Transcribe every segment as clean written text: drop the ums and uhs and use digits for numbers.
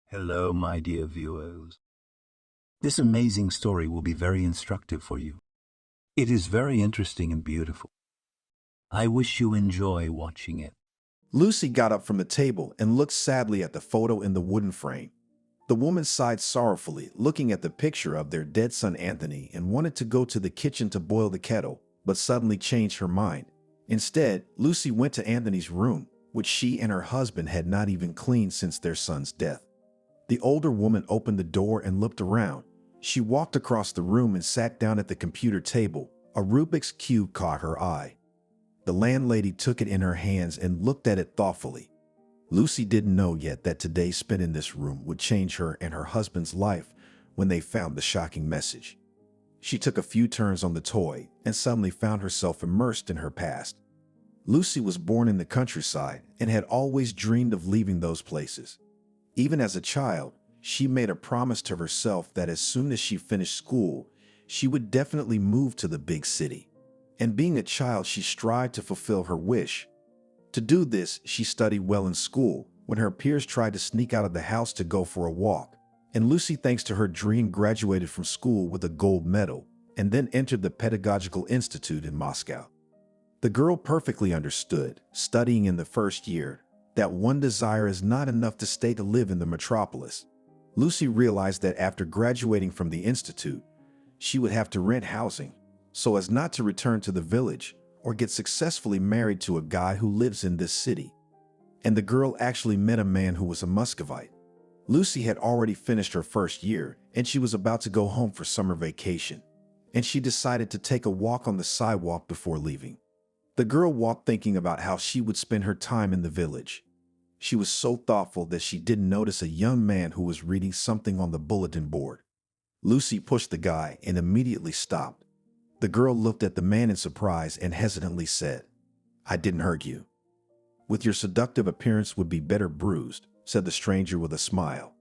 Hello, my dear viewers. This amazing story will be very instructive for you. It is very interesting and beautiful. I wish you enjoy watching it. Lucy got up from the table and looked sadly at the photo in the wooden frame. The woman sighed sorrowfully, looking at the picture of their dead son Anthony, and wanted to go to the kitchen to boil the kettle, but suddenly changed her mind. Instead, Lucy went to Anthony's room, which she and her husband had not even cleaned since their son's death. The older woman opened the door and looked around. She walked across the room and sat down at the computer table. A Rubik's Cube caught her eye. The landlady took it in her hands and looked at it thoughtfully. Lucy didn't know yet that today spent in this room would change her and her husband's life when they found the shocking message. She took a few turns on the toy and suddenly found herself immersed in her past. Lucy was born in the countryside and had always dreamed of leaving those places. Even as a child, she made a promise to herself that as soon as she finished school, she would definitely move to the big city. And being a child, she strived to fulfill her wish. To do this, she studied well in school when her peers tried to sneak out of the house to go for a walk. And Lucy, thanks to her dream, graduated from school with a gold medal and then entered the Pedagogical Institute in Moscow. The girl perfectly understood, studying in the first year, that one desire is not enough to stay to live in the metropolis. Lucy realized that after graduating from the institute, she would have to rent housing so as not to return to the village or get successfully married to a guy who lives in this city. And the girl actually met a man who was a Muscovite. Lucy had already finished her first year and she was about to go home for summer vacation, and she decided to take a walk on the sidewalk before leaving. The girl walked thinking about how she would spend her time in the village. She was so thoughtful that she didn't notice a young man who was reading something on the bulletin board. Lucy pushed the guy and immediately stopped. The girl looked at the man in surprise and hesitantly said, "I didn't hurt you." "With your seductive appearance would be better bruised," said the stranger with a smile.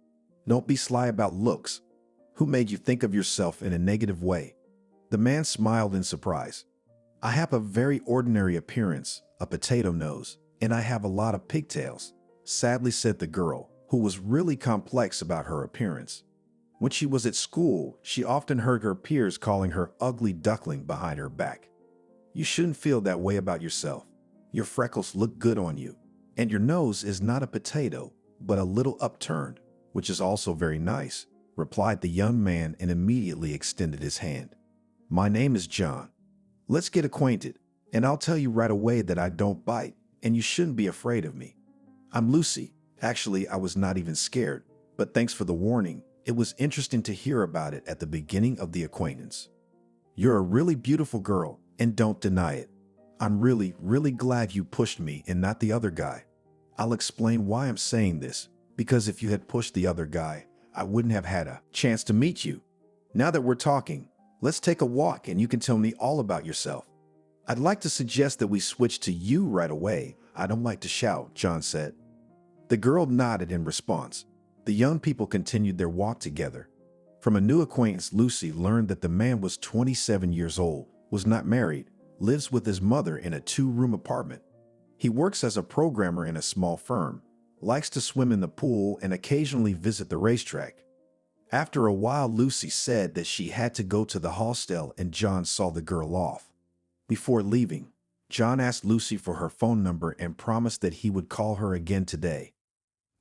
"Don't be sly about looks. Who made you think of yourself in a negative way?" The man smiled in surprise. "I have a very ordinary appearance, a potato nose, and I have a lot of pigtails," sadly said the girl, who was really complex about her appearance. When she was at school, she often heard her peers calling her ugly duckling behind her back. "You shouldn't feel that way about yourself. Your freckles look good on you, and your nose is not a potato, but a little upturned, which is also very nice," replied the young man and immediately extended his hand. "My name is John. Let's get acquainted, and I'll tell you right away that I don't bite, and you shouldn't be afraid of me. I'm Lucy. Actually, I was not even scared, but thanks for the warning. It was interesting to hear about it at the beginning of the acquaintance. You're a really beautiful girl, and don't deny it. I'm really glad you pushed me and not the other guy. I'll explain why I'm saying this, because if you had pushed the other guy, I wouldn't have had a chance to meet you. Now that we're talking, let's take a walk and you can tell me all about yourself." "I'd like to suggest that we switch to you right away. I don't like to shout," John said. The girl nodded in response. The young people continued their walk together. From a new acquaintance, Lucy learned that the man was 27 years old, was not married, lives with his mother in a 2-room apartment. He works as a programmer in a small firm, likes to swim in the pool and occasionally visit the racetrack. After a while, Lucy said that she had to go to the hostel and John saw the girl off. Before leaving, John asked Lucy for her phone number and promised that he would call her again today.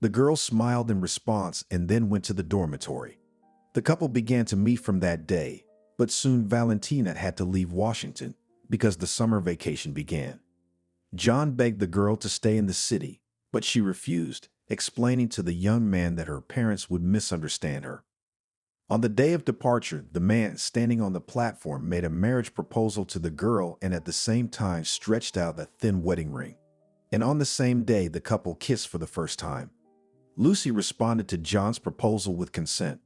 The girl smiled in response and then went to the dormitory. The couple began to meet from that day, but soon Valentina had to leave Washington because the summer vacation began. John begged the girl to stay in the city, but she refused, explaining to the young man that her parents would misunderstand her. On the day of departure, the man standing on the platform made a marriage proposal to the girl and at the same time stretched out a thin wedding ring. And on the same day, the couple kissed for the first time. Lucy responded to John's proposal with consent.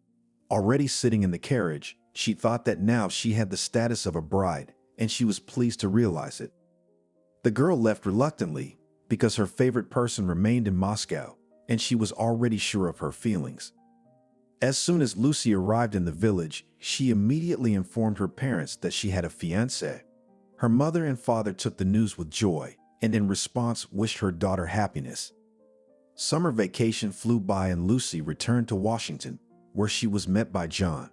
Already sitting in the carriage, she thought that now she had the status of a bride, and she was pleased to realize it. The girl left reluctantly because her favorite person remained in Moscow, and she was already sure of her feelings. As soon as Lucy arrived in the village, she immediately informed her parents that she had a fiancé. Her mother and father took the news with joy, and in response wished her daughter happiness. Summer vacation flew by and Lucy returned to Washington, where she was met by John.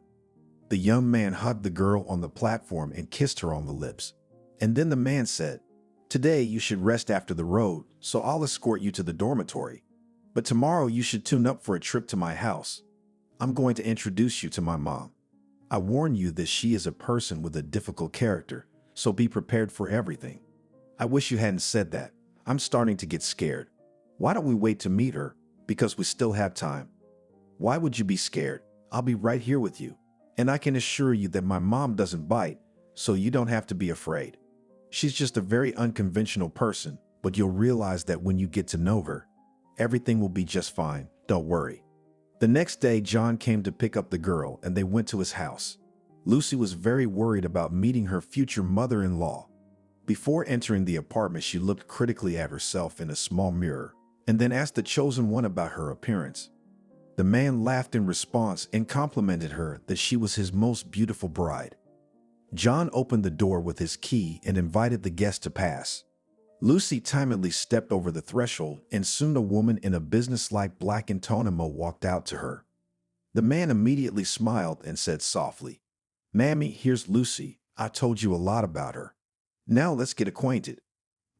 The young man hugged the girl on the platform and kissed her on the lips. And then the man said, "Today you should rest after the road, so I'll escort you to the dormitory. But tomorrow you should tune up for a trip to my house. I'm going to introduce you to my mom. I warn you that she is a person with a difficult character, so be prepared for everything." I wish you hadn't said that. I'm starting to get scared. Why don't we wait to meet her? Because we still have time. Why would you be scared? I'll be right here with you. And I can assure you that my mom doesn't bite, so you don't have to be afraid. She's just a very unconventional person, but you'll realize that when you get to know her, everything will be just fine. Don't worry. The next day, John came to pick up the girl and they went to his house. Lucy was very worried about meeting her future mother-in-law. Before entering the apartment, she looked critically at herself in a small mirror and then asked the chosen one about her appearance. The man laughed in response and complimented her that she was his most beautiful bride. John opened the door with his key and invited the guest to pass. Lucy timidly stepped over the threshold, and soon a woman in a businesslike black Antonimo walked out to her. The man immediately smiled and said softly, "Mammy, here's Lucy. I told you a lot about her. Now let's get acquainted.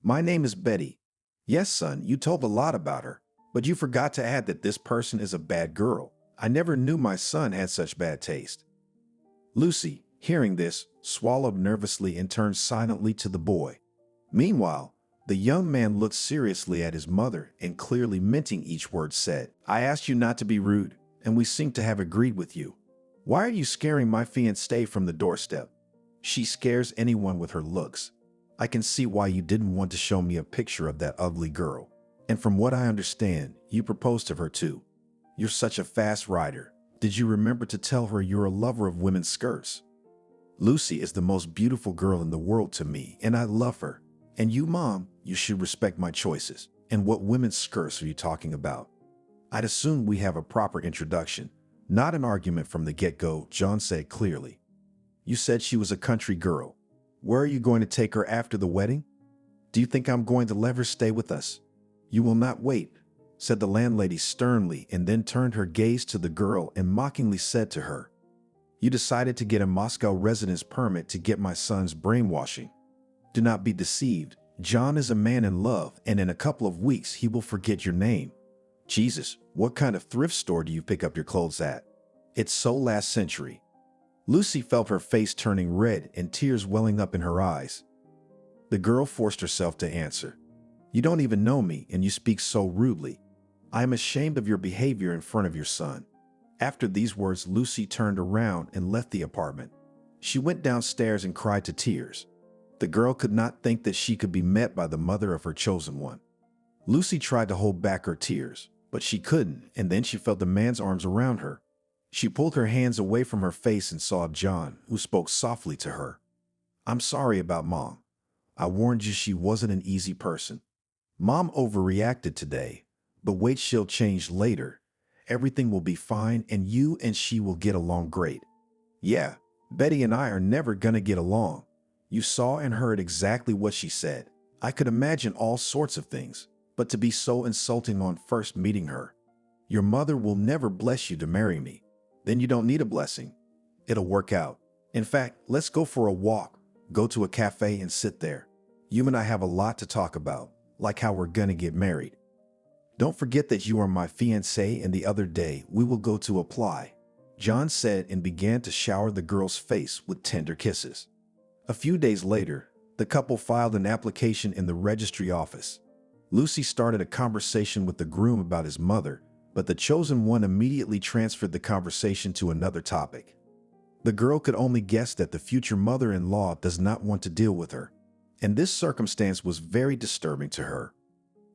My name is Betty. Yes, son, you told a lot about her, but you forgot to add that this person is a bad girl. I never knew my son had such bad taste." Lucy, hearing this, swallowed nervously and turned silently to the boy. Meanwhile, the young man looked seriously at his mother and, clearly minting each word, said, "I asked you not to be rude, and we seem to have agreed with you. Why are you scaring my fiancée from the doorstep? She scares anyone with her looks. I can see why you didn't want to show me a picture of that ugly girl. And from what I understand, you proposed to her too. You're such a fast rider. Did you remember to tell her you're a lover of women's skirts? Lucy is the most beautiful girl in the world to me, and I love her. And you, Mom, you should respect my choices. And what women's skirts are you talking about? I'd assume we have a proper introduction, not an argument from the get-go," John said clearly. "You said she was a country girl. Where are you going to take her after the wedding? Do you think I'm going to let her stay with us? You will not wait," said the landlady sternly, and then turned her gaze to the girl and mockingly said to her, "You decided to get a Moscow residence permit to get my son's brainwashing. Do not be deceived. John is a man in love, and in a couple of weeks he will forget your name. Jesus, what kind of thrift store do you pick up your clothes at? It's so last century." Lucy felt her face turning red and tears welling up in her eyes. The girl forced herself to answer, "You don't even know me, and you speak so rudely. I am ashamed of your behavior in front of your son." After these words, Lucy turned around and left the apartment. She went downstairs and cried to tears. The girl could not think that she could be met by the mother of her chosen one. Lucy tried to hold back her tears, but she couldn't, and then she felt the man's arms around her. She pulled her hands away from her face and saw John, who spoke softly to her. "I'm sorry about Mom. I warned you she wasn't an easy person. Mom overreacted today, but wait, she'll change later. Everything will be fine, and you and she will get along great. Yeah, Betty and I are never gonna get along. You saw and heard exactly what she said. I could imagine all sorts of things, but to be so insulting on first meeting her. Your mother will never bless you to marry me. Then you don't need a blessing. It'll work out. In fact, let's go for a walk, go to a cafe and sit there. You and I have a lot to talk about, like how we're gonna get married. Don't forget that you are my fiancé, and the other day we will go to apply," John said, and began to shower the girl's face with tender kisses. A few days later, the couple filed an application in the registry office. Lucy started a conversation with the groom about his mother, but the chosen one immediately transferred the conversation to another topic. The girl could only guess that the future mother-in-law does not want to deal with her, and this circumstance was very disturbing to her.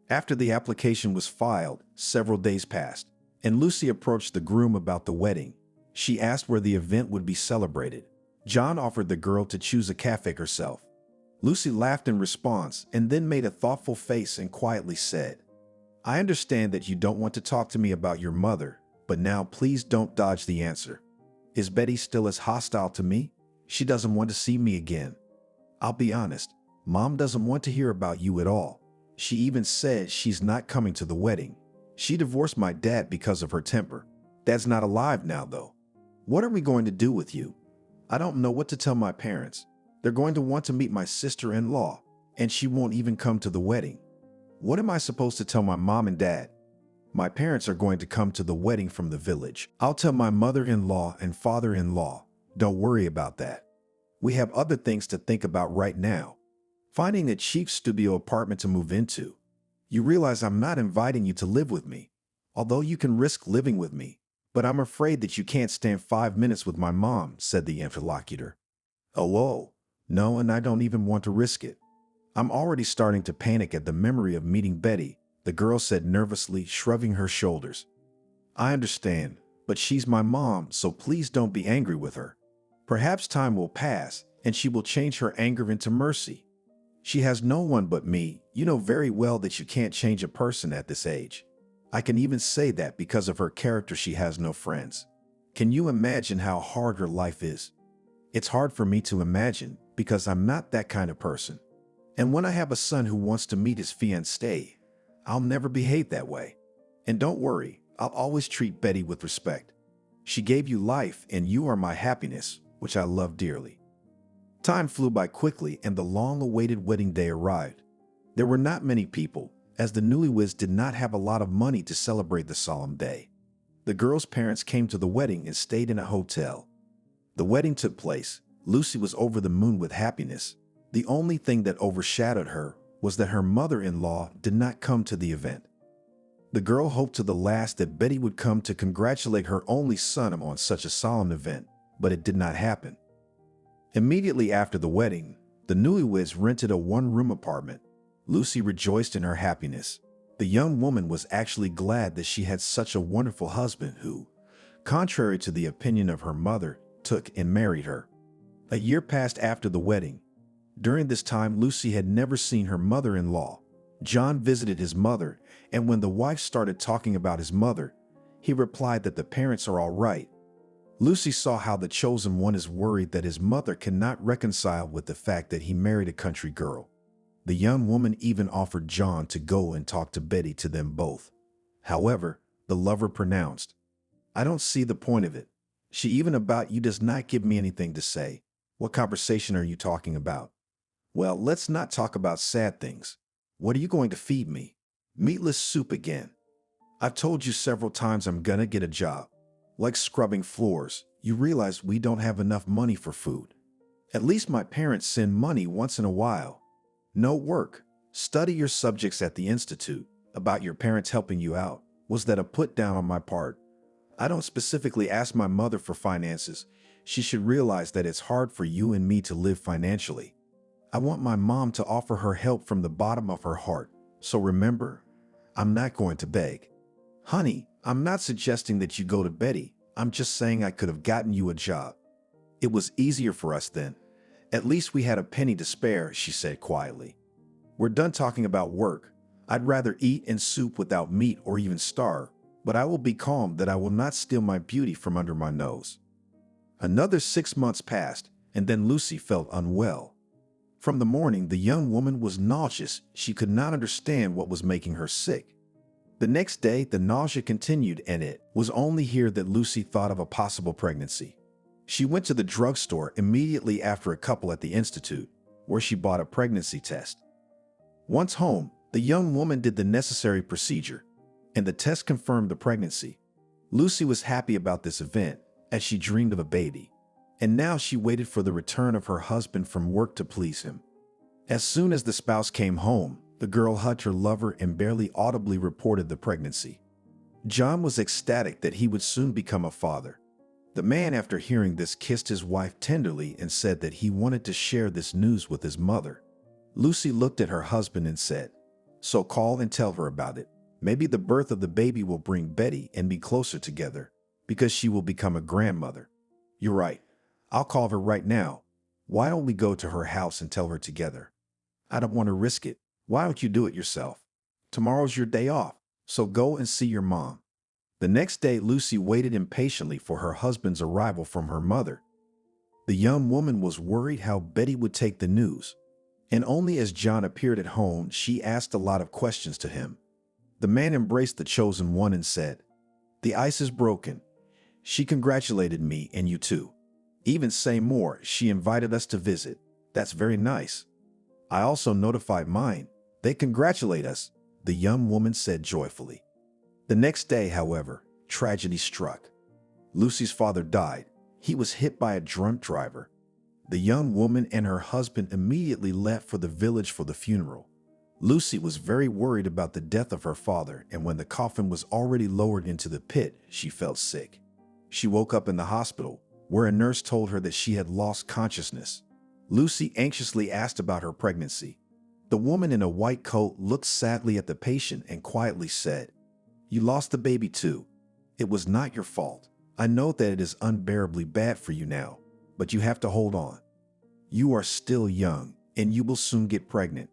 After the application was filed, several days passed, and Lucy approached the groom about the wedding. She asked where the event would be celebrated. John offered the girl to choose a cafe herself. Lucy laughed in response and then made a thoughtful face and quietly said, "I understand that you don't want to talk to me about your mother, but now please don't dodge the answer. Is Betty still as hostile to me? She doesn't want to see me again. I'll be honest, Mom doesn't want to hear about you at all. She even said she's not coming to the wedding. She divorced my dad because of her temper. Dad's not alive now, though. What are we going to do with you? I don't know what to tell my parents. They're going to want to meet my sister-in-law, and she won't even come to the wedding. What am I supposed to tell my mom and dad? My parents are going to come to the wedding from the village. I'll tell my mother-in-law and father-in-law. Don't worry about that. We have other things to think about right now. Finding a cheap studio apartment to move into. You realize I'm not inviting you to live with me, although you can risk living with me. But I'm afraid that you can't stand 5 minutes with my mom, said the interlocutor. Oh, whoa. No, and I don't even want to risk it. I'm already starting to panic at the memory of meeting Betty, the girl said nervously, shrugging her shoulders. I understand, but she's my mom, so please don't be angry with her. Perhaps time will pass, and she will change her anger into mercy. She has no one but me. You know very well that you can't change a person at this age. I can even say that because of her character she has no friends. Can you imagine how hard her life is? It's hard for me to imagine because I'm not that kind of person. And when I have a son who wants to meet his fiancée, I'll never behave that way. And don't worry, I'll always treat Betty with respect. She gave you life and you are my happiness, which I love dearly. Time flew by quickly and the long-awaited wedding day arrived. There were not many people, as the newlyweds did not have a lot of money to celebrate the solemn day. The girl's parents came to the wedding and stayed in a hotel. The wedding took place. Lucy was over the moon with happiness. The only thing that overshadowed her was that her mother-in-law did not come to the event. The girl hoped to the last that Betty would come to congratulate her only son on such a solemn event, but it did not happen. Immediately after the wedding, the newlyweds rented a one-room apartment. Lucy rejoiced in her happiness. The young woman was actually glad that she had such a wonderful husband who, contrary to the opinion of her mother, took and married her. A year passed after the wedding. During this time, Lucy had never seen her mother-in-law. John visited his mother, and when the wife started talking about his mother, he replied that the parents are all right. Lucy saw how the chosen one is worried that his mother cannot reconcile with the fact that he married a country girl. The young woman even offered John to go and talk to Betty to them both. However, the lover pronounced, I don't see the point of it. She even about you does not give me anything to say. What conversation are you talking about? Well, let's not talk about sad things. What are you going to feed me? Meatless soup again. I've told you several times I'm gonna get a job. Like scrubbing floors, you realize we don't have enough money for food. At least my parents send money once in a while. No work. Study your subjects at the institute. About your parents helping you out. Was that a put down on my part? I don't specifically ask my mother for finances. She should realize that it's hard for you and me to live financially. I want my mom to offer her help from the bottom of her heart. So remember, I'm not going to beg. Honey, I'm not suggesting that you go to Betty. I'm just saying I could have gotten you a job. It was easier for us then. At least we had a penny to spare, she said quietly. We're done talking about work. I'd rather eat and soup without meat or even starve, but I will be calm that I will not steal my beauty from under my nose. Another 6 months passed, and then Lucy felt unwell. From the morning, the young woman was nauseous. She could not understand what was making her sick. The next day, the nausea continued, and it was only here that Lucy thought of a possible pregnancy. She went to the drugstore immediately after a couple at the institute, where she bought a pregnancy test. Once home, the young woman did the necessary procedure, and the test confirmed the pregnancy. Lucy was happy about this event, as she dreamed of a baby, and now she waited for the return of her husband from work to please him. As soon as the spouse came home, the girl hugged her lover and barely audibly reported the pregnancy. John was ecstatic that he would soon become a father. The man, after hearing this, kissed his wife tenderly and said that he wanted to share this news with his mother. Lucy looked at her husband and said, So call and tell her about it. Maybe the birth of the baby will bring Betty and me closer together, because she will become a grandmother. You're right. I'll call her right now. Why don't we go to her house and tell her together? I don't want to risk it. Why don't you do it yourself? Tomorrow's your day off, so go and see your mom. The next day, Lucy waited impatiently for her husband's arrival from her mother. The young woman was worried how Betty would take the news, and only as John appeared at home, she asked a lot of questions to him. The man embraced the chosen one and said, "The ice is broken. She congratulated me and you too. Even say more, she invited us to visit. That's very nice. I also notified mine. They congratulate us," the young woman said joyfully. The next day, however, tragedy struck. Lucy's father died. He was hit by a drunk driver. The young woman and her husband immediately left for the village for the funeral. Lucy was very worried about the death of her father, and when the coffin was already lowered into the pit, she felt sick. She woke up in the hospital, where a nurse told her that she had lost consciousness. Lucy anxiously asked about her pregnancy. The woman in a white coat looked sadly at the patient and quietly said, "You lost the baby too. It was not your fault. I know that it is unbearably bad for you now, but you have to hold on. You are still young, and you will soon get pregnant."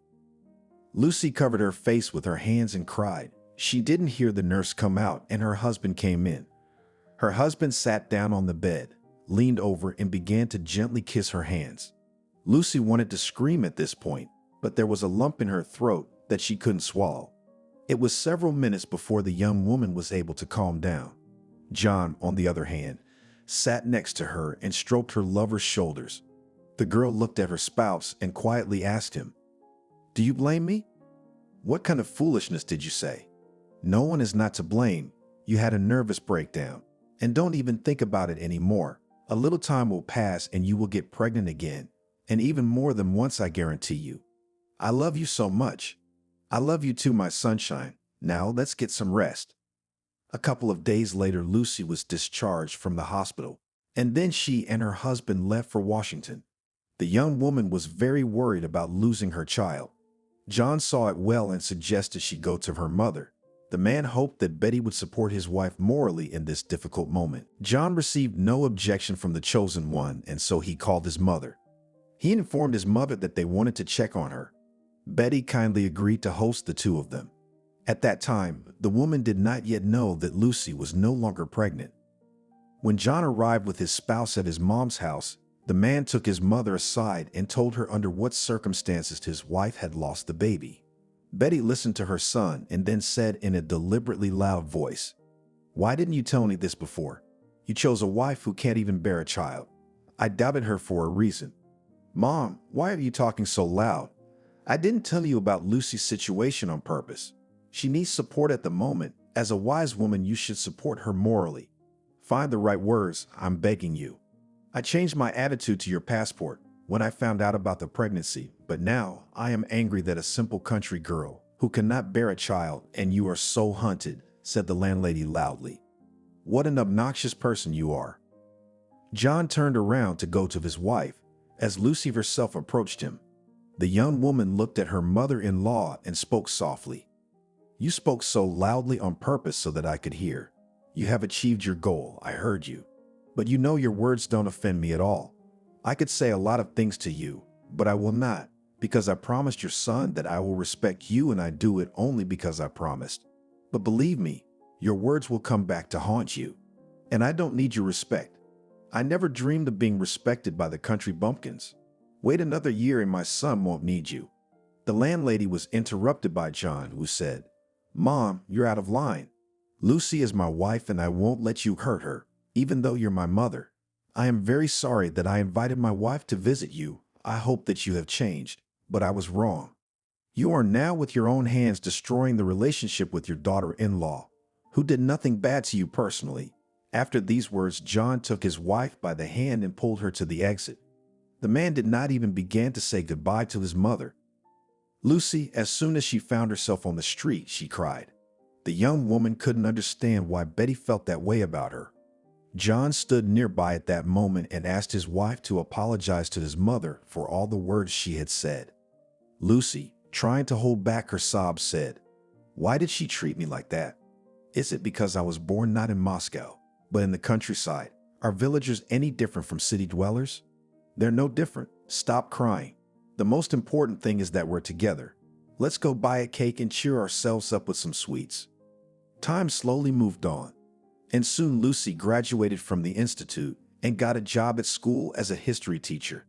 Lucy covered her face with her hands and cried. She didn't hear the nurse come out, and her husband came in. Her husband sat down on the bed, leaned over, and began to gently kiss her hands. Lucy wanted to scream at this point, but there was a lump in her throat that she couldn't swallow. It was several minutes before the young woman was able to calm down. John, on the other hand, sat next to her and stroked her lover's shoulders. The girl looked at her spouse and quietly asked him, "Do you blame me? What kind of foolishness did you say? No one is not to blame. You had a nervous breakdown. And don't even think about it anymore. A little time will pass and you will get pregnant again. And even more than once, I guarantee you. I love you so much. I love you too, my sunshine. Now let's get some rest." A couple of days later, Lucy was discharged from the hospital, and then she and her husband left for Washington. The young woman was very worried about losing her child. John saw it well and suggested she go to her mother. The man hoped that Betty would support his wife morally in this difficult moment. John received no objection from the chosen one, and so he called his mother. He informed his mother that they wanted to check on her. Betty kindly agreed to host the two of them. At that time, the woman did not yet know that Lucy was no longer pregnant. When John arrived with his spouse at his mom's house, the man took his mother aside and told her under what circumstances his wife had lost the baby. Betty listened to her son and then said in a deliberately loud voice, "Why didn't you tell me this before? You chose a wife who can't even bear a child. I doubted her for a reason. Mom, why are you talking so loud? I didn't tell you about Lucy's situation on purpose. She needs support at the moment. As a wise woman, you should support her morally. Find the right words, I'm begging you. I changed my attitude to your passport when I found out about the pregnancy, but now I am angry that a simple country girl who cannot bear a child and you are so hunted," said the landlady loudly. "What an obnoxious person you are." John turned around to go to his wife as Lucy herself approached him. The young woman looked at her mother-in-law and spoke softly. "You spoke so loudly on purpose so that I could hear. You have achieved your goal, I heard you. But you know your words don't offend me at all. I could say a lot of things to you, but I will not, because I promised your son that I will respect you, and I do it only because I promised. But believe me, your words will come back to haunt you. And I don't need your respect. I never dreamed of being respected by the country bumpkins. Wait another year and my son won't need you." The landlady was interrupted by John, who said, "Mom, you're out of line. Lucy is my wife and I won't let you hurt her, even though you're my mother. I am very sorry that I invited my wife to visit you. I hope that you have changed, but I was wrong. You are now with your own hands destroying the relationship with your daughter-in-law, who did nothing bad to you personally." After these words, John took his wife by the hand and pulled her to the exit. The man did not even begin to say goodbye to his mother. Lucy, as soon as she found herself on the street, she cried. The young woman couldn't understand why Betty felt that way about her. John stood nearby at that moment and asked his wife to apologize to his mother for all the words she had said. Lucy, trying to hold back her sobs, said, "Why did she treat me like that? Is it because I was born not in Moscow, but in the countryside? Are villagers any different from city dwellers? They're no different. Stop crying. The most important thing is that we're together. Let's go buy a cake and cheer ourselves up with some sweets." Time slowly moved on, and soon Lucy graduated from the institute and got a job at school as a history teacher.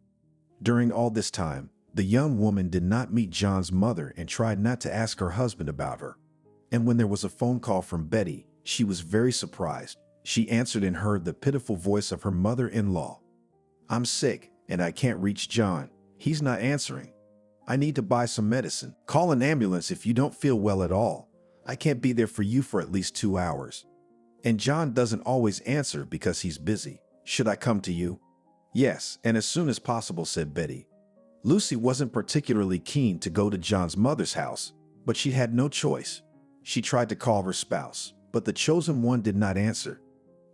During all this time, the young woman did not meet John's mother and tried not to ask her husband about her. And when there was a phone call from Betty, she was very surprised. She answered and heard the pitiful voice of her mother-in-law. "I'm sick, and I can't reach John. He's not answering. I need to buy some medicine. Call an ambulance if you don't feel well at all. I can't be there for you for at least 2 hours. And John doesn't always answer because he's busy. Should I come to you?" "Yes, and as soon as possible," said Betty. Lucy wasn't particularly keen to go to John's mother's house, but she had no choice. She tried to call her spouse, but the chosen one did not answer.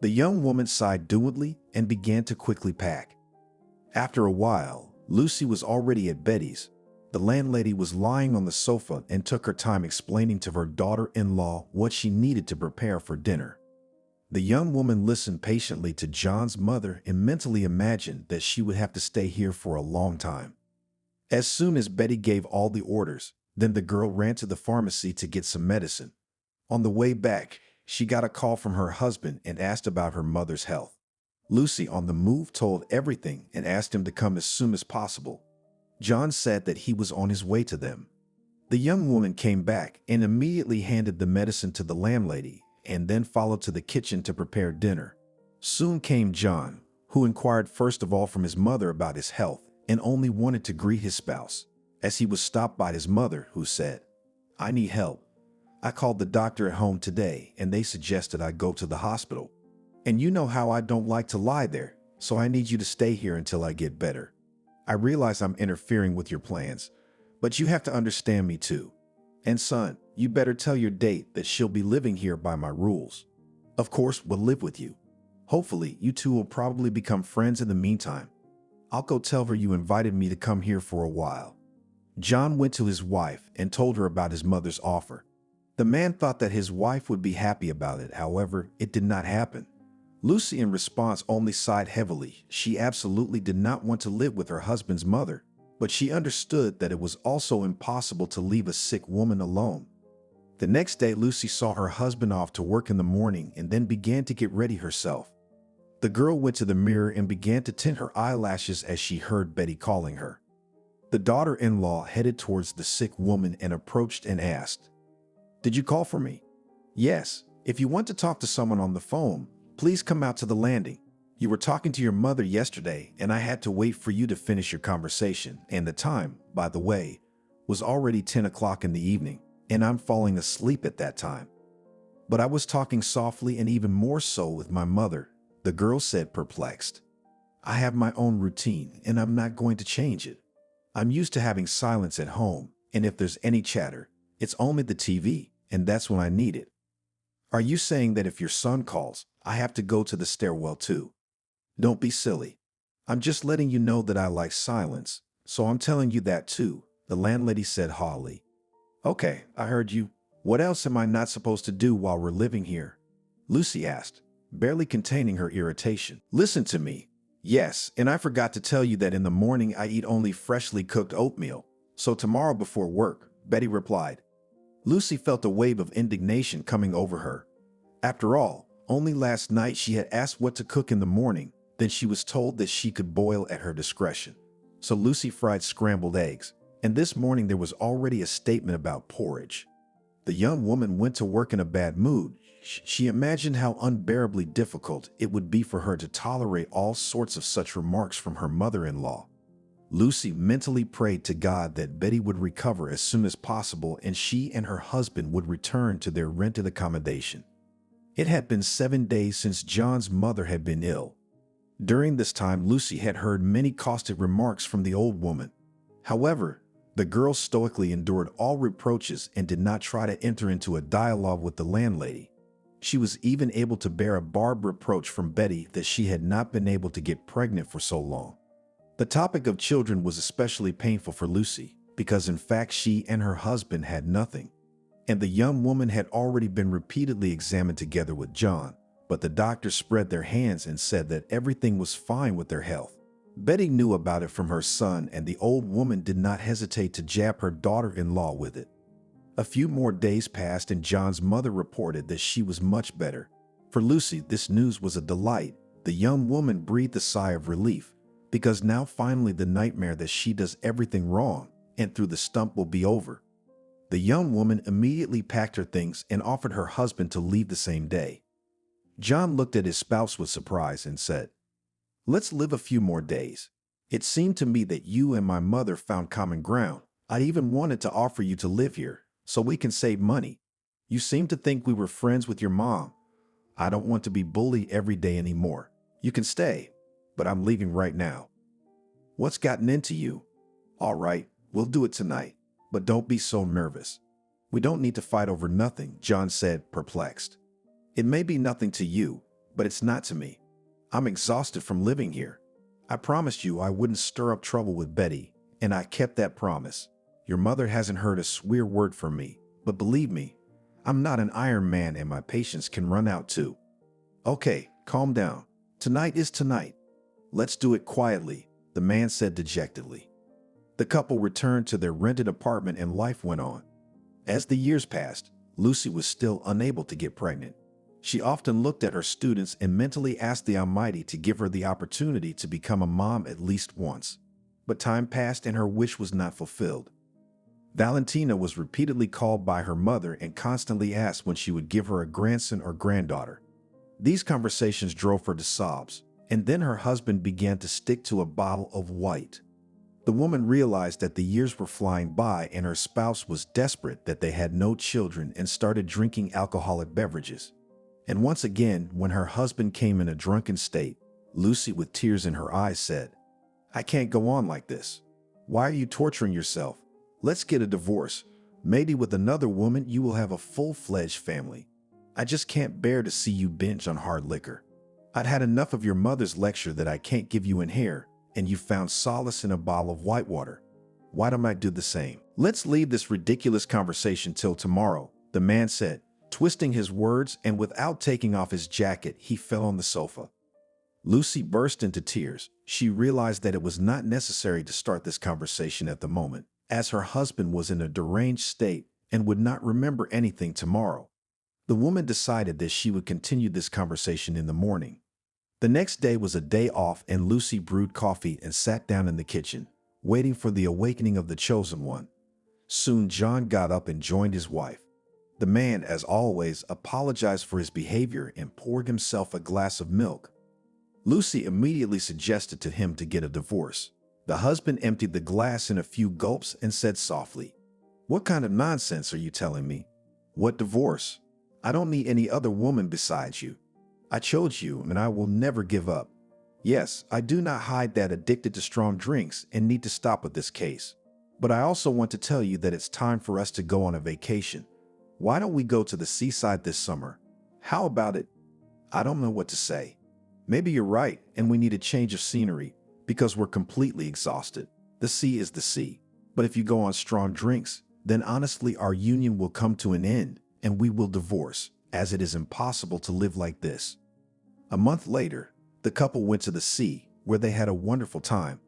The young woman sighed doubtfully and began to quickly pack. After a while, Lucy was already at Betty's. The landlady was lying on the sofa and took her time explaining to her daughter-in-law what she needed to prepare for dinner. The young woman listened patiently to John's mother and mentally imagined that she would have to stay here for a long time. As soon as Betty gave all the orders, then the girl ran to the pharmacy to get some medicine. On the way back, she got a call from her husband and asked about her mother's health. Lucy, on the move, told everything and asked him to come as soon as possible. John said that he was on his way to them. The young woman came back and immediately handed the medicine to the landlady and then followed to the kitchen to prepare dinner. Soon came John, who inquired first of all from his mother about his health and only wanted to greet his spouse, as he was stopped by his mother, who said, "I need help. I called the doctor at home today and they suggested I go to the hospital. And you know how I don't like to lie there, so I need you to stay here until I get better. I realize I'm interfering with your plans, but you have to understand me too. And son, you better tell your date that she'll be living here by my rules. Of course, we'll live with you. Hopefully, you two will probably become friends in the meantime. I'll go tell her you invited me to come here for a while." John went to his wife and told her about his mother's offer. The man thought that his wife would be happy about it. However, it did not happen. Lucy, in response, only sighed heavily. She absolutely did not want to live with her husband's mother, but she understood that it was also impossible to leave a sick woman alone. The next day, Lucy saw her husband off to work in the morning and then began to get ready herself. The girl went to the mirror and began to tint her eyelashes as she heard Betty calling her. The daughter-in-law headed towards the sick woman and approached and asked, "Did you call for me?" "Yes. If you want to talk to someone on the phone, please come out to the landing. You were talking to your mother yesterday, and I had to wait for you to finish your conversation. And the time, by the way, was already 10 o'clock in the evening, and I'm falling asleep at that time." "But I was talking softly and even more so with my mother," the girl said, perplexed. "I have my own routine, and I'm not going to change it. I'm used to having silence at home, and if there's any chatter, it's only the TV, and that's when I need it. Are you saying that if your son calls, I have to go to the stairwell too?" "Don't be silly. I'm just letting you know that I like silence, so I'm telling you that too," the landlady said haughtily. "Okay, I heard you. What else am I not supposed to do while we're living here?" Lucy asked, barely containing her irritation. "Listen to me. Yes, and I forgot to tell you that in the morning I eat only freshly cooked oatmeal. So tomorrow before work," Betty replied. Lucy felt a wave of indignation coming over her. After all, only last night she had asked what to cook in the morning, then she was told that she could boil at her discretion. So Lucy fried scrambled eggs, and this morning there was already a statement about porridge. The young woman went to work in a bad mood. She imagined how unbearably difficult it would be for her to tolerate all sorts of such remarks from her mother-in-law. Lucy mentally prayed to God that Betty would recover as soon as possible and she and her husband would return to their rented accommodation. It had been 7 days since John's mother had been ill. During this time, Lucy had heard many caustic remarks from the old woman. However, the girl stoically endured all reproaches and did not try to enter into a dialogue with the landlady. She was even able to bear a barbed reproach from Betty that she had not been able to get pregnant for so long. The topic of children was especially painful for Lucy because in fact she and her husband had nothing. And the young woman had already been repeatedly examined together with John, but the doctors spread their hands and said that everything was fine with their health. Betty knew about it from her son, and the old woman did not hesitate to jab her daughter-in-law with it. A few more days passed and John's mother reported that she was much better. For Lucy, this news was a delight. The young woman breathed a sigh of relief, because now finally the nightmare that she does everything wrong and through the stump will be over. The young woman immediately packed her things and offered her husband to leave the same day. John looked at his spouse with surprise and said, "Let's live a few more days. It seemed to me that you and my mother found common ground. I even wanted to offer you to live here so we can save money. You seem to think we were friends with your mom. I don't want to be bullied every day anymore. You can stay, but I'm leaving right now." "What's gotten into you?" "All right, we'll do it tonight, but don't be so nervous." "We don't need to fight over nothing," John said, perplexed. "It may be nothing to you, but it's not to me. I'm exhausted from living here. I promised you I wouldn't stir up trouble with Betty, and I kept that promise. Your mother hasn't heard a swear word from me, but believe me, I'm not an Iron Man and my patience can run out too." "Okay, calm down. Tonight is tonight. Let's do it quietly," the man said dejectedly. The couple returned to their rented apartment and life went on. As the years passed, Lucy was still unable to get pregnant. She often looked at her students and mentally asked the Almighty to give her the opportunity to become a mom at least once. But time passed and her wish was not fulfilled. Valentina was repeatedly called by her mother and constantly asked when she would give her a grandson or granddaughter. These conversations drove her to sobs, and then her husband began to stick to a bottle of white. The woman realized that the years were flying by and her spouse was desperate that they had no children and started drinking alcoholic beverages. And once again, when her husband came in a drunken state, Lucy, with tears in her eyes, said, "I can't go on like this. Why are you torturing yourself? Let's get a divorce. Maybe with another woman you will have a full-fledged family. I just can't bear to see you binge on hard liquor. I'd had enough of your mother's lecture that I can't give you in here, and you found solace in a bottle of white water. Why don't I do the same?" "Let's leave this ridiculous conversation till tomorrow," the man said, twisting his words, and without taking off his jacket, he fell on the sofa. Lucy burst into tears. She realized that it was not necessary to start this conversation at the moment, as her husband was in a deranged state and would not remember anything tomorrow. The woman decided that she would continue this conversation in the morning. The next day was a day off, and Lucy brewed coffee and sat down in the kitchen, waiting for the awakening of the chosen one. Soon John got up and joined his wife. The man, as always, apologized for his behavior and poured himself a glass of milk. Lucy immediately suggested to him to get a divorce. The husband emptied the glass in a few gulps and said softly, "What kind of nonsense are you telling me? What divorce? I don't need any other woman besides you. I chose you and I will never give up. Yes, I do not hide that addicted to strong drinks and need to stop with this case. But I also want to tell you that it's time for us to go on a vacation. Why don't we go to the seaside this summer? How about it?" "I don't know what to say. Maybe you're right and we need a change of scenery because we're completely exhausted. The sea is the sea. But if you go on strong drinks, then honestly our union will come to an end and we will divorce, as it is impossible to live like this." A month later, the couple went to the sea, where they had a wonderful time.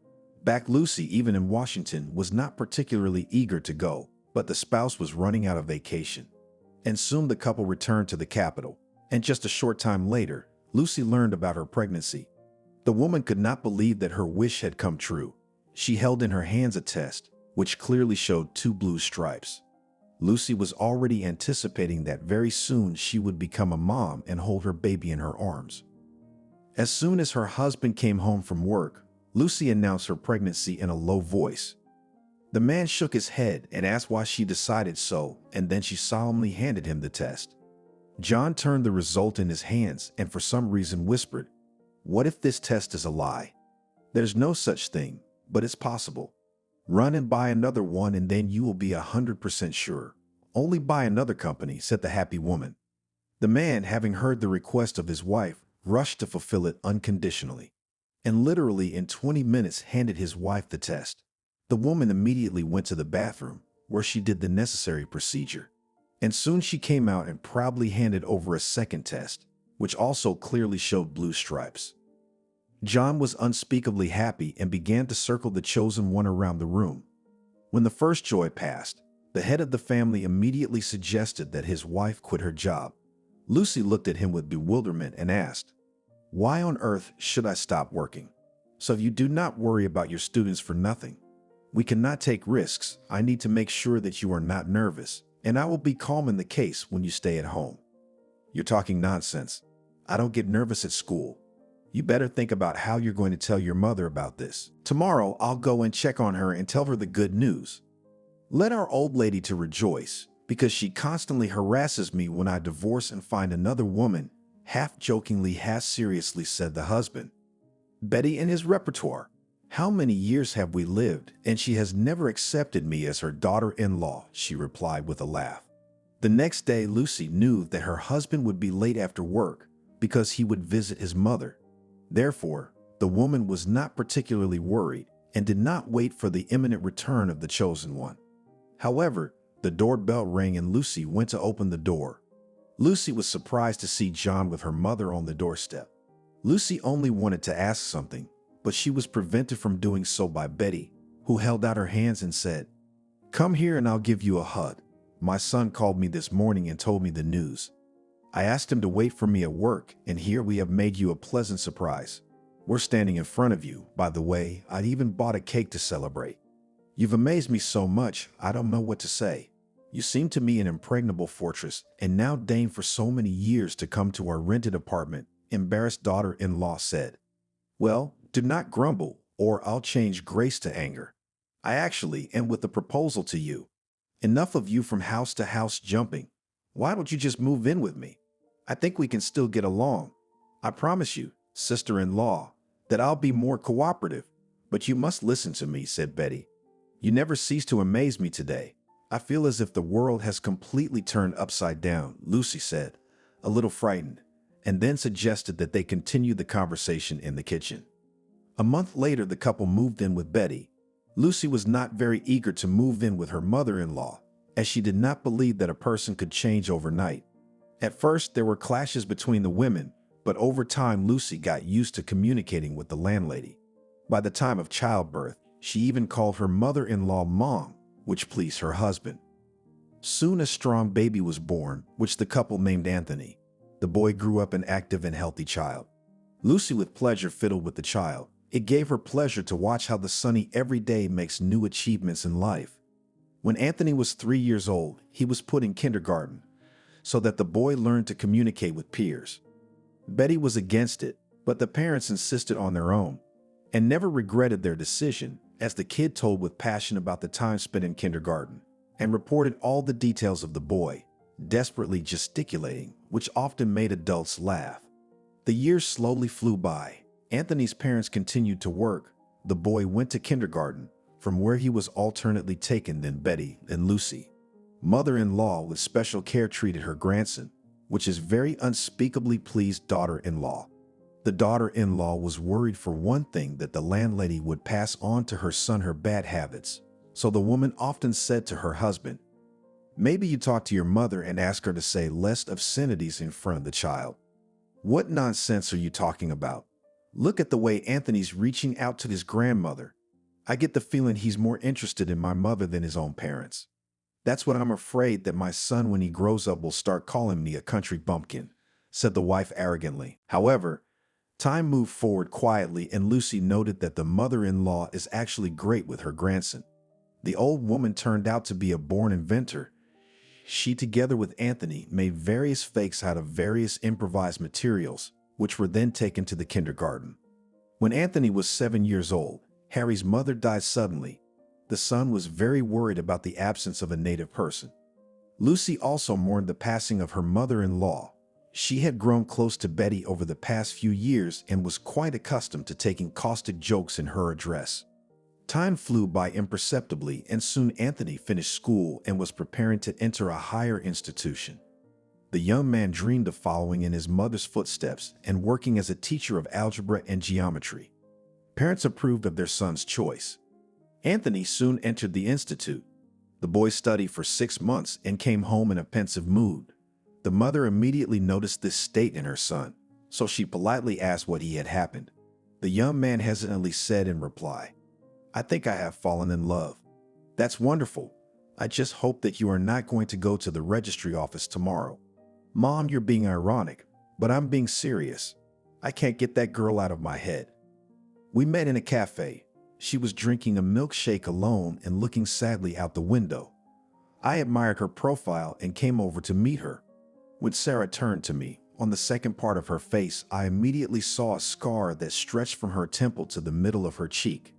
Back Lucy, even in Washington, was not particularly eager to go, but the spouse was running out of vacation. And soon the couple returned to the capital, and just a short time later, Lucy learned about her pregnancy. The woman could not believe that her wish had come true. She held in her hands a test, which clearly showed 2 blue stripes. Lucy was already anticipating that very soon she would become a mom and hold her baby in her arms. As soon as her husband came home from work, Lucy announced her pregnancy in a low voice. The man shook his head and asked why she decided so, and then she solemnly handed him the test. John turned the result in his hands and for some reason whispered, "What if this test is a lie? There's no such thing, but it's possible. Run and buy another one and then you will be 100% sure. Only buy another company," said the happy woman. The man, having heard the request of his wife, rushed to fulfill it unconditionally, and literally in 20 minutes handed his wife the test. The woman immediately went to the bathroom, where she did the necessary procedure. And soon she came out and proudly handed over a second test, which also clearly showed blue stripes. John was unspeakably happy and began to circle the chosen one around the room. When the first joy passed, the head of the family immediately suggested that his wife quit her job. Lucy looked at him with bewilderment and asked, "Why on earth should I stop working?" "So you do not worry about your students for nothing. We cannot take risks. I need to make sure that you are not nervous, and I will be calm in the case when you stay at home." "You're talking nonsense. I don't get nervous at school. You better think about how you're going to tell your mother about this. Tomorrow, I'll go and check on her and tell her the good news. Let our old lady to rejoice, because she constantly harasses me when I divorce and find another woman," half jokingly, half seriously said the husband. "Betty and his repertoire. How many years have we lived, and she has never accepted me as her daughter-in-law," she replied with a laugh. The next day, Lucy knew that her husband would be late after work because he would visit his mother. Therefore, the woman was not particularly worried and did not wait for the imminent return of the chosen one. However, the doorbell rang and Lucy went to open the door. Lucy was surprised to see John with her mother on the doorstep. Lucy only wanted to ask something, but she was prevented from doing so by Betty, who held out her hands and said, "Come here and I'll give you a hug. My son called me this morning and told me the news. I asked him to wait for me at work, and here we have made you a pleasant surprise. We're standing in front of you. By the way, I even bought a cake to celebrate. You've amazed me so much, I don't know what to say. You seem to me an impregnable fortress, and now deign for so many years to come to our rented apartment," embarrassed daughter-in-law said. "Well, do not grumble, or I'll change grace to anger. I actually am with a proposal to you. Enough of you from house to house jumping. Why don't you just move in with me? I think we can still get along. I promise you, sister-in-law, that I'll be more cooperative. But you must listen to me," said Betty. "You never cease to amaze me today. I feel as if the world has completely turned upside down," Lucy said, a little frightened, and then suggested that they continue the conversation in the kitchen. A month later, the couple moved in with Betty. Lucy was not very eager to move in with her mother-in-law, as she did not believe that a person could change overnight. At first, there were clashes between the women, but over time, Lucy got used to communicating with the landlady. By the time of childbirth, she even called her mother-in-law Mom, which pleased her husband. Soon a strong baby was born, which the couple named Anthony. The boy grew up an active and healthy child. Lucy with pleasure fiddled with the child. It gave her pleasure to watch how the Sonny every day makes new achievements in life. When Anthony was 3 years old, he was put in kindergarten, so that the boy learned to communicate with peers. Betty was against it, but the parents insisted on their own, and never regretted their decision, as the kid told with passion about the time spent in kindergarten, and reported all the details of the boy, desperately gesticulating, which often made adults laugh. The years slowly flew by. Anthony's parents continued to work. The boy went to kindergarten, from where he was alternately taken then Betty and Lucy. Mother-in-law with special care treated her grandson, which is very unspeakably pleased daughter-in-law. The daughter-in-law was worried for one thing, that the landlady would pass on to her son her bad habits. So the woman often said to her husband, "Maybe you talk to your mother and ask her to say less obscenities in front of the child." "What nonsense are you talking about? Look at the way Anthony's reaching out to his grandmother. I get the feeling he's more interested in my mother than his own parents. That's what I'm afraid that my son, when he grows up, will start calling me a country bumpkin," said the wife arrogantly. However, time moved forward quietly, and Lucy noted that the mother-in-law is actually great with her grandson. The old woman turned out to be a born inventor. She, together with Anthony, made various fakes out of various improvised materials, which were then taken to the kindergarten. When Anthony was 7 years old, Harry's mother died suddenly. The son was very worried about the absence of a native person. Lucy also mourned the passing of her mother-in-law. She had grown close to Betty over the past few years and was quite accustomed to taking caustic jokes in her address. Time flew by imperceptibly, and soon Anthony finished school and was preparing to enter a higher institution. The young man dreamed of following in his mother's footsteps and working as a teacher of algebra and geometry. Parents approved of their son's choice. Anthony soon entered the institute. The boy studied for 6 months and came home in a pensive mood. The mother immediately noticed this state in her son, so she politely asked what he had happened. The young man hesitantly said in reply, "I think I have fallen in love." "That's wonderful. I just hope that you are not going to go to the registry office tomorrow." "Mom, you're being ironic, but I'm being serious. I can't get that girl out of my head. We met in a cafe. She was drinking a milkshake alone and looking sadly out the window. I admired her profile and came over to meet her. When Sarah turned to me, on the second part of her face, I immediately saw a scar that stretched from her temple to the middle of her cheek.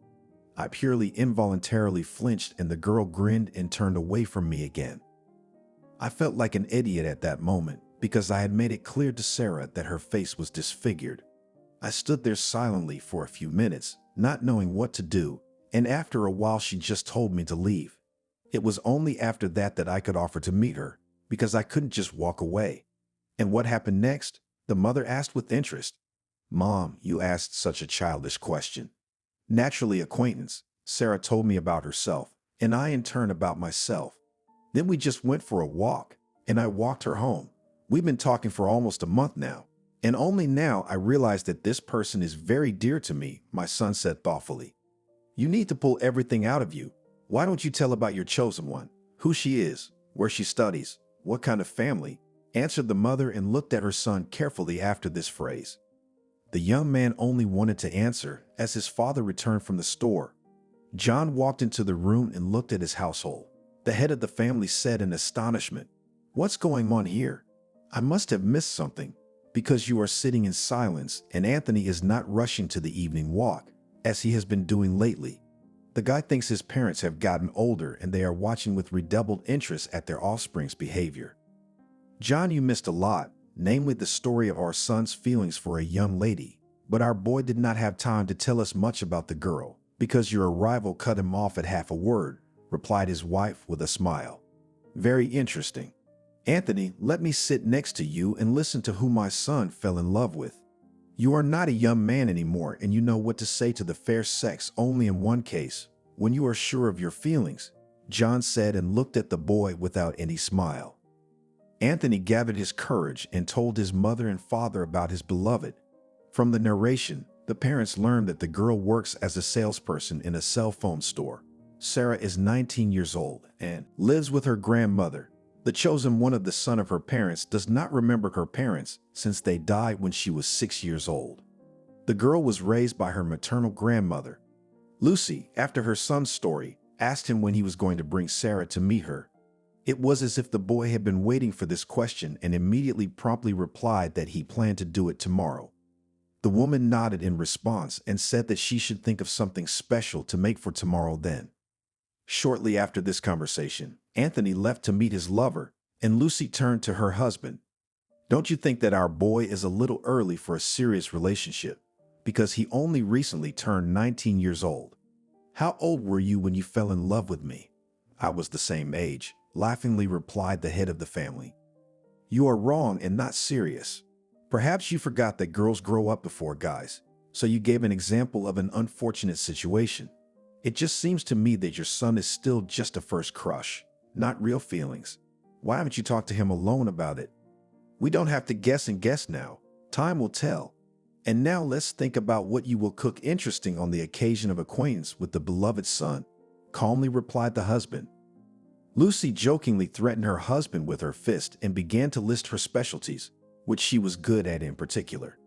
I purely involuntarily flinched and the girl grinned and turned away from me again. I felt like an idiot at that moment because I had made it clear to Sarah that her face was disfigured. I stood there silently for a few minutes, not knowing what to do, and after a while she just told me to leave. It was only after that I could offer to meet her, because I couldn't just walk away. And what happened next? The mother asked with interest. Mom, you asked such a childish question. Naturally acquaintance, Sarah told me about herself, and I in turn about myself. Then we just went for a walk, and I walked her home. We've been talking for almost a month now, and only now I realized that this person is very dear to me, my son said thoughtfully. You need to pull everything out of you. Why don't you tell about your chosen one, who she is, where she studies, what kind of family? Answered the mother and looked at her son carefully after this phrase. The young man only wanted to answer as his father returned from the store. John walked into the room and looked at his household. The head of the family said in astonishment, "What's going on here? I must have missed something, because you are sitting in silence and Anthony is not rushing to the evening walk, as he has been doing lately. The guy thinks his parents have gotten older and they are watching with redoubled interest at their offspring's behavior." John, you missed a lot, namely the story of our son's feelings for a young lady, but our boy did not have time to tell us much about the girl, because your arrival cut him off at half a word, replied his wife with a smile. Very interesting. Anthony, let me sit next to you and listen to who my son fell in love with. You are not a young man anymore, and you know what to say to the fair sex only in one case, when you are sure of your feelings, John said and looked at the boy without any smile. Anthony gathered his courage and told his mother and father about his beloved. From the narration, the parents learned that the girl works as a salesperson in a cell phone store. Sarah is 19 years old and lives with her grandmother. The chosen one of the son of her parents does not remember her parents since they died when she was 6 years old. The girl was raised by her maternal grandmother. Lucy, after her son's story, asked him when he was going to bring Sarah to meet her. It was as if the boy had been waiting for this question and immediately promptly replied that he planned to do it tomorrow. The woman nodded in response and said that she should think of something special to make for tomorrow then. Shortly after this conversation, Anthony left to meet his lover, and Lucy turned to her husband. Don't you think that our boy is a little early for a serious relationship? Because he only recently turned 19 years old. How old were you when you fell in love with me? I was the same age, laughingly replied the head of the family. You are wrong and not serious. Perhaps you forgot that girls grow up before guys, so you gave an example of an unfortunate situation. It just seems to me that your son is still just a first crush, not real feelings. Why haven't you talked to him alone about it? We don't have to guess and guess now. Time will tell. And now let's think about what you will cook interesting on the occasion of acquaintance with the beloved son, calmly replied the husband. Lucy jokingly threatened her husband with her fist and began to list her specialties, which she was good at in particular.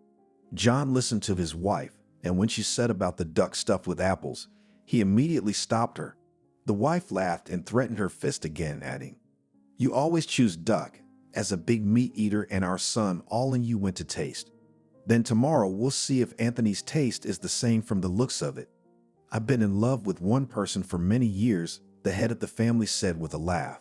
John listened to his wife, and when she said about the duck stuffed with apples, he immediately stopped her. The wife laughed and threatened her fist again, adding, "You always choose duck, as a big meat eater and our son all in you went to taste. Then tomorrow we'll see if Anthony's taste is the same from the looks of it. I've been in love with one person for many years," the head of the family said with a laugh.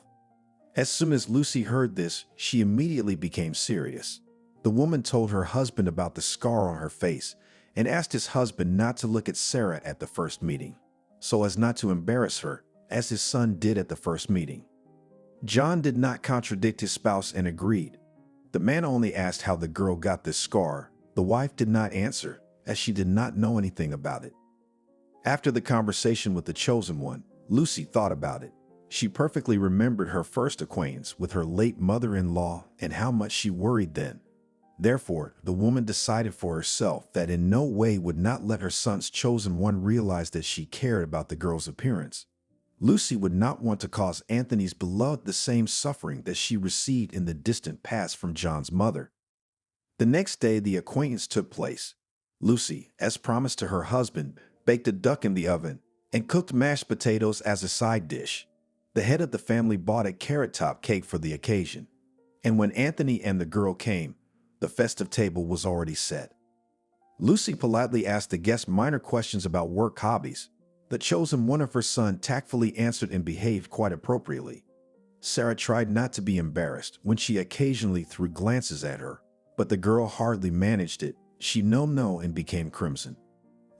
As soon as Lucy heard this, she immediately became serious. The woman told her husband about the scar on her face and asked his husband not to look at Sarah at the first meeting, so as not to embarrass her, as his son did at the first meeting. John did not contradict his spouse and agreed. The man only asked how the girl got this scar. The wife did not answer, as she did not know anything about it. After the conversation with the chosen one, Lucy thought about it. She perfectly remembered her first acquaintance with her late mother-in-law and how much she worried then. Therefore, the woman decided for herself that in no way would not let her son's chosen one realize that she cared about the girl's appearance. Lucy would not want to cause Anthony's beloved the same suffering that she received in the distant past from John's mother. The next day, the acquaintance took place. Lucy, as promised to her husband, baked a duck in the oven, and cooked mashed potatoes as a side dish. The head of the family bought a carrot top cake for the occasion. And when Anthony and the girl came, the festive table was already set. Lucy politely asked the guests minor questions about work hobbies. The chosen one of her son tactfully answered and behaved quite appropriately. Sarah tried not to be embarrassed when she occasionally threw glances at her, but the girl hardly managed it. She no and became crimson.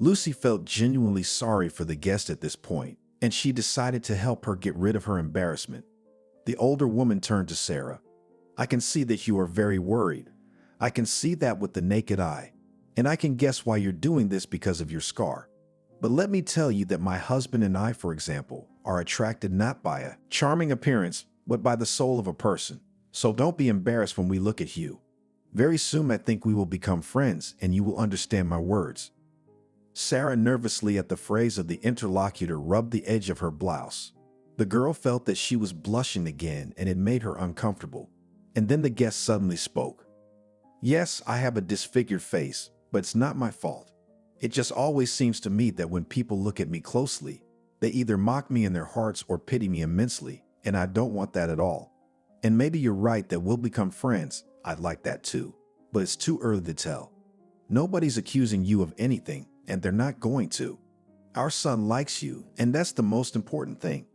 Lucy felt genuinely sorry for the guest at this point, and she decided to help her get rid of her embarrassment. The older woman turned to Sarah. "I can see that you are very worried. I can see that with the naked eye. And I can guess why you're doing this because of your scar. But let me tell you that my husband and I, for example, are attracted not by a charming appearance, but by the soul of a person. So don't be embarrassed when we look at you. Very soon I think we will become friends and you will understand my words." Sarah, nervously at the phrase of the interlocutor, rubbed the edge of her blouse. The girl felt that she was blushing again and it made her uncomfortable. And then the guest suddenly spoke. "Yes, I have a disfigured face, but it's not my fault. It just always seems to me that when people look at me closely, they either mock me in their hearts or pity me immensely, and I don't want that at all. And maybe you're right that we'll become friends. I'd like that too, but it's too early to tell. Nobody's accusing you of anything, and they're not going to. Our son likes you, and that's the most important thing.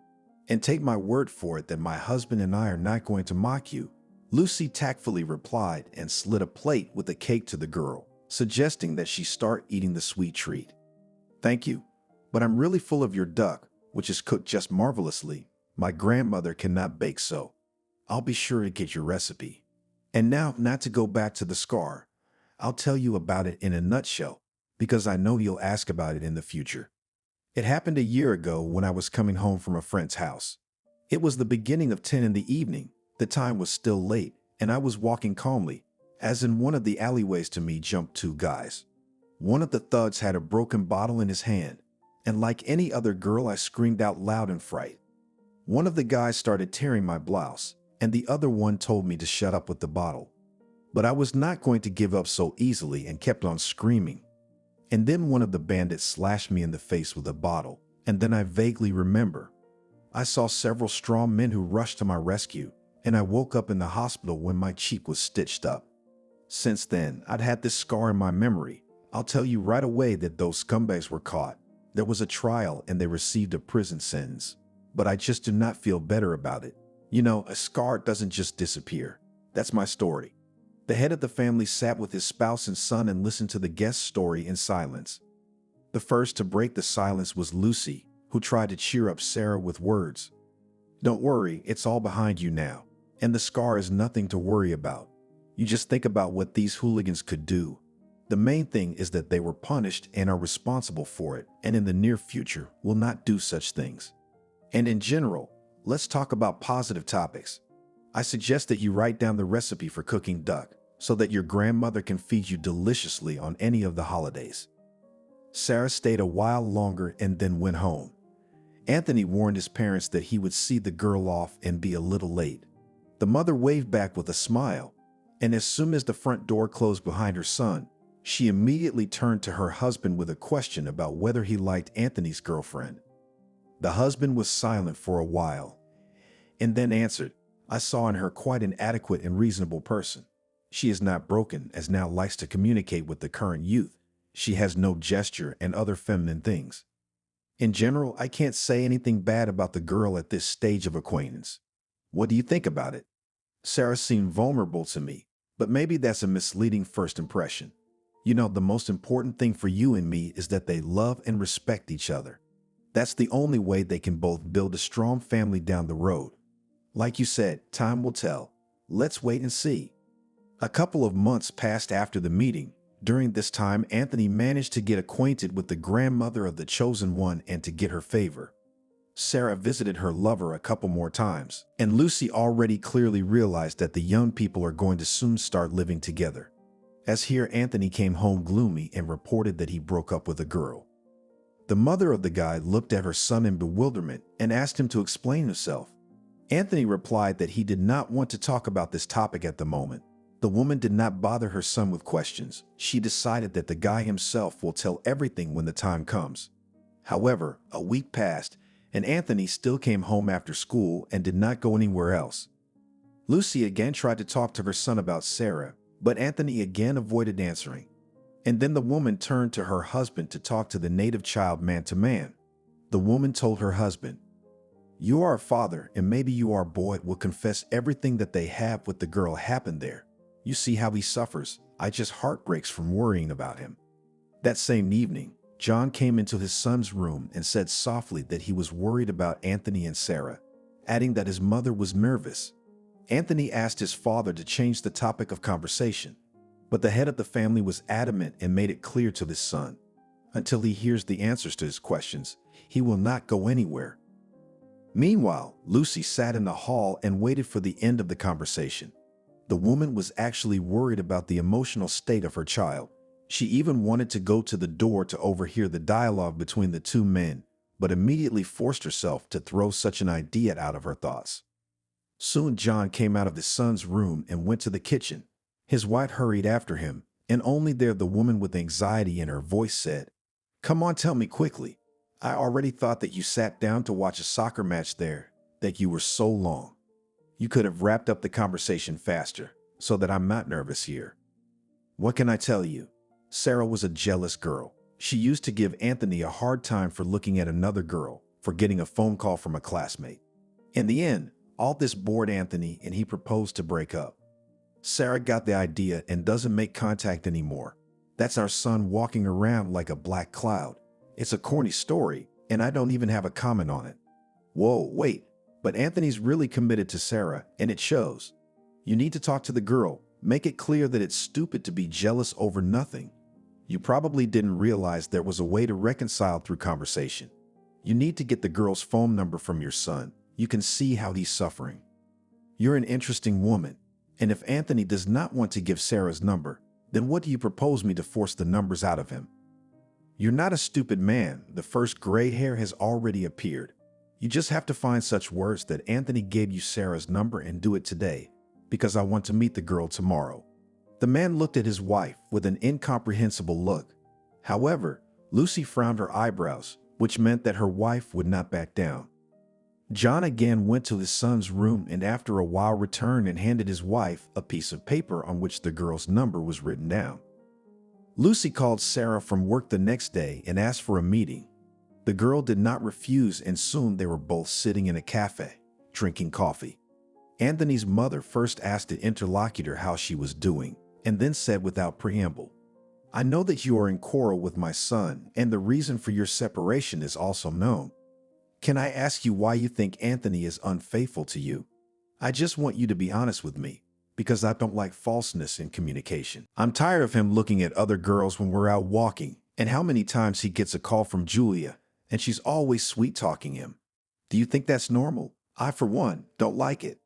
And take my word for it that my husband and I are not going to mock you," Lucy tactfully replied and slid a plate with a cake to the girl, suggesting that she start eating the sweet treat. "Thank you, but I'm really full of your duck, which is cooked just marvelously. My grandmother cannot bake, so I'll be sure to get your recipe. And now, not to go back to the scar, I'll tell you about it in a nutshell, because I know you'll ask about it in the future. It happened a year ago when I was coming home from a friend's house. It was the beginning of 10 in the evening. The time was still late, and I was walking calmly, as in one of the alleyways to me jumped two guys. One of the thugs had a broken bottle in his hand, and like any other girl, I screamed out loud in fright. One of the guys started tearing my blouse, and the other one told me to shut up with the bottle. But I was not going to give up so easily and kept on screaming. And then one of the bandits slashed me in the face with a bottle, and then I vaguely remember. I saw several strong men who rushed to my rescue, and I woke up in the hospital when my cheek was stitched up. Since then, I'd had this scar in my memory. I'll tell you right away that those scumbags were caught. There was a trial and they received a prison sentence. But I just do not feel better about it. You know, a scar doesn't just disappear. That's my story." The head of the family sat with his spouse and son and listened to the guest's story in silence. The first to break the silence was Lucy, who tried to cheer up Sarah with words. "Don't worry, it's all behind you now. And the scar is nothing to worry about. You just think about what these hooligans could do. The main thing is that they were punished and are responsible for it, and in the near future will not do such things. And in general, let's talk about positive topics. I suggest that you write down the recipe for cooking duck so that your grandmother can feed you deliciously on any of the holidays." Sarah stayed a while longer and then went home. Anthony warned his parents that he would see the girl off and be a little late. The mother waved back with a smile, and as soon as the front door closed behind her son, she immediately turned to her husband with a question about whether he liked Anthony's girlfriend. The husband was silent for a while, and then answered, "I saw in her quite an adequate and reasonable person. She is not broken, as now likes to communicate with the current youth. She has no gesture and other feminine things. In general, I can't say anything bad about the girl at this stage of acquaintance. What do you think about it?" Sarah seemed vulnerable to me, but maybe that's a misleading first impression. You know, the most important thing for you and me is that they love and respect each other. That's the only way they can both build a strong family down the road. Like you said, time will tell. Let's wait and see. A couple of months passed after the meeting. During this time, Anthony managed to get acquainted with the grandmother of the chosen one and to get her favor. Sarah visited her lover a couple more times, and Lucy already clearly realized that the young people are going to soon start living together. As here, Anthony came home gloomy and reported that he broke up with a girl. The mother of the guy looked at her son in bewilderment and asked him to explain himself. Anthony replied that he did not want to talk about this topic at the moment. The woman did not bother her son with questions. She decided that the guy himself will tell everything when the time comes. However, a week passed, and Anthony still came home after school and did not go anywhere else. Lucy again tried to talk to her son about Sarah, but Anthony again avoided answering. And then the woman turned to her husband to talk to the native child man to man. The woman told her husband, "You are a father, and maybe your boy will confess everything that they have with the girl happened there. You see how he suffers. I just heart breaks from worrying about him." That same evening, John came into his son's room and said softly that he was worried about Anthony and Sarah, adding that his mother was nervous. Anthony asked his father to change the topic of conversation, but the head of the family was adamant and made it clear to his son, until he hears the answers to his questions, he will not go anywhere. Meanwhile, Lucy sat in the hall and waited for the end of the conversation. The woman was actually worried about the emotional state of her child. She even wanted to go to the door to overhear the dialogue between the two men, but immediately forced herself to throw such an idea out of her thoughts. Soon John came out of his son's room and went to the kitchen. His wife hurried after him, and only there the woman with anxiety in her voice said, "Come on, tell me quickly. I already thought that you sat down to watch a soccer match there, that you were so long. You could have wrapped up the conversation faster, so that I'm not nervous here." What can I tell you? Sarah was a jealous girl. She used to give Anthony a hard time for looking at another girl, for getting a phone call from a classmate. In the end, all this bored Anthony and he proposed to break up. Sarah got the idea and doesn't make contact anymore. That's our son walking around like a black cloud. It's a corny story, and I don't even have a comment on it. Whoa, wait, but Anthony's really committed to Sarah, and it shows. You need to talk to the girl. Make it clear that it's stupid to be jealous over nothing. You probably didn't realize there was a way to reconcile through conversation. You need to get the girl's phone number from your son. You can see how he's suffering. You're an interesting woman, and if Anthony does not want to give Sarah's number, then what do you propose me to force the numbers out of him? You're not a stupid man. The first gray hair has already appeared. You just have to find such words that Anthony gave you Sarah's number and do it today, because I want to meet the girl tomorrow. The man looked at his wife with an incomprehensible look. However, Lucy frowned her eyebrows, which meant that her wife would not back down. John again went to his son's room and after a while returned and handed his wife a piece of paper on which the girl's number was written down. Lucy called Sarah from work the next day and asked for a meeting. The girl did not refuse, and soon they were both sitting in a cafe, drinking coffee. Anthony's mother first asked the interlocutor how she was doing, and then said without preamble, "I know that you are in quarrel with my son, and the reason for your separation is also known. Can I ask you why you think Anthony is unfaithful to you? I just want you to be honest with me, because I don't like falseness in communication. I'm tired of him looking at other girls when we're out walking, and how many times he gets a call from Julia, and she's always sweet-talking him. Do you think that's normal? I, for one, don't like it."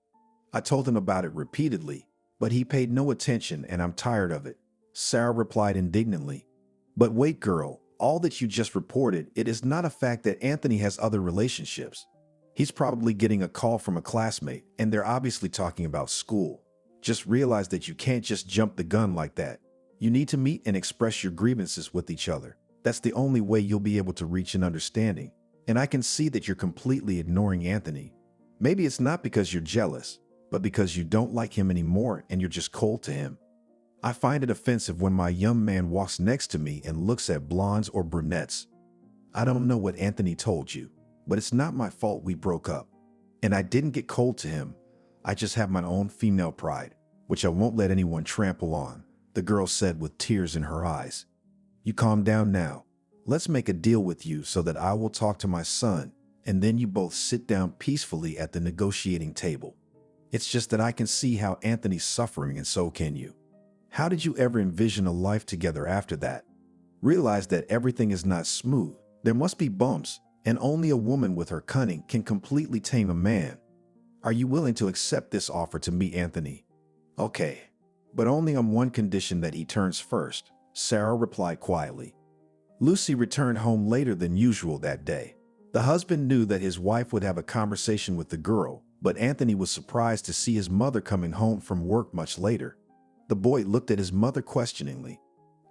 I told him about it repeatedly, but he paid no attention, and I'm tired of it. Sarah replied indignantly, "But wait, girl, all that you just reported, it is not a fact that Anthony has other relationships. He's probably getting a call from a classmate, and they're obviously talking about school. Just realize that you can't just jump the gun like that. You need to meet and express your grievances with each other. That's the only way you'll be able to reach an understanding. And I can see that you're completely ignoring Anthony. Maybe it's not because you're jealous, but because you don't like him anymore and you're just cold to him. I find it offensive when my young man walks next to me and looks at blondes or brunettes. I don't know what Anthony told you, but it's not my fault we broke up. And I didn't get cold to him. I just have my own female pride, which I won't let anyone trample on," the girl said with tears in her eyes. "You calm down now. Let's make a deal with you so that I will talk to my son, and then you both sit down peacefully at the negotiating table. It's just that I can see how Anthony's suffering, and so can you. How did you ever envision a life together after that? Realize that everything is not smooth. There must be bumps, and only a woman with her cunning can completely tame a man. Are you willing to accept this offer to meet Anthony?" "Okay, but only on one condition, that he turns first," Sarah replied quietly. Lucy returned home later than usual that day. The husband knew that his wife would have a conversation with the girl, but Anthony was surprised to see his mother coming home from work much later. The boy looked at his mother questioningly.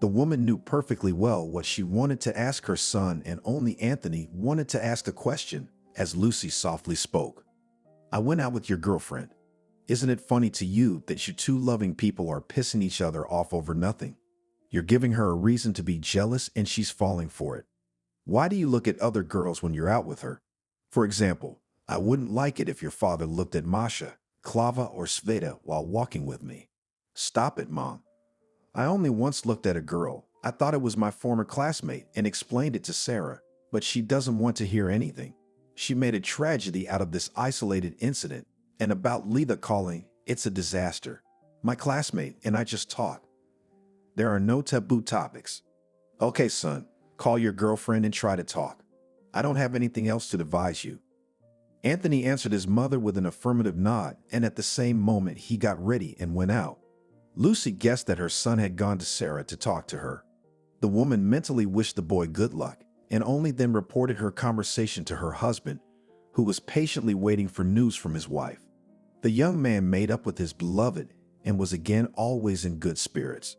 The woman knew perfectly well what she wanted to ask her son, and only Anthony wanted to ask a question as Lucy softly spoke. "I went out with your girlfriend. Isn't it funny to you that you two loving people are pissing each other off over nothing? You're giving her a reason to be jealous and she's falling for it. Why do you look at other girls when you're out with her? For example, I wouldn't like it if your father looked at Masha, Klava, or Sveta while walking with me. Stop it, Mom. I only once looked at a girl. I thought it was my former classmate and explained it to Sarah, but she doesn't want to hear anything. She made a tragedy out of this isolated incident, and about Lita calling, it's a disaster. My classmate and I just talk. There are no taboo topics. Okay, son, call your girlfriend and try to talk. I don't have anything else to advise you." Anthony answered his mother with an affirmative nod, and at the same moment he got ready and went out. Lucy guessed that her son had gone to Sarah to talk to her. The woman mentally wished the boy good luck, and only then reported her conversation to her husband, who was patiently waiting for news from his wife. The young man made up with his beloved and was again always in good spirits.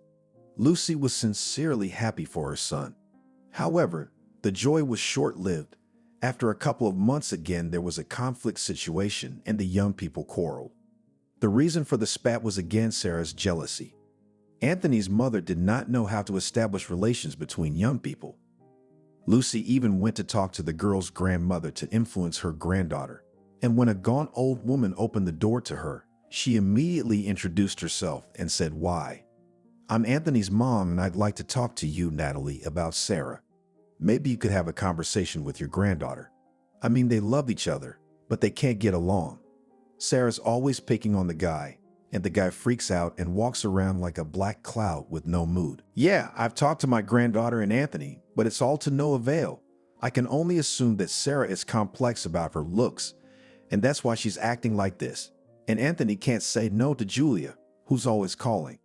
Lucy was sincerely happy for her son. However, the joy was short-lived. After a couple of months again, there was a conflict situation and the young people quarreled. The reason for the spat was again Sarah's jealousy. Anthony's mother did not know how to establish relations between young people. Lucy even went to talk to the girl's grandmother to influence her granddaughter. And when a gaunt old woman opened the door to her, she immediately introduced herself and said, "Why? I'm Anthony's mom and I'd like to talk to you, Natalie, about Sarah. Maybe you could have a conversation with your granddaughter. I mean, they love each other, but they can't get along. Sarah's always picking on the guy, and the guy freaks out and walks around like a black cloud with no mood. Yeah, I've talked to my granddaughter and Anthony, but it's all to no avail. I can only assume that Sarah is complex about her looks, and that's why she's acting like this. And Anthony can't say no to Julia, who's always calling.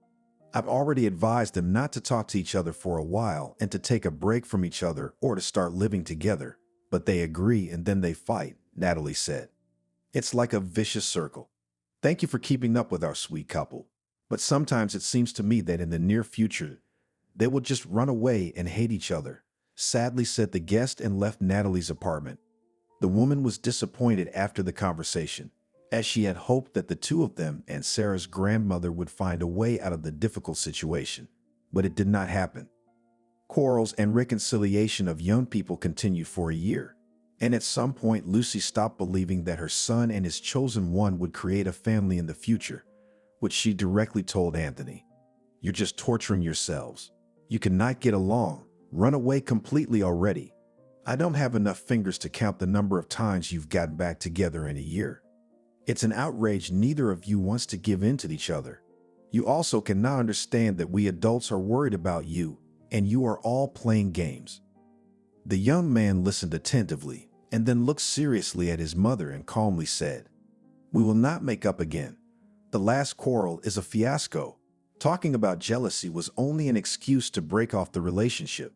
I've already advised them not to talk to each other for a while and to take a break from each other or to start living together, but they agree and then they fight," Natalie said. "It's like a vicious circle. Thank you for keeping up with our sweet couple, but sometimes it seems to me that in the near future, they will just run away and hate each other," sadly said the guest and left Natalie's apartment. The woman was disappointed after the conversation, as she had hoped that the two of them and Sarah's grandmother would find a way out of the difficult situation, but it did not happen. Quarrels and reconciliation of young people continued for a year, and at some point Lucy stopped believing that her son and his chosen one would create a family in the future, which she directly told Anthony. "You're just torturing yourselves. You cannot get along. Run away completely already. I don't have enough fingers to count the number of times you've gotten back together in a year. It's an outrage neither of you wants to give in to each other. You also cannot understand that we adults are worried about you, and you are all playing games." The young man listened attentively and then looked seriously at his mother and calmly said, "We will not make up again. The last quarrel is a fiasco. Talking about jealousy was only an excuse to break off the relationship.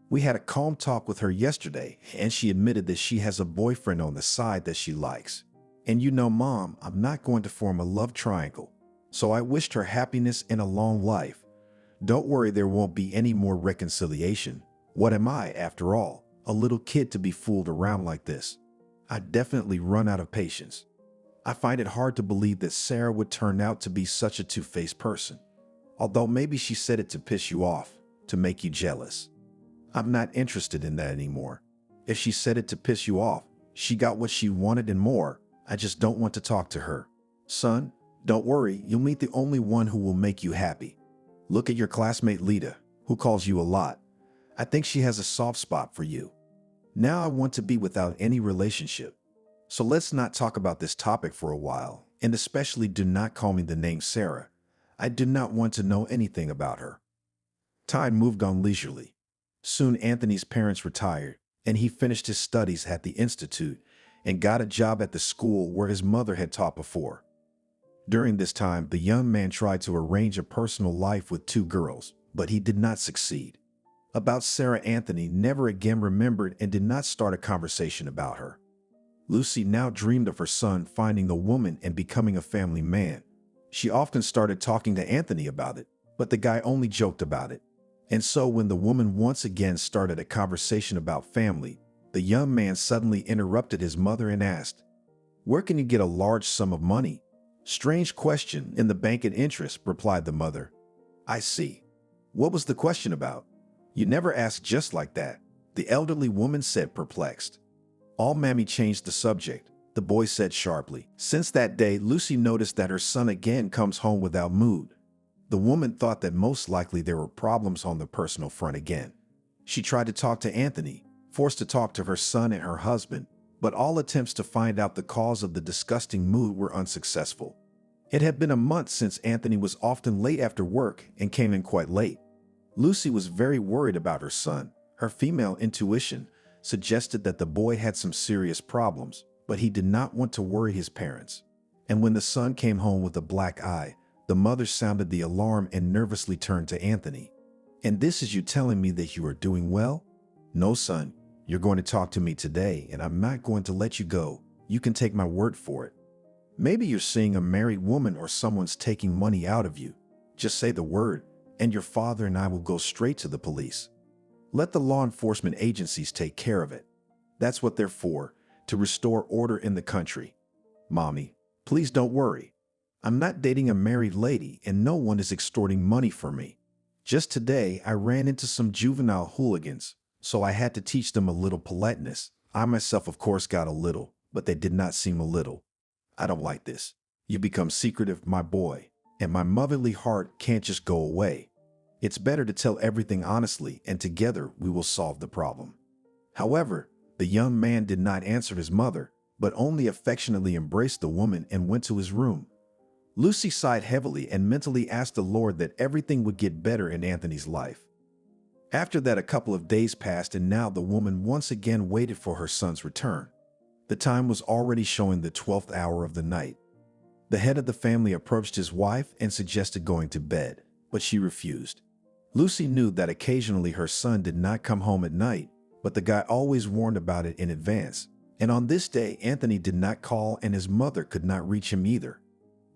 We had a calm talk with her yesterday, and she admitted that she has a boyfriend on the side that she likes. And you know, Mom, I'm not going to form a love triangle, so I wished her happiness and a long life. Don't worry, there won't be any more reconciliation. What am I, after all, a little kid to be fooled around like this? I definitely run out of patience. I find it hard to believe that Sarah would turn out to be such a two-faced person. Although maybe she said it to piss you off, to make you jealous. I'm not interested in that anymore. If she said it to piss you off, she got what she wanted and more. I just don't want to talk to her. Son, don't worry, you'll meet the only one who will make you happy. Look at your classmate Lita, who calls you a lot. I think she has a soft spot for you. Now I want to be without any relationship. So let's not talk about this topic for a while, and especially do not call me the name Sarah. I do not want to know anything about her." Time moved on leisurely. Soon Anthony's parents retired, and he finished his studies at the institute and got a job at the school where his mother had taught before. During this time, the young man tried to arrange a personal life with two girls, but he did not succeed. About Sarah, Anthony never again remembered and did not start a conversation about her. Lucy now dreamed of her son finding the woman and becoming a family man. She often started talking to Anthony about it, but the guy only joked about it. And so when the woman once again started a conversation about family, the young man suddenly interrupted his mother and asked, "Where can you get a large sum of money?" "Strange question. In the bank at interest," replied the mother. "I see. What was the question about? You never asked just like that," the elderly woman said, perplexed. "All Mammy changed the subject," the boy said sharply. Since that day, Lucy noticed that her son again comes home without mood. The woman thought that most likely there were problems on the personal front again. She tried to talk to Anthony, forced to talk to her son and her husband, but all attempts to find out the cause of the disgusting mood were unsuccessful. It had been a month since Anthony was often late after work and came in quite late. Lucy was very worried about her son. Her female intuition suggested that the boy had some serious problems, but he did not want to worry his parents. And when the son came home with a black eye, the mother sounded the alarm and nervously turned to Anthony. "And this is you telling me that you are doing well?" "No, son. You're going to talk to me today, and I'm not going to let you go. You can take my word for it. Maybe you're seeing a married woman or someone's taking money out of you. Just say the word, and your father and I will go straight to the police. Let the law enforcement agencies take care of it. That's what they're for, to restore order in the country. Mommy, please don't worry. I'm not dating a married lady, and no one is extorting money from me. Just today, I ran into some juvenile hooligans, so I had to teach them a little politeness. I myself, of course, got a little, but they did not seem a little. I don't like this. You become secretive, my boy, and my motherly heart can't just go away. It's better to tell everything honestly, and together we will solve the problem." However, the young man did not answer his mother, but only affectionately embraced the woman and went to his room. Lucy sighed heavily and mentally asked the Lord that everything would get better in Anthony's life. After that, a couple of days passed, and now the woman once again waited for her son's return. The time was already showing the 12th hour of the night. The head of the family approached his wife and suggested going to bed, but she refused. Lucy knew that occasionally her son did not come home at night, but the guy always warned about it in advance. And on this day, Anthony did not call, and his mother could not reach him either.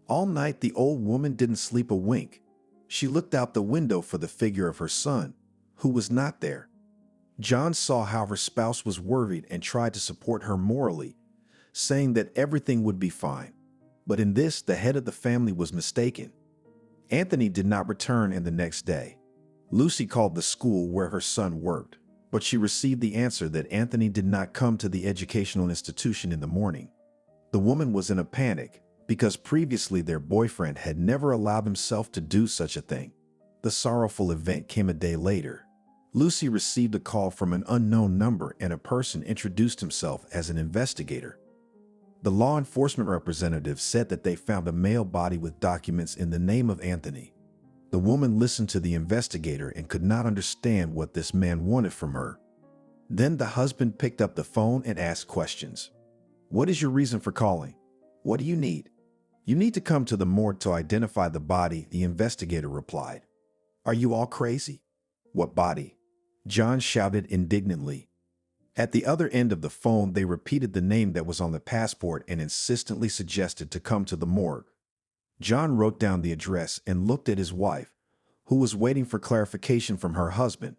All night, the old woman didn't sleep a wink. She looked out the window for the figure of her son, who was not there. John saw how her spouse was worried and tried to support her morally, saying that everything would be fine. But in this, the head of the family was mistaken. Anthony did not return in the next day. Lucy called the school where her son worked, but she received the answer that Anthony did not come to the educational institution in the morning. The woman was in a panic, because previously their boyfriend had never allowed himself to do such a thing. The sorrowful event came a day later. Lucy received a call from an unknown number, and a person introduced himself as an investigator. The law enforcement representative said that they found a male body with documents in the name of Anthony. The woman listened to the investigator and could not understand what this man wanted from her. Then the husband picked up the phone and asked questions. "What is your reason for calling? What do you need?" "You need to come to the morgue to identify the body," the investigator replied. "Are you all crazy?" "What body?" John shouted indignantly. At the other end of the phone, they repeated the name that was on the passport and insistently suggested to come to the morgue. John wrote down the address and looked at his wife, who was waiting for clarification from her husband.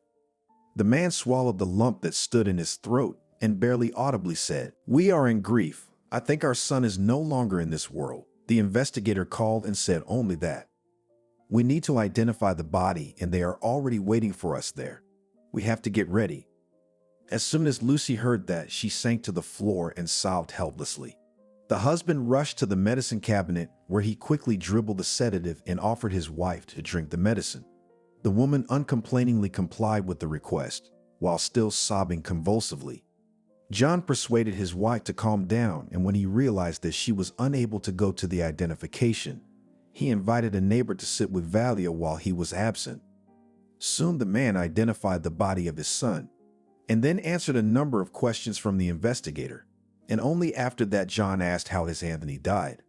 The man swallowed the lump that stood in his throat and barely audibly said, "We are in grief. I think our son is no longer in this world." The investigator called and said only that. "We need to identify the body, and they are already waiting for us there. We have to get ready." As soon as Lucy heard that, she sank to the floor and sobbed helplessly. The husband rushed to the medicine cabinet, where he quickly dribbled a sedative and offered his wife to drink the medicine. The woman uncomplainingly complied with the request, while still sobbing convulsively. John persuaded his wife to calm down, and when he realized that she was unable to go to the identification, he invited a neighbor to sit with Valia while he was absent. Soon the man identified the body of his son, and then answered a number of questions from the investigator, and only after that John asked how his Anthony died.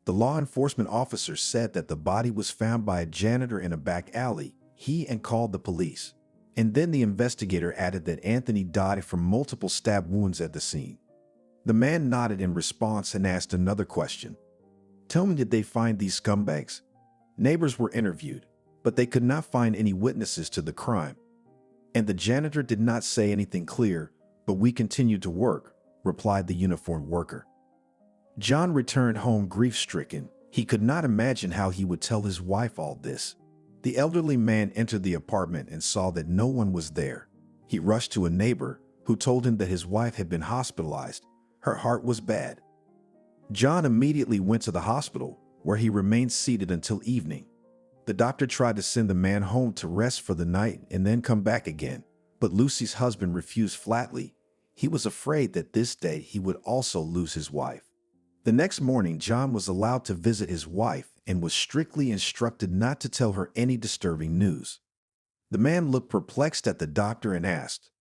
The law enforcement officer said that the body was found by a janitor in a back alley, and called the police. And then the investigator added that Anthony died from multiple stab wounds at the scene. The man nodded in response and asked another question. "Tell me, did they find these scumbags?" Neighbors were interviewed. but they could not find any witnesses to the crime. And the janitor did not say anything clear, but we continued to work, replied the uniformed worker. John returned home grief-stricken. He could not imagine how he would tell his wife all this. The elderly man entered the apartment and saw that no one was there. He rushed to a neighbor, who told him that his wife had been hospitalized. Her heart was bad. John immediately went to the hospital, where he remained seated until evening. The doctor tried to send the man home to rest for the night and then come back again, but Lucy's husband refused flatly. He was afraid that this day he would also lose his wife. The next morning, John was allowed to visit his wife and was strictly instructed not to tell her any disturbing news. The man looked perplexed at the doctor and asked,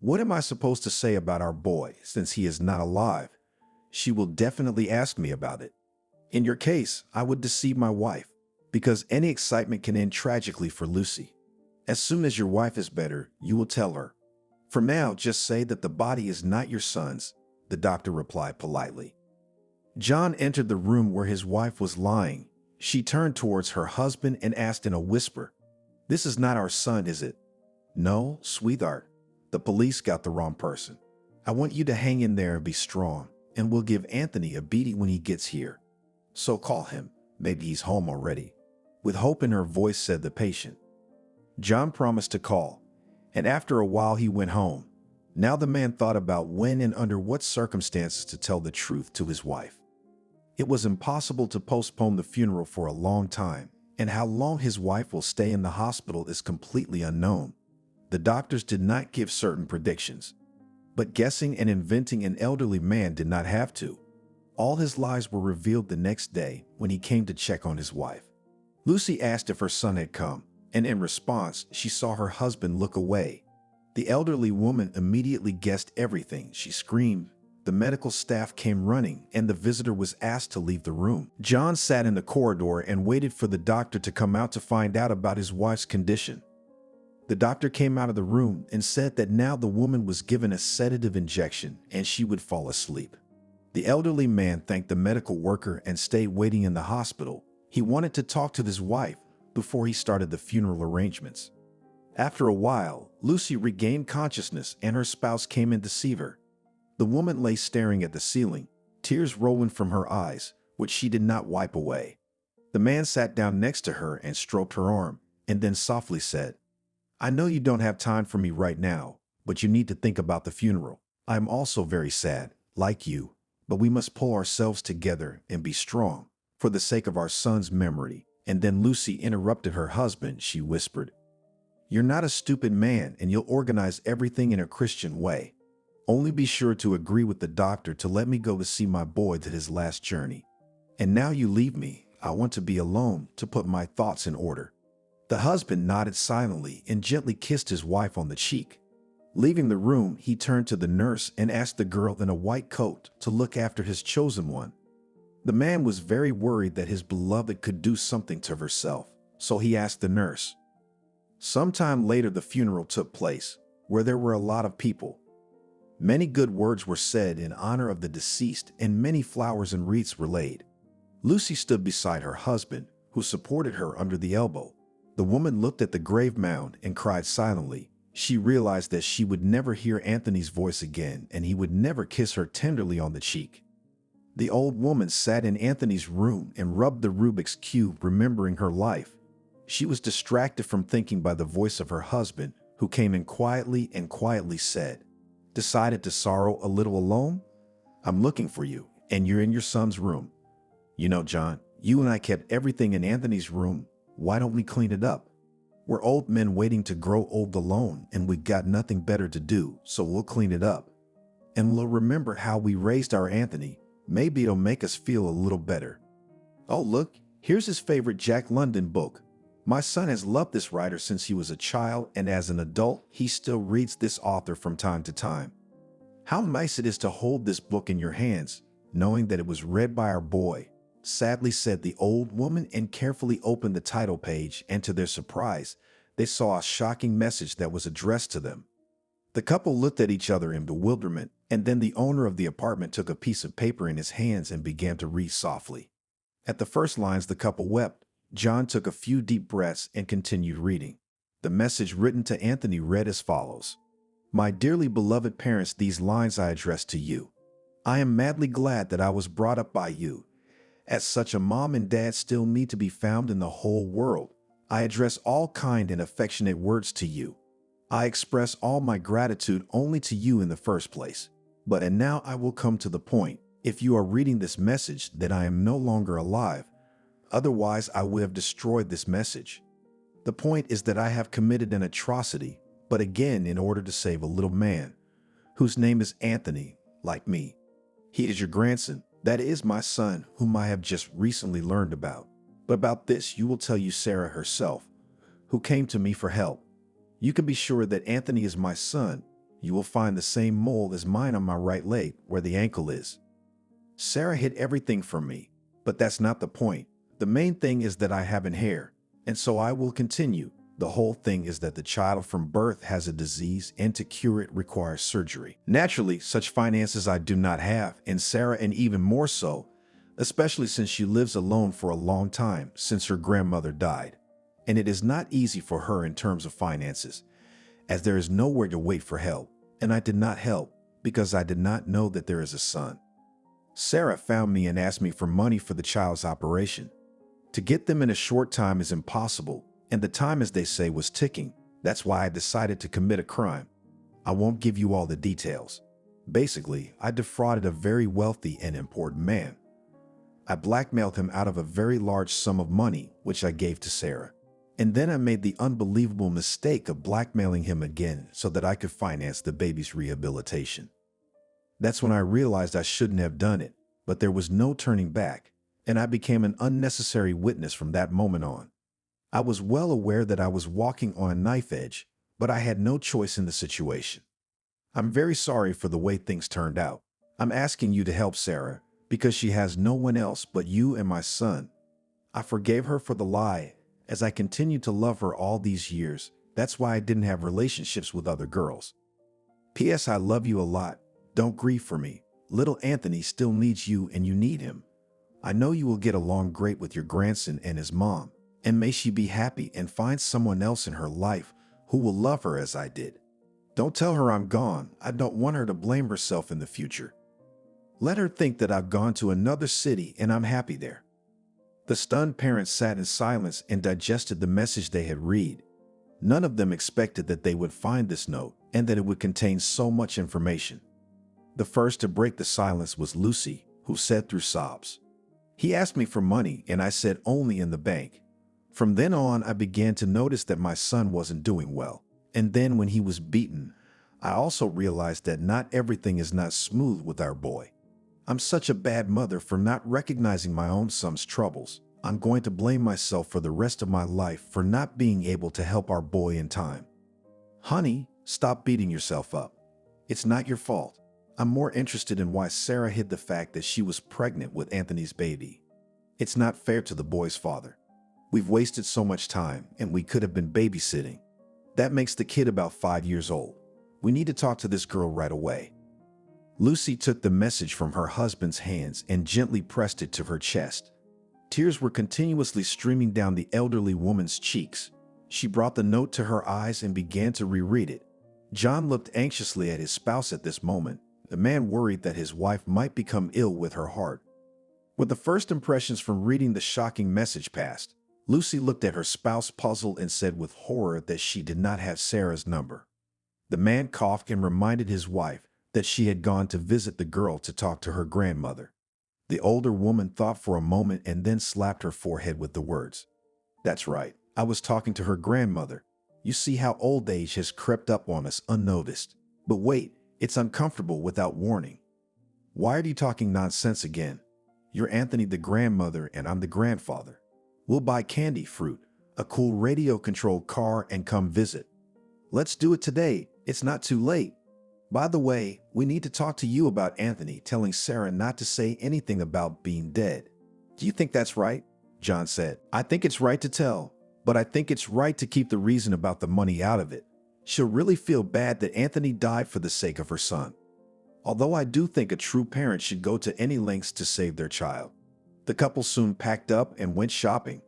"What am I supposed to say about our boy since he is not alive? She will definitely ask me about it. In your case, I would deceive my wife, because any excitement can end tragically for Lucy. As soon as your wife is better, you will tell her. For now, just say that the body is not your son's," the doctor replied politely. John entered the room where his wife was lying. She turned towards her husband and asked in a whisper, "This is not our son, is it?" "No, sweetheart. The police got the wrong person. I want you to hang in there and be strong, and we'll give Anthony a beating when he gets here. So call him. Maybe he's home already." With hope in her voice, said the patient. John promised to call, and after a while he went home. Now the man thought about when and under what circumstances to tell the truth to his wife. It was impossible to postpone the funeral for a long time, and how long his wife will stay in the hospital is completely unknown. The doctors did not give certain predictions, but guessing and inventing an elderly man did not have to. All his lies were revealed the next day when he came to check on his wife. Lucy asked if her son had come, and in response, she saw her husband look away. The elderly woman immediately guessed everything. She screamed. The medical staff came running, and the visitor was asked to leave the room. John sat in the corridor and waited for the doctor to come out to find out about his wife's condition. The doctor came out of the room and said that now the woman was given a sedative injection and she would fall asleep. The elderly man thanked the medical worker and stayed waiting in the hospital. He wanted to talk to his wife before he started the funeral arrangements. After a while, Lucy regained consciousness and her spouse came in to see her. The woman lay staring at the ceiling, tears rolling from her eyes, which she did not wipe away. The man sat down next to her and stroked her arm, and then softly said, "I know you don't have time for me right now, but you need to think about the funeral. I am also very sad, like you, but we must pull ourselves together and be strong, for the sake of our son's memory." And then Lucy interrupted her husband. She whispered, "You're not a stupid man and you'll organize everything in a Christian way. Only be sure to agree with the doctor to let me go to see my boy to his last journey. And now you leave me. I want to be alone to put my thoughts in order." The husband nodded silently and gently kissed his wife on the cheek. Leaving the room, he turned to the nurse and asked the girl in a white coat to look after his chosen one. The man was very worried that his beloved could do something to herself, so he asked the nurse. Sometime later, the funeral took place, where there were a lot of people. Many good words were said in honor of the deceased and many flowers and wreaths were laid. Lucy stood beside her husband, who supported her under the elbow. The woman looked at the grave mound and cried silently. She realized that she would never hear Anthony's voice again and he would never kiss her tenderly on the cheek. The old woman sat in Anthony's room and rubbed the Rubik's Cube, remembering her life. She was distracted from thinking by the voice of her husband, who came in quietly and quietly said, "Decided to sorrow a little alone? I'm looking for you, and you're in your son's room. You know, John, you and I kept everything in Anthony's room. Why don't we clean it up? We're old men waiting to grow old alone, and we got nothing better to do, so we'll clean it up. And we'll remember how we raised our Anthony. Maybe it'll make us feel a little better. Oh, look, here's his favorite Jack London book. My son has loved this writer since he was a child, and as an adult, he still reads this author from time to time. How nice it is to hold this book in your hands, knowing that it was read by our boy," sadly said the old woman, and carefully opened the title page, and to their surprise, they saw a shocking message that was addressed to them. The couple looked at each other in bewilderment, and then the owner of the apartment took a piece of paper in his hands and began to read softly. At the first lines, the couple wept. John took a few deep breaths and continued reading. The message written to Anthony read as follows. My dearly beloved parents, these lines I address to you. I am madly glad that I was brought up by you. As such a mom and dad still need to be found in the whole world. I address all kind and affectionate words to you. I express all my gratitude only to you in the first place. But and now I will come to the point. If you are reading this message, then I am no longer alive. Otherwise, I would have destroyed this message. The point is that I have committed an atrocity, but again in order to save a little man, whose name is Anthony, like me. He is your grandson. That is my son, whom I have just recently learned about. But about this you will tell you Sarah herself, who came to me for help. You can be sure that Anthony is my son. You will find the same mole as mine on my right leg, where the ankle is. Sarah hid everything from me, but that's not the point. The main thing is that I have an hair, and so I will continue. The whole thing is that the child from birth has a disease, and to cure it requires surgery. Naturally, such finances I do not have, and Sarah and even more so, especially since she lives alone for a long time since her grandmother died. And it is not easy for her in terms of finances, as there is nowhere to wait for help, and I did not help because I did not know that there is a son. Sarah found me and asked me for money for the child's operation. To get them in a short time is impossible, and the time, as they say, was ticking. That's why I decided to commit a crime. I won't give you all the details. Basically, I defrauded a very wealthy and important man. I blackmailed him out of a very large sum of money, which I gave to Sarah. And then I made the unbelievable mistake of blackmailing him again so that I could finance the baby's rehabilitation. That's when I realized I shouldn't have done it, but there was no turning back, and I became an unnecessary witness from that moment on. I was well aware that I was walking on a knife edge, but I had no choice in the situation. I'm very sorry for the way things turned out. I'm asking you to help Sarah because she has no one else but you and my son. I forgave her for the lie, as I continued to love her all these years. That's why I didn't have relationships with other girls. P.S. I love you a lot. Don't grieve for me. Little Anthony still needs you and you need him. I know you will get along great with your grandson and his mom, and may she be happy and find someone else in her life who will love her as I did. Don't tell her I'm gone. I don't want her to blame herself in the future. Let her think that I've gone to another city and I'm happy there. The stunned parents sat in silence and digested the message they had read. None of them expected that they would find this note and that it would contain so much information. The first to break the silence was Lucy, who said through sobs, "He asked me for money and I said only in the bank. From then on, I began to notice that my son wasn't doing well. And then when he was beaten, I also realized that not everything is not smooth with our boy. I'm such a bad mother for not recognizing my own son's troubles. I'm going to blame myself for the rest of my life for not being able to help our boy in time. Honey, stop beating yourself up. It's not your fault. I'm more interested in why Sarah hid the fact that she was pregnant with Anthony's baby. It's not fair to the boy's father. We've wasted so much time, and we could have been babysitting. That makes the kid about 5 years old. We need to talk to this girl right away." Lucy took the message from her husband's hands and gently pressed it to her chest. Tears were continuously streaming down the elderly woman's cheeks. She brought the note to her eyes and began to reread it. John looked anxiously at his spouse at this moment. The man worried that his wife might become ill with her heart. With the first impressions from reading the shocking message passed, Lucy looked at her spouse puzzled and said with horror that she did not have Sarah's number. The man coughed and reminded his wife that she had gone to visit the girl to talk to her grandmother. The older woman thought for a moment and then slapped her forehead with the words, "That's right, I was talking to her grandmother. You see how old age has crept up on us unnoticed. But wait, it's uncomfortable without warning. Why are you talking nonsense again? You're Anthony the grandmother and I'm the grandfather. We'll buy candy, fruit, a cool radio-controlled car, and come visit. Let's do it today. It's not too late. By the way, we need to talk to you about Anthony telling Sarah not to say anything about being dead. Do you think that's right?" John said. "I think it's right to tell, but I think it's right to keep the reason about the money out of it. She'll really feel bad that Anthony died for the sake of her son. Although I do think a true parent should go to any lengths to save their child." The couple soon packed up and went shopping.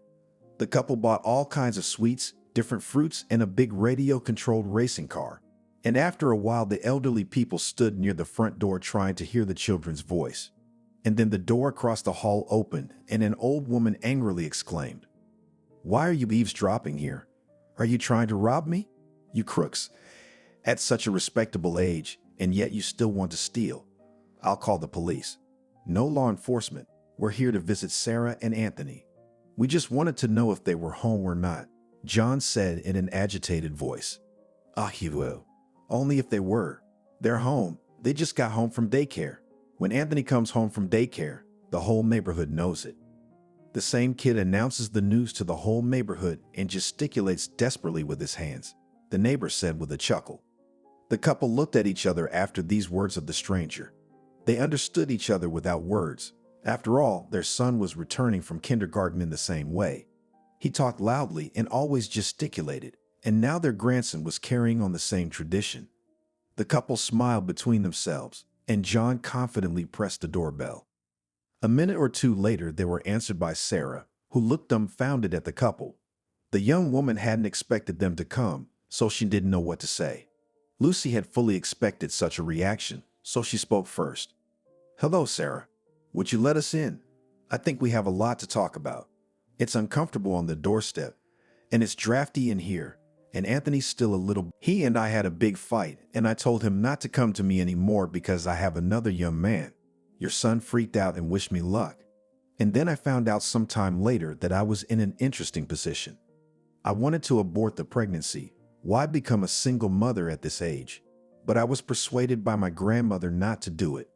The The couple bought all kinds of sweets, different fruits, and a big radio-controlled racing car. And after a while, the elderly people stood near the front door trying to hear the children's voice. And then the door across the hall opened, and an old woman angrily exclaimed, "Why are you eavesdropping here? Are you trying to rob me? You crooks. At such a respectable age, and yet you still want to steal. I'll call the police." "No law enforcement. We're here to visit Sarah and Anthony. We just wanted to know if they were home or not," John said in an agitated voice. "Ah, he will. Only if they were. They're home. They just got home from daycare. When Anthony comes home from daycare, the whole neighborhood knows it." The same kid announces the news to the whole neighborhood and gesticulates desperately with his hands, the neighbor said with a chuckle. The couple looked at each other after these words of the stranger. They understood each other without words. After all, their son was returning from kindergarten in the same way. He talked loudly and always gesticulated, and now their grandson was carrying on the same tradition. The couple smiled between themselves, and John confidently pressed the doorbell. A minute or two later, they were answered by Sarah, who looked dumbfounded at the couple. The young woman hadn't expected them to come, so she didn't know what to say. Lucy had fully expected such a reaction, so she spoke first. "Hello, Sarah. Would you let us in? I think we have a lot to talk about. It's uncomfortable on the doorstep, and it's drafty in here, and Anthony's still a little... He and I had a big fight, and I told him not to come to me anymore because I have another young man. Your son freaked out and wished me luck. And then I found out sometime later that I was in an interesting position. I wanted to abort the pregnancy. Why become a single mother at this age? But I was persuaded by my grandmother not to do it.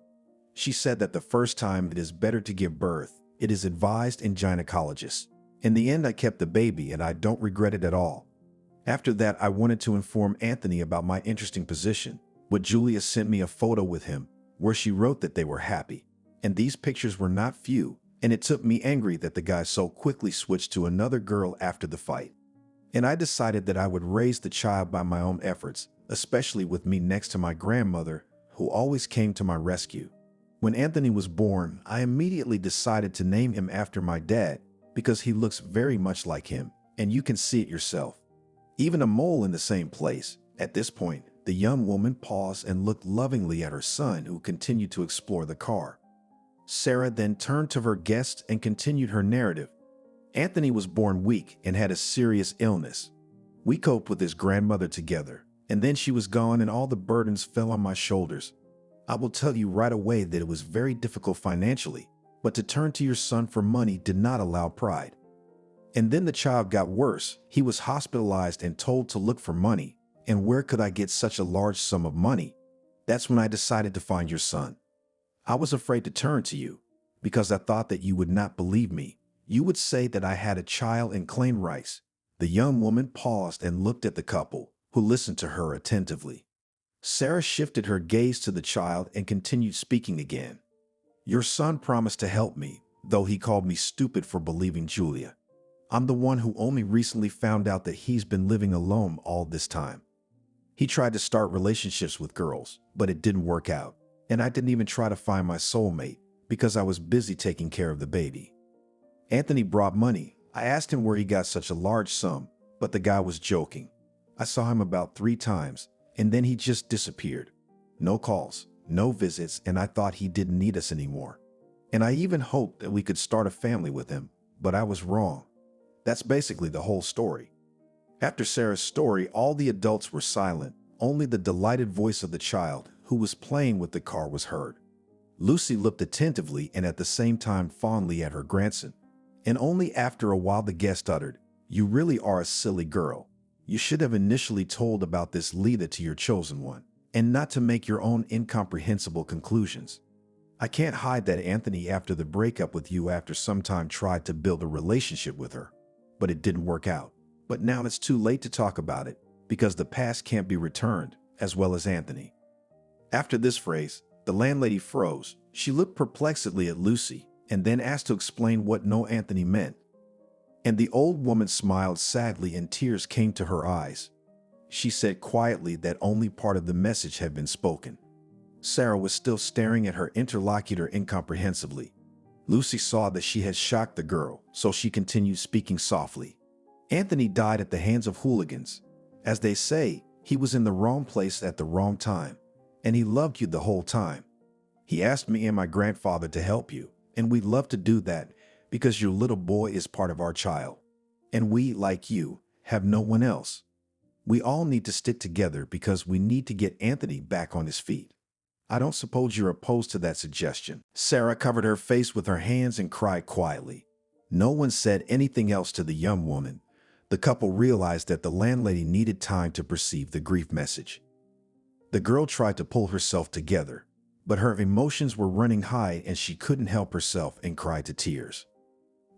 She said that the first time it is better to give birth, it is advised in gynecologists. In the end, I kept the baby, and I don't regret it at all. After that, I wanted to inform Anthony about my interesting position, but Julia sent me a photo with him, where she wrote that they were happy. And these pictures were not few, and it took me angry that the guy so quickly switched to another girl after the fight. And I decided that I would raise the child by my own efforts, especially with me next to my grandmother, who always came to my rescue. When Anthony was born, I immediately decided to name him after my dad, because he looks very much like him, and you can see it yourself. Even a mole in the same place. At this point, the young woman paused and looked lovingly at her son, who continued to explore the car. Sarah then turned to her guest and continued her narrative. Anthony was born weak and had a serious illness. We coped with his grandmother together, and then she was gone and all the burdens fell on my shoulders. I will tell you right away that it was very difficult financially, but to turn to your son for money did not allow pride. And then the child got worse. He was hospitalized and told to look for money. And where could I get such a large sum of money? That's when I decided to find your son. I was afraid to turn to you, because I thought that you would not believe me. You would say that I had a child and claim rights. The young woman paused and looked at the couple, who listened to her attentively. Sarah shifted her gaze to the child and continued speaking again. Your son promised to help me, though he called me stupid for believing Julia. I'm the one who only recently found out that he's been living alone all this time. He tried to start relationships with girls, but it didn't work out. And I didn't even try to find my soulmate because I was busy taking care of the baby. Anthony brought money. I asked him where he got such a large sum, but the guy was joking. I saw him about 3 times, and then he just disappeared. No calls, no visits, and I thought he didn't need us anymore. And I even hoped that we could start a family with him, but I was wrong. That's basically the whole story. After Sarah's story, all the adults were silent. Only the delighted voice of the child, who was playing with the car, was heard. Lucy looked attentively and at the same time fondly at her grandson. And only after a while the guest uttered, "You really are a silly girl. You should have initially told about this Lita to your chosen one, and not to make your own incomprehensible conclusions. I can't hide that Anthony, after the breakup with you after some time, tried to build a relationship with her, but it didn't work out. But now it's too late to talk about it, because the past can't be returned, as well as Anthony." After this phrase, the landlady froze. She looked perplexedly at Lucy, and then asked to explain what "no Anthony" meant. And the old woman smiled sadly and tears came to her eyes. She said quietly that only part of the message had been spoken. Sarah was still staring at her interlocutor incomprehensibly. Lucy saw that she had shocked the girl, so she continued speaking softly. Anthony died at the hands of hooligans. As they say, he was in the wrong place at the wrong time, and he loved you the whole time. He asked me and my grandfather to help you, and we'd love to do that because your little boy is part of our child. And we, like you, have no one else. We all need to stick together because we need to get Anthony back on his feet. I don't suppose you're opposed to that suggestion." Sarah covered her face with her hands and cried quietly. No one said anything else to the young woman. The couple realized that the landlady needed time to perceive the grief message. The girl tried to pull herself together, but her emotions were running high and she couldn't help herself and cried to tears.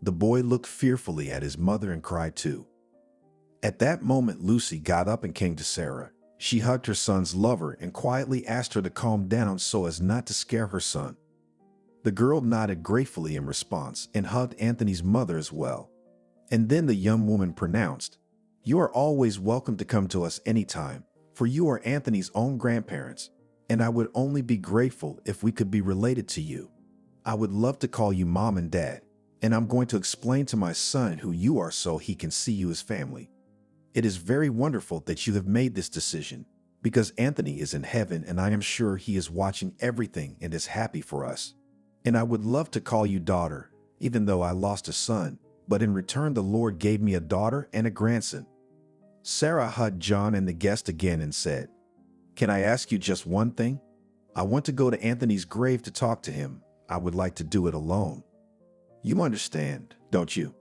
The boy looked fearfully at his mother and cried too. At that moment, Lucy got up and came to Sarah. She hugged her son's lover and quietly asked her to calm down so as not to scare her son. The girl nodded gratefully in response and hugged Anthony's mother as well. And then the young woman pronounced, "You are always welcome to come to us anytime, for you are Anthony's own grandparents, and I would only be grateful if we could be related to you. I would love to call you Mom and Dad, and I'm going to explain to my son who you are so he can see you as family. It is very wonderful that you have made this decision, because Anthony is in heaven and I am sure he is watching everything and is happy for us. And I would love to call you daughter, even though I lost a son, but in return the Lord gave me a daughter and a grandson." Sarah hugged John and the guest again and said, "Can I ask you just one thing? I want to go to Anthony's grave to talk to him. I would like to do it alone. You understand, don't you?"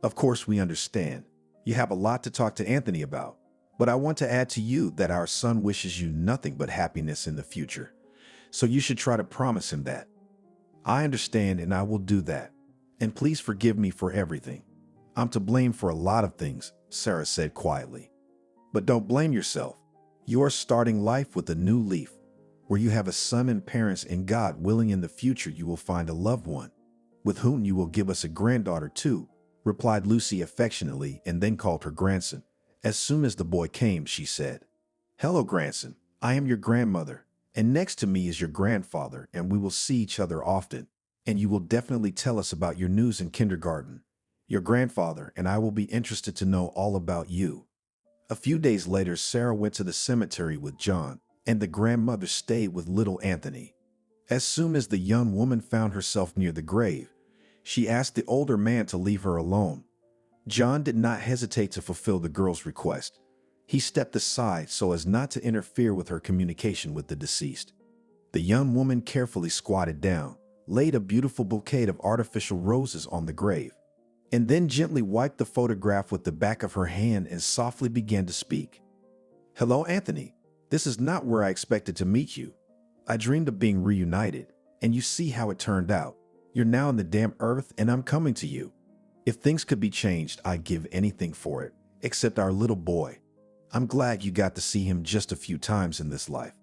"Of course we understand. You have a lot to talk to Anthony about, but I want to add to you that our son wishes you nothing but happiness in the future, so you should try to promise him that." "I understand and I will do that. And please forgive me for everything. I'm to blame for a lot of things," Sarah said quietly. "But don't blame yourself. You are starting life with a new leaf, where you have a son and parents, and God willing in the future you will find a loved one, with whom you will give us a granddaughter too," replied Lucy affectionately and then called her grandson. As soon as the boy came, she said, "Hello, grandson. I am your grandmother, and next to me is your grandfather, and we will see each other often, and you will definitely tell us about your news in kindergarten. Your grandfather and I will be interested to know all about you." A few days later, Sarah went to the cemetery with John, and the grandmother stayed with little Anthony. As soon as the young woman found herself near the grave, she asked the older man to leave her alone. John did not hesitate to fulfill the girl's request. He stepped aside so as not to interfere with her communication with the deceased. The young woman carefully squatted down, laid a beautiful bouquet of artificial roses on the grave, and then gently wiped the photograph with the back of her hand and softly began to speak. "Hello, Anthony. This is not where I expected to meet you. I dreamed of being reunited, and you see how it turned out. You're now in the damp earth, and I'm coming to you. If things could be changed, I'd give anything for it, except our little boy. I'm glad you got to see him just a few times in this life.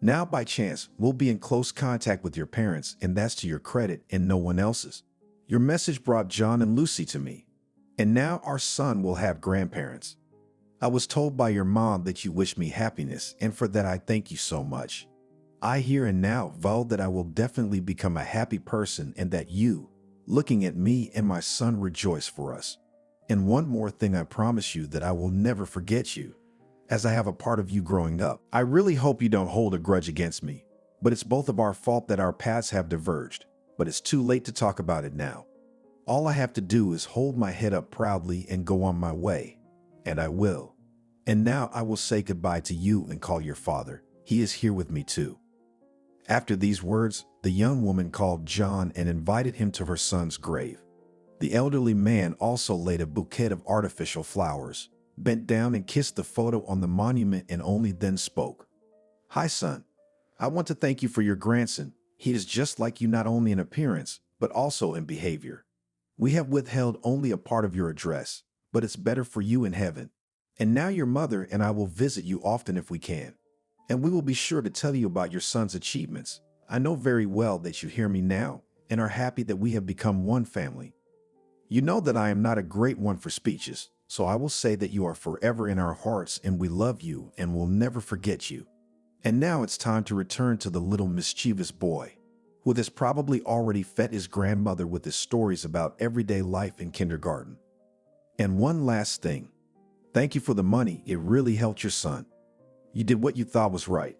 Now, by chance, we'll be in close contact with your parents, and that's to your credit and no one else's. Your message brought John and Lucy to me, and now our son will have grandparents. I was told by your mom that you wish me happiness, and for that I thank you so much. I here and now vow that I will definitely become a happy person and that you, looking at me and my son, rejoice for us. And one more thing, I promise you that I will never forget you, as I have a part of you growing up. I really hope you don't hold a grudge against me, but it's both of our fault that our paths have diverged, but it's too late to talk about it now. All I have to do is hold my head up proudly and go on my way, and I will. And now I will say goodbye to you and call your father. He is here with me too." After these words, the young woman called John and invited him to her son's grave. The elderly man also laid a bouquet of artificial flowers, bent down and kissed the photo on the monument, and only then spoke. "Hi, son. I want to thank you for your grandson. He is just like you, not only in appearance, but also in behavior. We have withheld only a part of your address, but it's better for you in heaven. And now your mother and I will visit you often if we can. And we will be sure to tell you about your son's achievements. I know very well that you hear me now and are happy that we have become one family. You know that I am not a great one for speeches, so I will say that you are forever in our hearts and we love you and will never forget you. And now it's time to return to the little mischievous boy, who has probably already fed his grandmother with his stories about everyday life in kindergarten. And one last thing. Thank you for the money. It really helped your son. You did what you thought was right.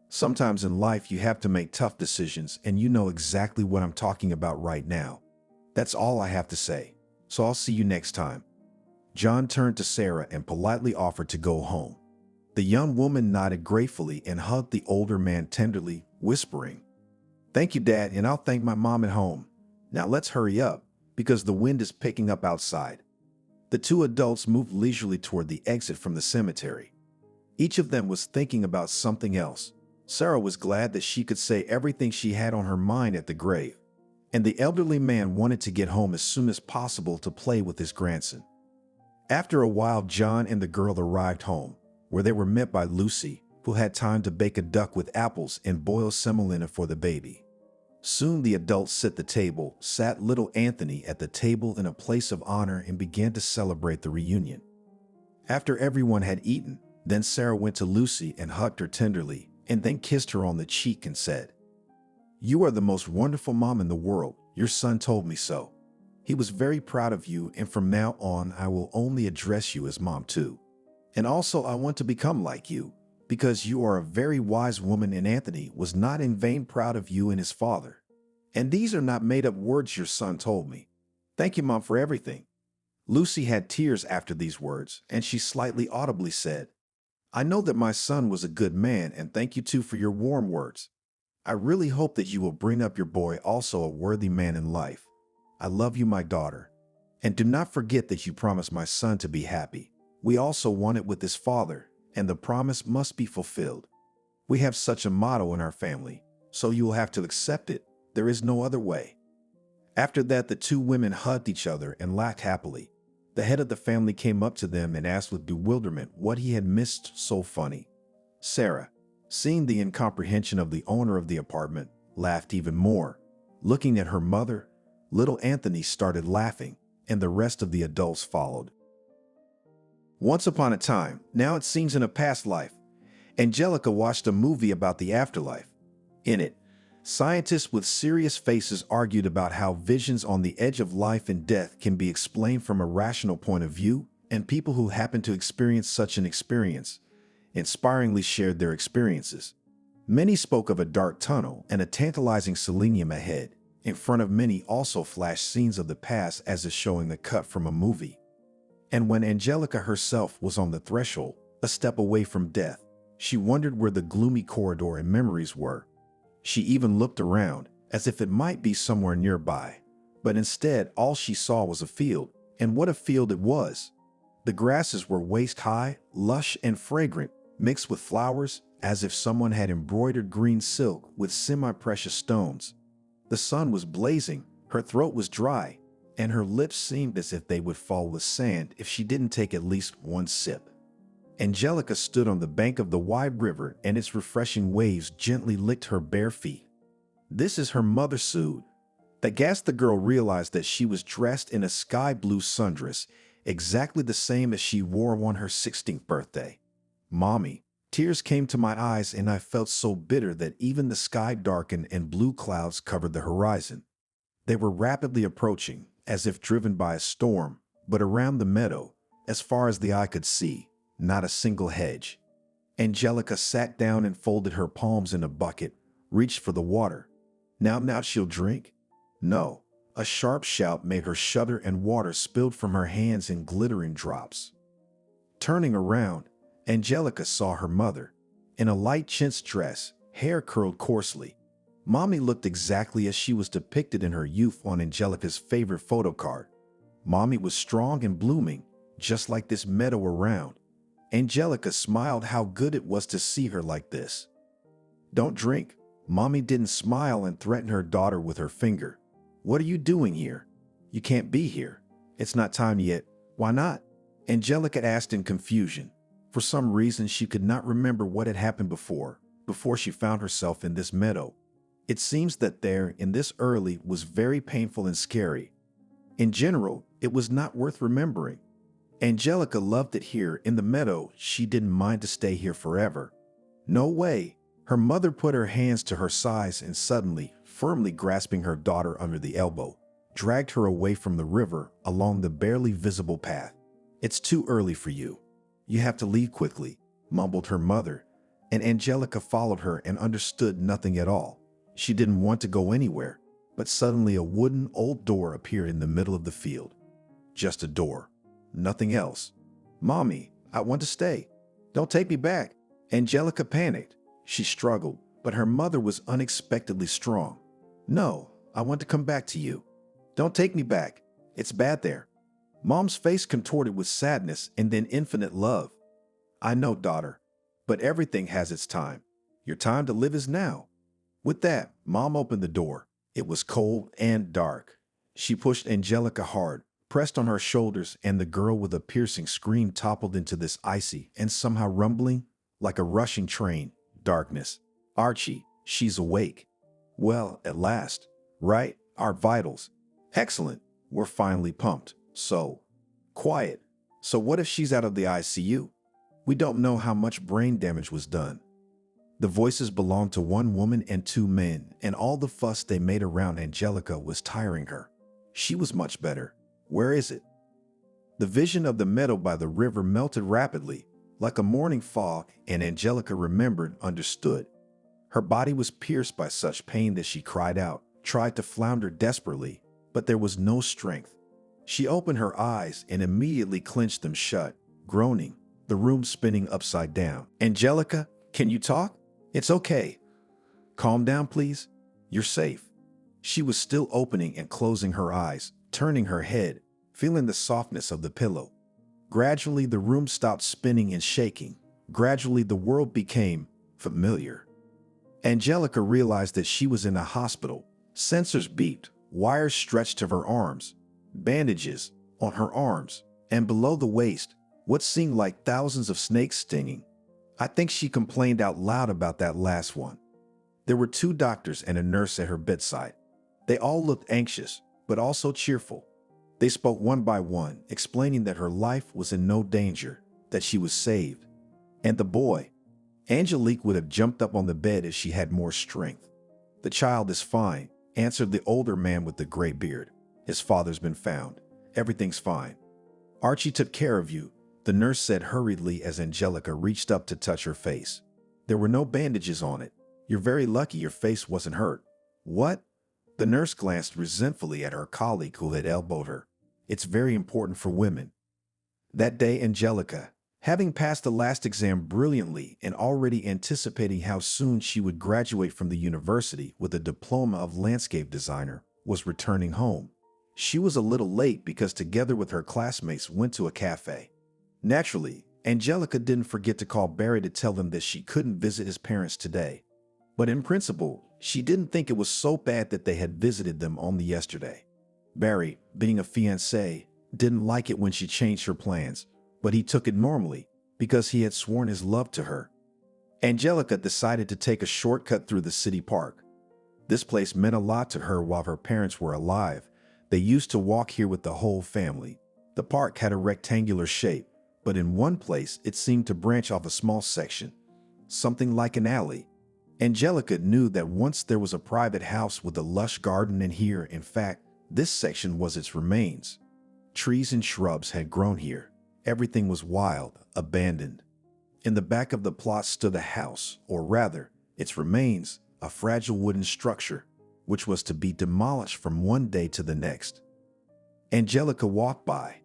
Sometimes in life you have to make tough decisions, and you know exactly what I'm talking about right now. That's all I have to say. So I'll see you next time." John turned to Sarah and politely offered to go home. The young woman nodded gratefully and hugged the older man tenderly, whispering, "Thank you, Dad, and I'll thank my mom at home. Now let's hurry up, because the wind is picking up outside." The two adults moved leisurely toward the exit from the cemetery. Each of them was thinking about something else. Sarah was glad that she could say everything she had on her mind at the grave, and the elderly man wanted to get home as soon as possible to play with his grandson. After a while, John and the girl arrived home, where they were met by Lucy, who had time to bake a duck with apples and boil semolina for the baby. Soon the adults set the table, sat little Anthony at the table in a place of honor, and began to celebrate the reunion. After everyone had eaten, then Sarah went to Lucy and hugged her tenderly, and then kissed her on the cheek and said, "You are the most wonderful mom in the world. Your son told me so. He was very proud of you, and from now on I will only address you as Mom too. And also I want to become like you, because you are a very wise woman, and Anthony was not in vain proud of you and his father. And these are not made-up words your son told me. Thank you, Mom, for everything." Lucy had tears after these words, and she slightly audibly said, "I know that my son was a good man, and thank you too for your warm words. I really hope that you will bring up your boy also a worthy man in life. I love you, my daughter. And do not forget that you promised my son to be happy. We also want it with his father, and the promise must be fulfilled. We have such a motto in our family, so you will have to accept it. There is no other way." After that, the two women hugged each other and laughed happily. The head of the family came up to them and asked with bewilderment what he had missed so funny. Sarah, seeing the incomprehension of the owner of the apartment, laughed even more. Looking at her mother, little Anthony started laughing, and the rest of the adults followed. Once upon a time, now it seems in a past life, Angelica watched a movie about the afterlife. In it, scientists with serious faces argued about how visions on the edge of life and death can be explained from a rational point of view, and people who happened to experience such an experience inspiringly shared their experiences. Many spoke of a dark tunnel and a tantalizing selenium ahead. In front of many also flashed scenes of the past as if showing the cut from a movie. And when Angelica herself was on the threshold, a step away from death, she wondered where the gloomy corridor and memories were. She even looked around, as if it might be somewhere nearby. But instead, all she saw was a field, and what a field it was! The grasses were waist-high, lush and fragrant, mixed with flowers, as if someone had embroidered green silk with semi-precious stones. The sun was blazing, her throat was dry, and her lips seemed as if they would fall with sand if she didn't take at least one sip. Angelica stood on the bank of the wide river, and its refreshing waves gently licked her bare feet. "This is her mother," soothed. That gas the girl realized that she was dressed in a sky-blue sundress, exactly the same as she wore on her 16th birthday. "Mommy." Tears came to my eyes, and I felt so bitter that even the sky darkened and blue clouds covered the horizon. They were rapidly approaching, as if driven by a storm, but around the meadow, as far as the eye could see, not a single hedge. Angelica sat down and folded her palms in a bucket, reached for the water. Now she'll drink? No. A sharp shout made her shudder, and water spilled from her hands in glittering drops. Turning around, Angelica saw her mother, in a light chintz dress, hair curled coarsely. Mommy looked exactly as she was depicted in her youth on Angelica's favorite photo card. Mommy was strong and blooming, just like this meadow around. Angelica smiled. How good it was to see her like this. "Don't drink." Mommy didn't smile and threatened her daughter with her finger. "What are you doing here? You can't be here. It's not time yet." "Why not?" Angelica asked in confusion. For some reason, she could not remember what had happened before she found herself in this meadow. It seems that there, in this early, was very painful and scary. In general, it was not worth remembering. Angelica loved it here in the meadow. She didn't mind to stay here forever. No way. Her mother put her hands to her sides and suddenly, firmly grasping her daughter under the elbow, dragged her away from the river along the barely visible path. It's too early for you. You have to leave quickly, mumbled her mother, and Angelica followed her and understood nothing at all. She didn't want to go anywhere, but suddenly a wooden old door appeared in the middle of the field. Just a door, nothing else. Mommy, I want to stay. Don't take me back. Angelica panicked. She struggled, but her mother was unexpectedly strong. No, I want to come back to you. Don't take me back. It's bad there. Mom's face contorted with sadness and then infinite love. I know, daughter, but everything has its time. Your time to live is now. With that, Mom opened the door. It was cold and dark. She pushed Angelica hard, pressed on her shoulders, and the girl with a piercing scream toppled into this icy and somehow rumbling, like a rushing train, darkness. Archie, she's awake. Well, at last. Right? Our vitals. Excellent. We're finally pumped. So, quiet. So what if she's out of the ICU? We don't know how much brain damage was done. The voices belonged to one woman and two men, and all the fuss they made around Angelica was tiring her. She was much better. Where is it? The vision of the meadow by the river melted rapidly, like a morning fog, and Angelica remembered, understood. Her body was pierced by such pain that she cried out, tried to flounder desperately, but there was no strength. She opened her eyes and immediately clenched them shut, groaning, the room spinning upside down. Angelica, can you talk? It's okay. Calm down, please. You're safe. She was still opening and closing her eyes, turning her head, feeling the softness of the pillow. Gradually, the room stopped spinning and shaking. Gradually, the world became familiar. Angelica realized that she was in a hospital. Sensors beeped, wires stretched to her arms, bandages on her arms, and below the waist, what seemed like thousands of snakes stinging. I think she complained out loud about that last one. There were 2 doctors and a nurse at her bedside. They all looked anxious, but also cheerful. They spoke one by one, explaining that her life was in no danger, that she was saved. And the boy, Angelique would have jumped up on the bed if she had more strength. The child is fine, answered the older man with the gray beard. His father's been found. Everything's fine. Archie took care of you, the nurse said hurriedly as Angelica reached up to touch her face. There were no bandages on it. You're very lucky your face wasn't hurt. What? The nurse glanced resentfully at her colleague who had elbowed her. It's very important for women. That day, Angelica, having passed the last exam brilliantly and already anticipating how soon she would graduate from the university with a diploma of landscape designer, was returning home. She was a little late because together with her classmates went to a cafe. Naturally, Angelica didn't forget to call Barry to tell him that she couldn't visit his parents today. But in principle, she didn't think it was so bad that they had visited them only yesterday. Barry, being a fiancé, didn't like it when she changed her plans, but he took it normally because he had sworn his love to her. Angelica decided to take a shortcut through the city park. This place meant a lot to her while her parents were alive. They used to walk here with the whole family. The park had a rectangular shape, but in one place it seemed to branch off a small section, something like an alley. Angelica knew that once there was a private house with a lush garden, and here, in fact, this section was its remains. Trees and shrubs had grown here. Everything was wild, abandoned. In the back of the plot stood a house, or rather, its remains, a fragile wooden structure, which was to be demolished from one day to the next. Angelica walked by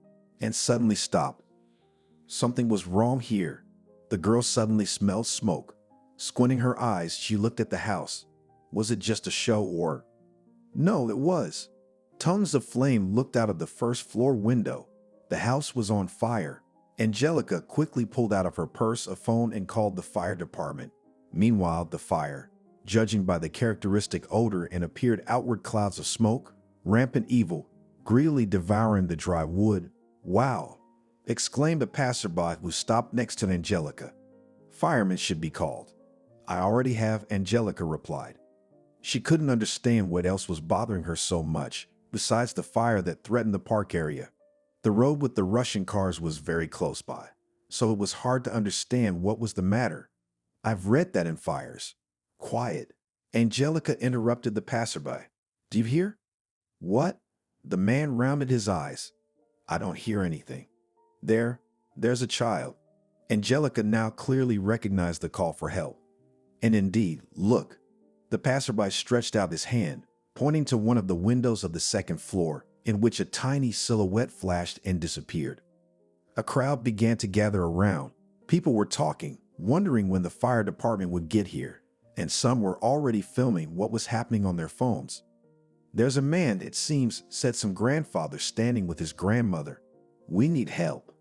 and suddenly stopped. Something was wrong here. The girl suddenly smelled smoke. Squinting her eyes, she looked at the house. Was it just a show or? No, it was. Tongues of flame looked out of the first floor window. The house was on fire. Angelica quickly pulled out of her purse a phone and called the fire department. Meanwhile, the fire, judging by the characteristic odor and appeared outward clouds of smoke, rampant evil, greedily devouring the dry wood. Wow! Exclaimed a passerby who stopped next to Angelica. Firemen should be called. I already have, Angelica replied. She couldn't understand what else was bothering her so much, besides the fire that threatened the park area. The road with the rushing cars was very close by, so it was hard to understand what was the matter. I've read that in fires. Quiet. Angelica interrupted the passerby. Do you hear? What? The man rounded his eyes. I don't hear anything. There's a child. Angelica now clearly recognized the call for help. And indeed, look. The passerby stretched out his hand, pointing to one of the windows of the second floor, in which a tiny silhouette flashed and disappeared. A crowd began to gather around. People were talking, wondering when the fire department would get here, and some were already filming what was happening on their phones. "There's a man, it seems," said some grandfather standing with his grandmother. "We need help."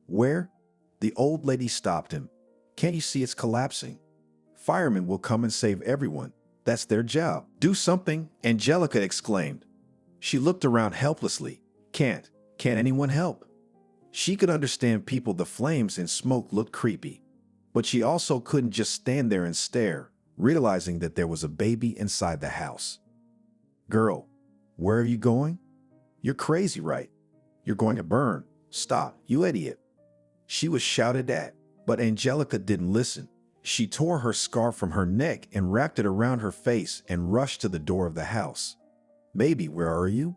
"Where?" The old lady stopped him. "Can't you see it's collapsing? Firemen will come and save everyone. That's their job." "Do something," Angelica exclaimed. She looked around helplessly. Can't anyone help?" She could understand people. The flames and smoke looked creepy. But she also couldn't just stand there and stare, realizing that there was a baby inside the house. "Girl, where are you going? You're crazy, right? You're going to burn. Stop, you idiot." She was shouted at, but Angelica didn't listen. She tore her scarf from her neck and wrapped it around her face and rushed to the door of the house. "Baby, where are you?"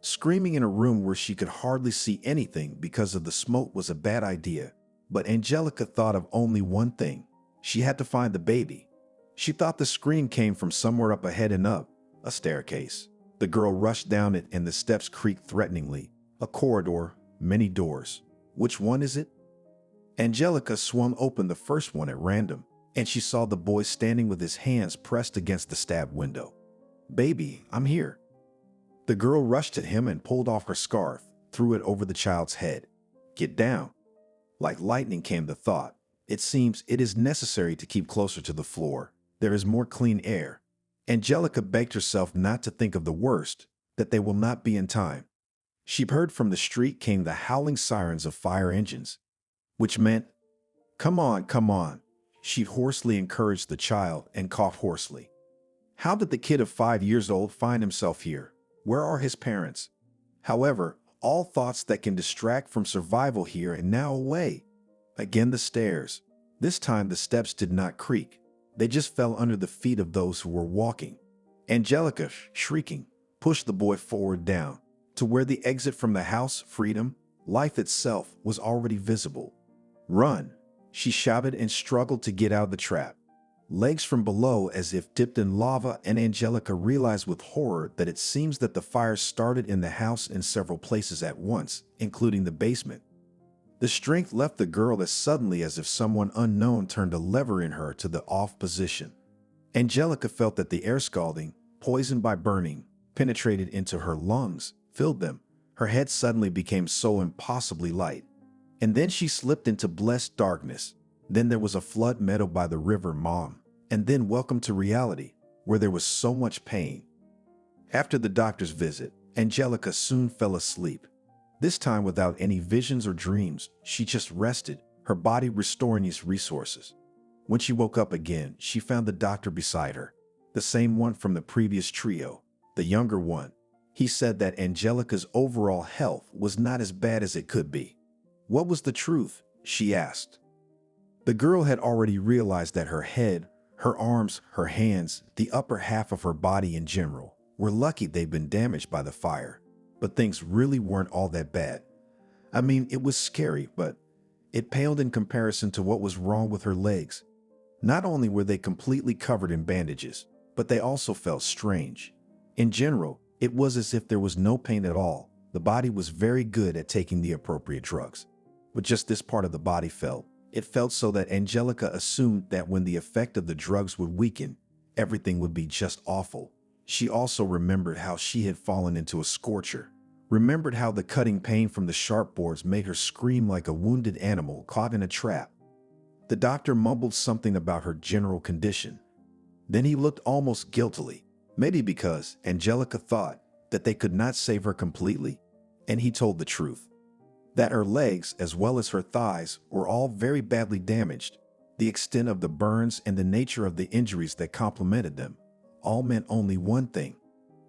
Screaming in a room where she could hardly see anything because of the smoke was a bad idea. But Angelica thought of only one thing. She had to find the baby. She thought the scream came from somewhere up ahead and up, a staircase. The girl rushed down it and the steps creaked threateningly. A corridor, many doors. Which one is it? Angelica swung open the first one at random, and she saw the boy standing with his hands pressed against the stabbed window. "Baby, I'm here." The girl rushed at him and pulled off her scarf, threw it over the child's head. "Get down." Like lightning came the thought. It seems it is necessary to keep closer to the floor. There is more clean air. Angelica begged herself not to think of the worst, that they will not be in time. She heard from the street came the howling sirens of fire engines, which meant, come on. She hoarsely encouraged the child and coughed hoarsely. How did the kid of 5 years old find himself here? Where are his parents? However, all thoughts that can distract from survival here and now away. Again the stairs. This time the steps did not creak. They just fell under the feet of those who were walking. Angelica, shrieking, pushed the boy forward down to where the exit from the house, freedom, life itself was already visible. "Run!" she shouted and struggled to get out of the trap. Legs from below as if dipped in lava, and Angelica realized with horror that it seems that the fire started in the house in several places at once, including the basement. The strength left the girl as suddenly as if someone unknown turned a lever in her to the off position. Angelica felt that the air scalding, poisoned by burning, penetrated into her lungs, filled them. Her head suddenly became so impossibly light. And then she slipped into blessed darkness. Then there was a flood meadow by the river, Mom. And then welcome to reality, where there was so much pain. After the doctor's visit, Angelica soon fell asleep. This time without any visions or dreams, she just rested, her body restoring its resources. When she woke up again, she found the doctor beside her, the same one from the previous trio, the younger one. He said that Angelica's overall health was not as bad as it could be. What was the truth? She asked. The girl had already realized that her head, her arms, her hands, the upper half of her body in general, were lucky they'd been damaged by the fire. But things really weren't all that bad. I mean, it was scary, but it paled in comparison to what was wrong with her legs. Not only were they completely covered in bandages, but they also felt strange. In general, it was as if there was no pain at all. The body was very good at taking the appropriate drugs. But just this part of the body felt. It felt so that Angelica assumed that when the effect of the drugs would weaken, everything would be just awful. She also remembered how she had fallen into a scorcher. Remembered how the cutting pain from the sharp boards made her scream like a wounded animal caught in a trap. The doctor mumbled something about her general condition. Then he looked almost guiltily, maybe because Angelica thought that they could not save her completely, and he told the truth. That her legs, as well as her thighs, were all very badly damaged. The extent of the burns and the nature of the injuries that complemented them all meant only one thing.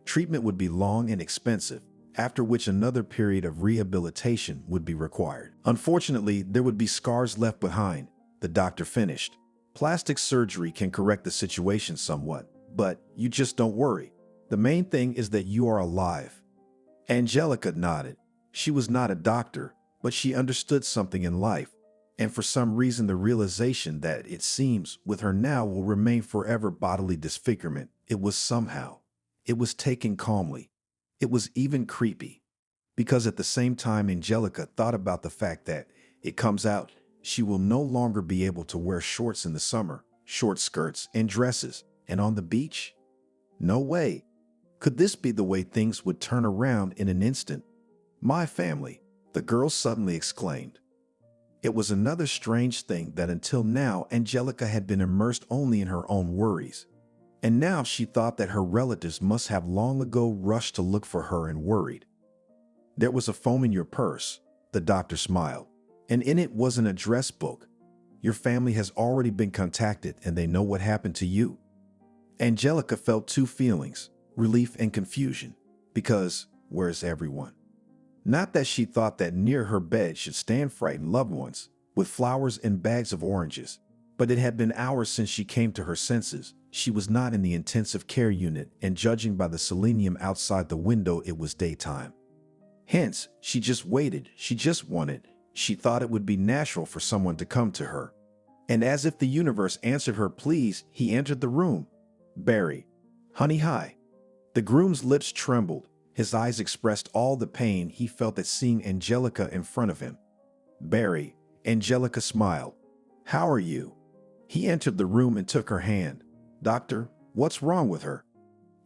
Treatment would be long and expensive, after which another period of rehabilitation would be required. Unfortunately, there would be scars left behind, the doctor finished. Plastic surgery can correct the situation somewhat, but you just don't worry. The main thing is that you are alive. Angelica nodded. She was not a doctor, but she understood something in life, and for some reason the realization that it seems with her now will remain forever bodily disfigurement, it was taken calmly. It was even creepy, because at the same time Angelica thought about the fact that it comes out she will no longer be able to wear shorts in the summer, short skirts and dresses, and on the beach? No way. Could this be the way things would turn around in an instant? My family, the girl suddenly exclaimed. It was another strange thing that until now Angelica had been immersed only in her own worries. And now she thought that her relatives must have long ago rushed to look for her and worried. There was a foam in your purse, the doctor smiled, and in it was an address book. Your family has already been contacted and they know what happened to you. Angelica felt two feelings, relief and confusion, because where's everyone? Not that she thought that near her bed should stand frightened loved ones with flowers and bags of oranges, but it had been hours since she came to her senses. She was not in the intensive care unit, and judging by the selenium outside the window, it was daytime. Hence, she just waited. She thought it would be natural for someone to come to her. And as if the universe answered her pleas, he entered the room. Barry. Honey, hi. The groom's lips trembled. His eyes expressed all the pain he felt at seeing Angelica in front of him. Barry. Angelica smiled. How are you? He entered the room and took her hand. Doctor, what's wrong with her?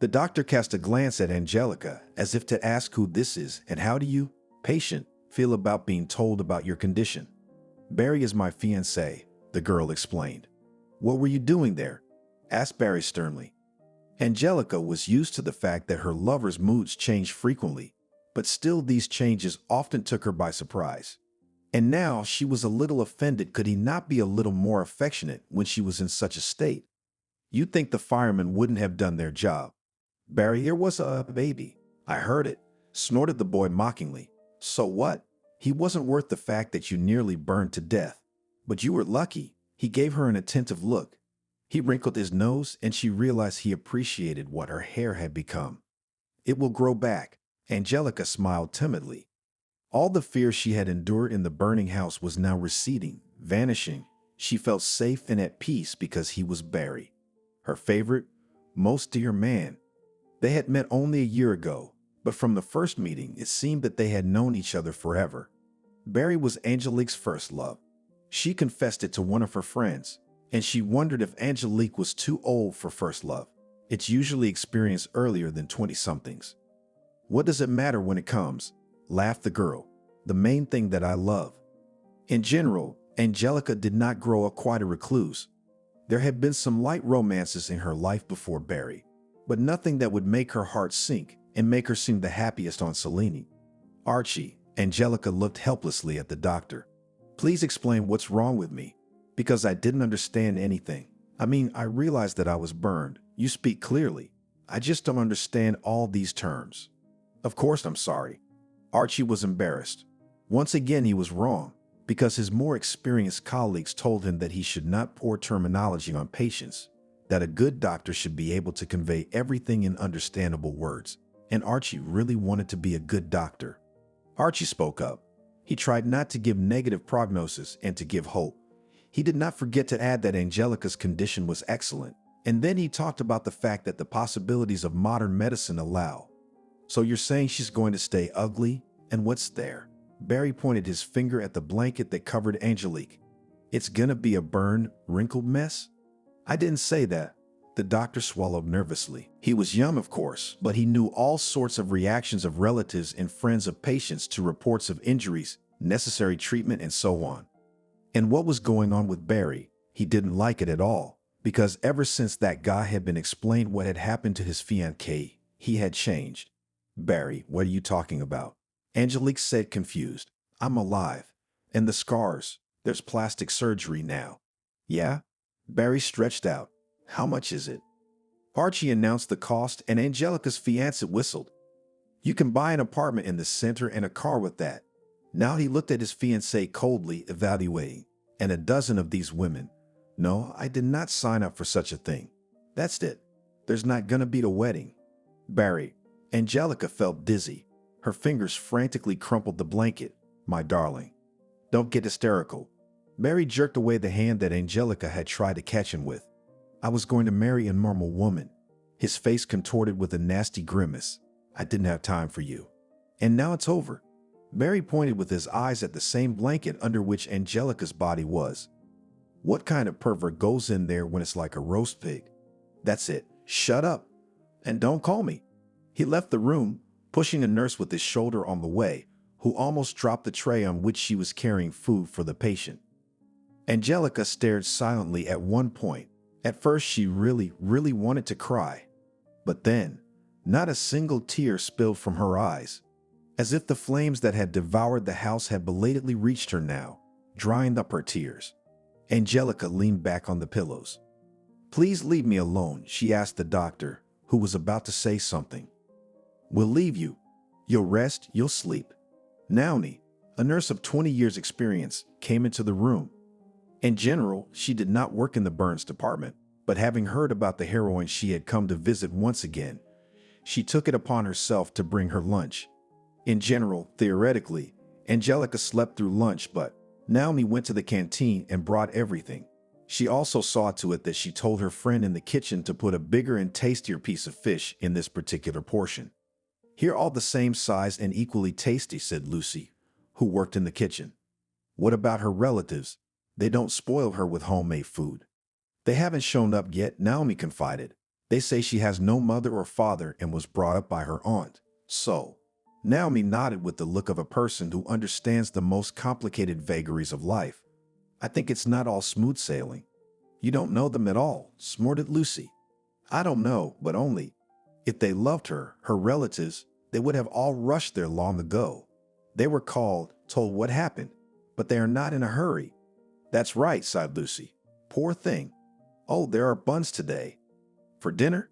The doctor cast a glance at Angelica as if to ask who this is and how do you, patient, feel about being told about your condition. Barry is my fiancé, the girl explained. What were you doing there? Asked Barry sternly. Angelica was used to the fact that her lover's moods changed frequently, but still these changes often took her by surprise. And now she was a little offended. Could he not be a little more affectionate when she was in such a state? You'd think the firemen wouldn't have done their job. Barry, there was a baby. I heard it, snorted the boy mockingly. So what? He wasn't worth the fact that you nearly burned to death. But you were lucky. He gave her an attentive look. He wrinkled his nose and she realized he appreciated what her hair had become. It will grow back. Angelica smiled timidly. All the fear she had endured in the burning house was now receding, vanishing. She felt safe and at peace because he was Barry, her favorite, most dear man. They had met only a year ago, but from the first meeting, it seemed that they had known each other forever. Barry was Angelique's first love. She confessed it to one of her friends, and she wondered if Angelique was too old for first love. It's usually experienced earlier than 20-somethings. What does it matter when it comes? Laughed the girl. The main thing that I love. In general, Angelica did not grow up quite a recluse. There had been some light romances in her life before Barry, but nothing that would make her heart sink and make her seem the happiest on Selene. Archie, Angelica looked helplessly at the doctor. Please explain what's wrong with me, because I didn't understand anything. I realized that I was burned. You speak clearly. I just don't understand all these terms. Of course I'm sorry. Archie was embarrassed. Once again he was wrong, because his more experienced colleagues told him that he should not pour terminology on patients, that a good doctor should be able to convey everything in understandable words, and Archie really wanted to be a good doctor. Archie spoke up. He tried not to give negative prognosis and to give hope. He did not forget to add that Angelica's condition was excellent, and then he talked about the fact that the possibilities of modern medicine allow. So you're saying she's going to stay ugly? And what's there? Barry pointed his finger at the blanket that covered Angelique. It's gonna be a burned, wrinkled mess? I didn't say that. The doctor swallowed nervously. He was young, of course, but he knew all sorts of reactions of relatives and friends of patients to reports of injuries, necessary treatment, and so on. And what was going on with Barry? He didn't like it at all, because ever since that guy had been explained what had happened to his fiancée, he had changed. Barry, what are you talking about? Angelique said, confused. I'm alive. And the scars, there's plastic surgery now. Yeah? Barry stretched out. How much is it? Archie announced the cost and Angelica's fiancé whistled. You can buy an apartment in the center and a car with that. Now he looked at his fiancée coldly, evaluating. And a dozen of these women. No, I did not sign up for such a thing. That's it. There's not gonna be the wedding. Barry. Angelica felt dizzy. Her fingers frantically crumpled the blanket. My darling, don't get hysterical. Mary jerked away the hand that Angelica had tried to catch him with. I was going to marry a normal woman. His face contorted with a nasty grimace. I didn't have time for you. And now it's over. Mary pointed with his eyes at the same blanket under which Angelica's body was. What kind of pervert goes in there when it's like a roast pig? That's it. Shut up. And don't call me. He left the room, pushing a nurse with his shoulder on the way, who almost dropped the tray on which she was carrying food for the patient. Angelica stared silently at one point. At first, she really wanted to cry. But then, not a single tear spilled from her eyes, as if the flames that had devoured the house had belatedly reached her now, drying up her tears. Angelica leaned back on the pillows. Please leave me alone, she asked the doctor, who was about to say something. We'll leave you. You'll rest, you'll sleep. Naomi, a nurse of 20 years' experience, came into the room. In general, she did not work in the burns department, but having heard about the heroine she had come to visit once again, she took it upon herself to bring her lunch. In general, theoretically, Angelica slept through lunch, but Naomi went to the canteen and brought everything. She also saw to it that she told her friend in the kitchen to put a bigger and tastier piece of fish in this particular portion. Here all the same size and equally tasty, said Lucy, who worked in the kitchen. What about her relatives? They don't spoil her with homemade food. They haven't shown up yet, Naomi confided. They say she has no mother or father and was brought up by her aunt. So, Naomi nodded with the look of a person who understands the most complicated vagaries of life. I think it's not all smooth sailing. You don't know them at all, snorted Lucy. I don't know, but only. If they loved her, her relatives, they would have all rushed there long ago. They were called, told what happened, but they are not in a hurry. That's right, sighed Lucy. Poor thing. Oh, there are buns today. For dinner?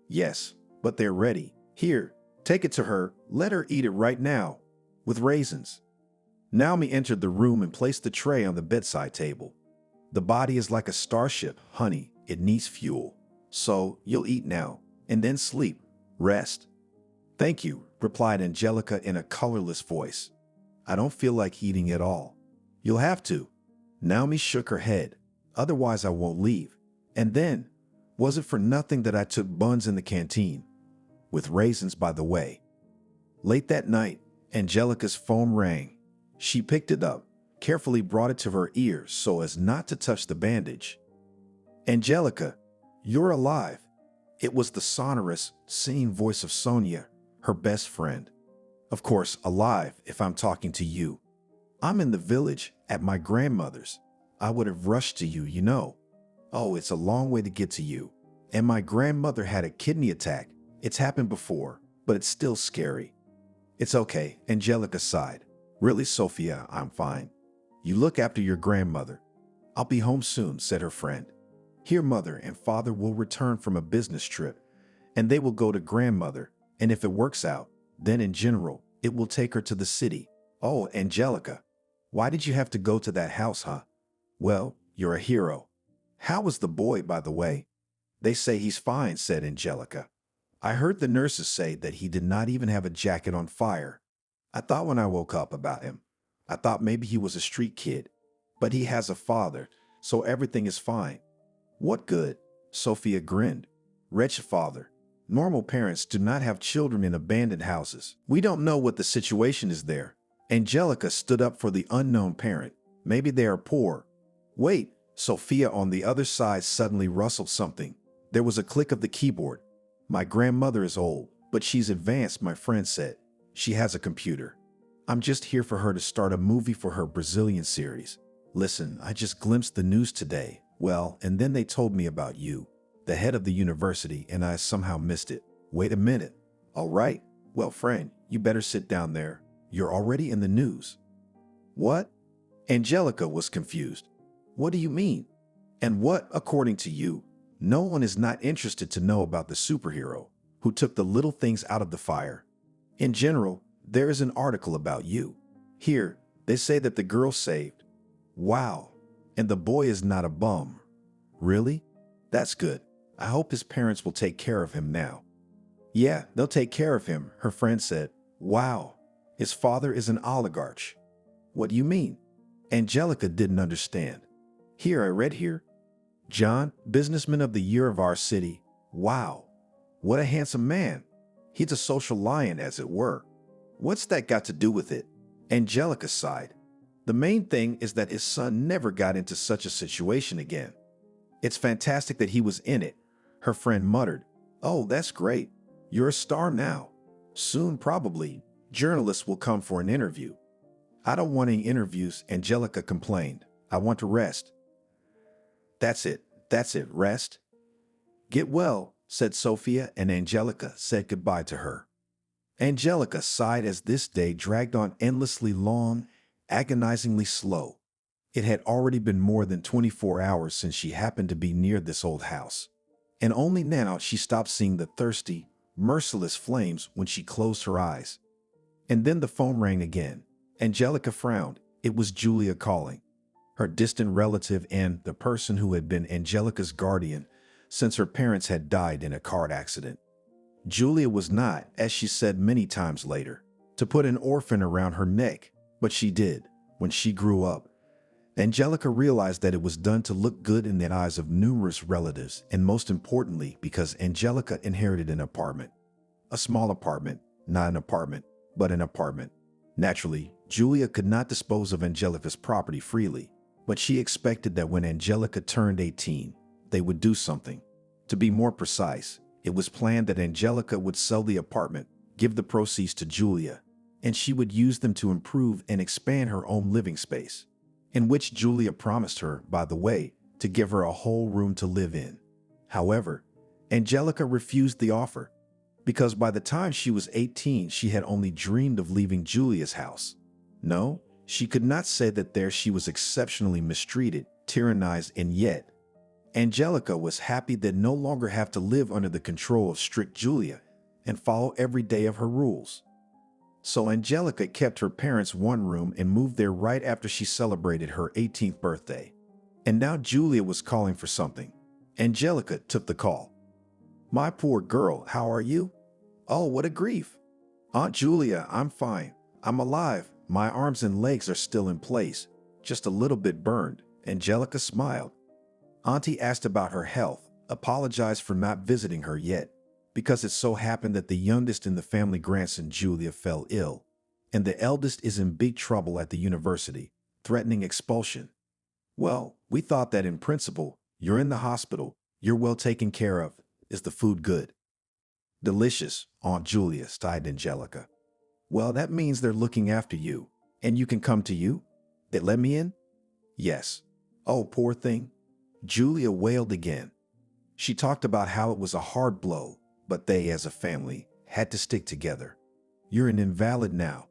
Yes, but they're ready. Here, take it to her. Let her eat it right now, with raisins. Naomi entered the room and placed the tray on the bedside table. The body is like a starship, honey. It needs fuel. So, you'll eat now, and then sleep. Rest. Thank you, replied Angelica in a colorless voice. I don't feel like eating at all. You'll have to. Naomi shook her head. Otherwise, I won't leave. And then, was it for nothing that I took buns in the canteen? With raisins, by the way. Late that night, Angelica's phone rang. She picked it up, carefully brought it to her ear so as not to touch the bandage. Angelica, you're alive. It was the sonorous, singing voice of Sonia, her best friend. Of course, alive if I'm talking to you. I'm in the village at my grandmother's. I would have rushed to you, you know. Oh, it's a long way to get to you. And my grandmother had a kidney attack. It's happened before, but it's still scary. It's okay, Angelica sighed. Really, Sophia, I'm fine. You look after your grandmother. I'll be home soon, said her friend. Here, mother and father will return from a business trip, and they will go to grandmother, and if it works out, then in general, it will take her to the city. Oh, Angelica, why did you have to go to that house, huh? Well, you're a hero. How was the boy, by the way? They say he's fine, said Angelica. I heard the nurses say that he did not even have a jacket on fire. I thought when I woke up about him, I thought maybe he was a street kid. But he has a father, so everything is fine. What good? Sophia grinned. Wretched father. Normal parents do not have children in abandoned houses. We don't know what the situation is there. Angelica stood up for the unknown parent. Maybe they are poor. Wait, Sophia on the other side suddenly rustled something. There was a click of the keyboard. My grandmother is old, but she's advanced, my friend said. She has a computer. I'm just here for her to start a movie for her Brazilian series. Listen, I just glimpsed the news today. Well, and then they told me about you, the head of the university, and I somehow missed it. Wait a minute. All right. Well, friend, you better sit down there. You're already in the news. What? Angelica was confused. What do you mean? And what, according to you, no one is not interested to know about the superhero who took the little things out of the fire. In general, there is an article about you. Here, they say that the girl saved. Wow. And the boy is not a bum. Really? That's good. I hope his parents will take care of him now. Yeah, they'll take care of him, her friend said. Wow. His father is an oligarch. What do you mean? Angelica didn't understand. Here, I read here. John, businessman of the year of our city. Wow, what a handsome man. He's a social lion, as it were. What's that got to do with it? Angelica sighed. The main thing is that his son never got into such a situation again. It's fantastic that he was in it, her friend muttered. Oh, that's great. You're a star now. Soon, probably, journalists will come for an interview. I don't want any interviews, Angelica complained. I want to rest. That's it, rest. Get well, said Sophia, and Angelica said goodbye to her. Angelica sighed as this day dragged on endlessly long, agonizingly slow. It had already been more than 24 hours since she happened to be near this old house. And only now she stopped seeing the thirsty, merciless flames when she closed her eyes. And then the phone rang again. Angelica frowned. It was Julia calling, her distant relative and the person who had been Angelica's guardian since her parents had died in a car accident. Julia was not, as she said many times later, to put an orphan around her neck, but she did, when she grew up. Angelica realized that it was done to look good in the eyes of numerous relatives, and most importantly, because Angelica inherited an apartment. A small apartment, not an apartment, but an apartment. Naturally, Julia could not dispose of Angelica's property freely, but she expected that when Angelica turned 18, they would do something. To be more precise, it was planned that Angelica would sell the apartment, give the proceeds to Julia, and she would use them to improve and expand her own living space, in which Julia promised her, by the way, to give her a whole room to live in. However, Angelica refused the offer, because by the time she was 18, she had only dreamed of leaving Julia's house. No, she could not say that there she was exceptionally mistreated, tyrannized, and yet Angelica was happy to no longer have to live under the control of strict Julia and follow every day of her rules. So Angelica kept her parents' one room and moved there right after she celebrated her 18th birthday. And now Julia was calling for something. Angelica took the call. My poor girl, how are you? Oh, what a grief. Aunt Julia, I'm fine. I'm alive. My arms and legs are still in place, just a little bit burned. Angelica smiled. Auntie asked about her health, apologized for not visiting her yet, because it so happened that the youngest in the family grandson, Julia, fell ill, and the eldest is in big trouble at the university, threatening expulsion. Well, we thought that in principle, you're in the hospital, you're well taken care of. Is the food good? Delicious, Aunt Julia, sighed Angelica. Well, that means they're looking after you, and you can come to you? They let me in? Yes. Oh, poor thing. Julia wailed again. She talked about how it was a hard blow, but they, as a family, had to stick together. You're an invalid now.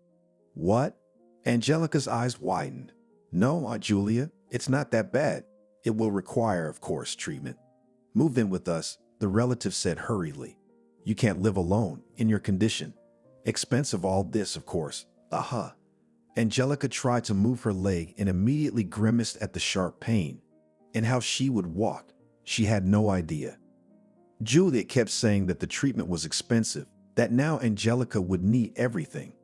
What? Angelica's eyes widened. No, Aunt Julia, it's not that bad. It will require, of course, treatment. Move in with us, the relative said hurriedly. You can't live alone, in your condition. Expensive all this, of course. Aha. Angelica tried to move her leg and immediately grimaced at the sharp pain. And how she would walk, she had no idea. Julia kept saying that the treatment was expensive, that now Angelica would need everything.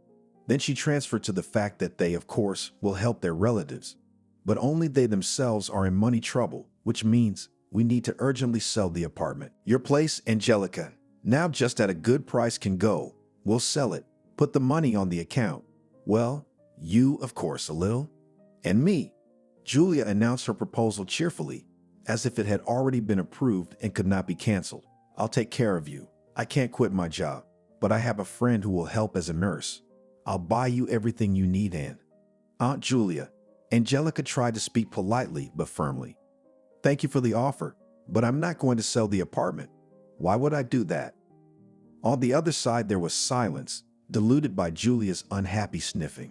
Then she transferred to the fact that they, of course, will help their relatives. But only they themselves are in money trouble, which means we need to urgently sell the apartment. Your place, Angelica, now just at a good price can go. We'll sell it, put the money on the account. Well, you, of course, a little. And me. Julia announced her proposal cheerfully, as if it had already been approved and could not be canceled. I'll take care of you. I can't quit my job, but I have a friend who will help as a nurse. I'll buy you everything you need, Anne. Aunt Julia. Angelica tried to speak politely but firmly. Thank you for the offer, but I'm not going to sell the apartment. Why would I do that? On the other side there was silence, diluted by Julia's unhappy sniffing.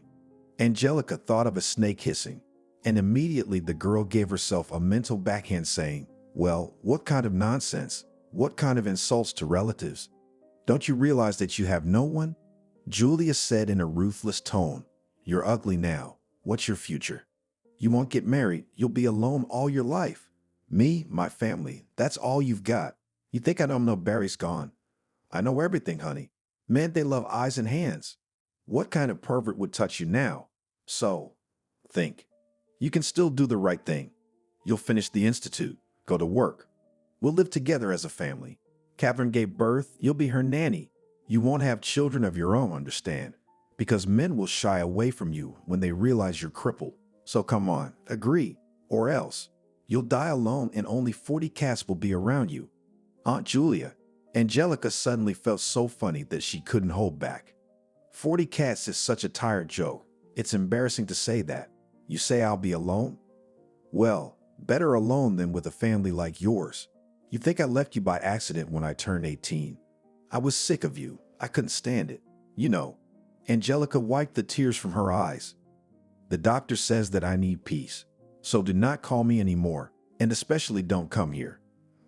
Angelica thought of a snake hissing, and immediately the girl gave herself a mental backhand saying, well, what kind of nonsense? What kind of insults to relatives? Don't you realize that you have no one? Julia said in a ruthless tone, you're ugly now. What's your future? You won't get married. You'll be alone all your life. Me, my family, that's all you've got. You think I don't know Barry's gone? I know everything, honey. Men, they love eyes and hands. What kind of pervert would touch you now? So, Think. You can still do the right thing. You'll finish the institute, go to work. We'll live together as a family. Catherine gave birth, you'll be her nanny. You won't have children of your own, understand? Because men will shy away from you when they realize you're crippled. So come on, agree, or else. You'll die alone and only 40 cats will be around you. Aunt Julia. Angelica suddenly felt so funny that she couldn't hold back. 40 cats is such a tired joke. It's embarrassing to say that. You say I'll be alone? Well, better alone than with a family like yours. You think I left you by accident when I turned 18. I was sick of you. I couldn't stand it. You know. Angelica wiped the tears from her eyes. The doctor says that I need peace. So do not call me anymore, and especially don't come here.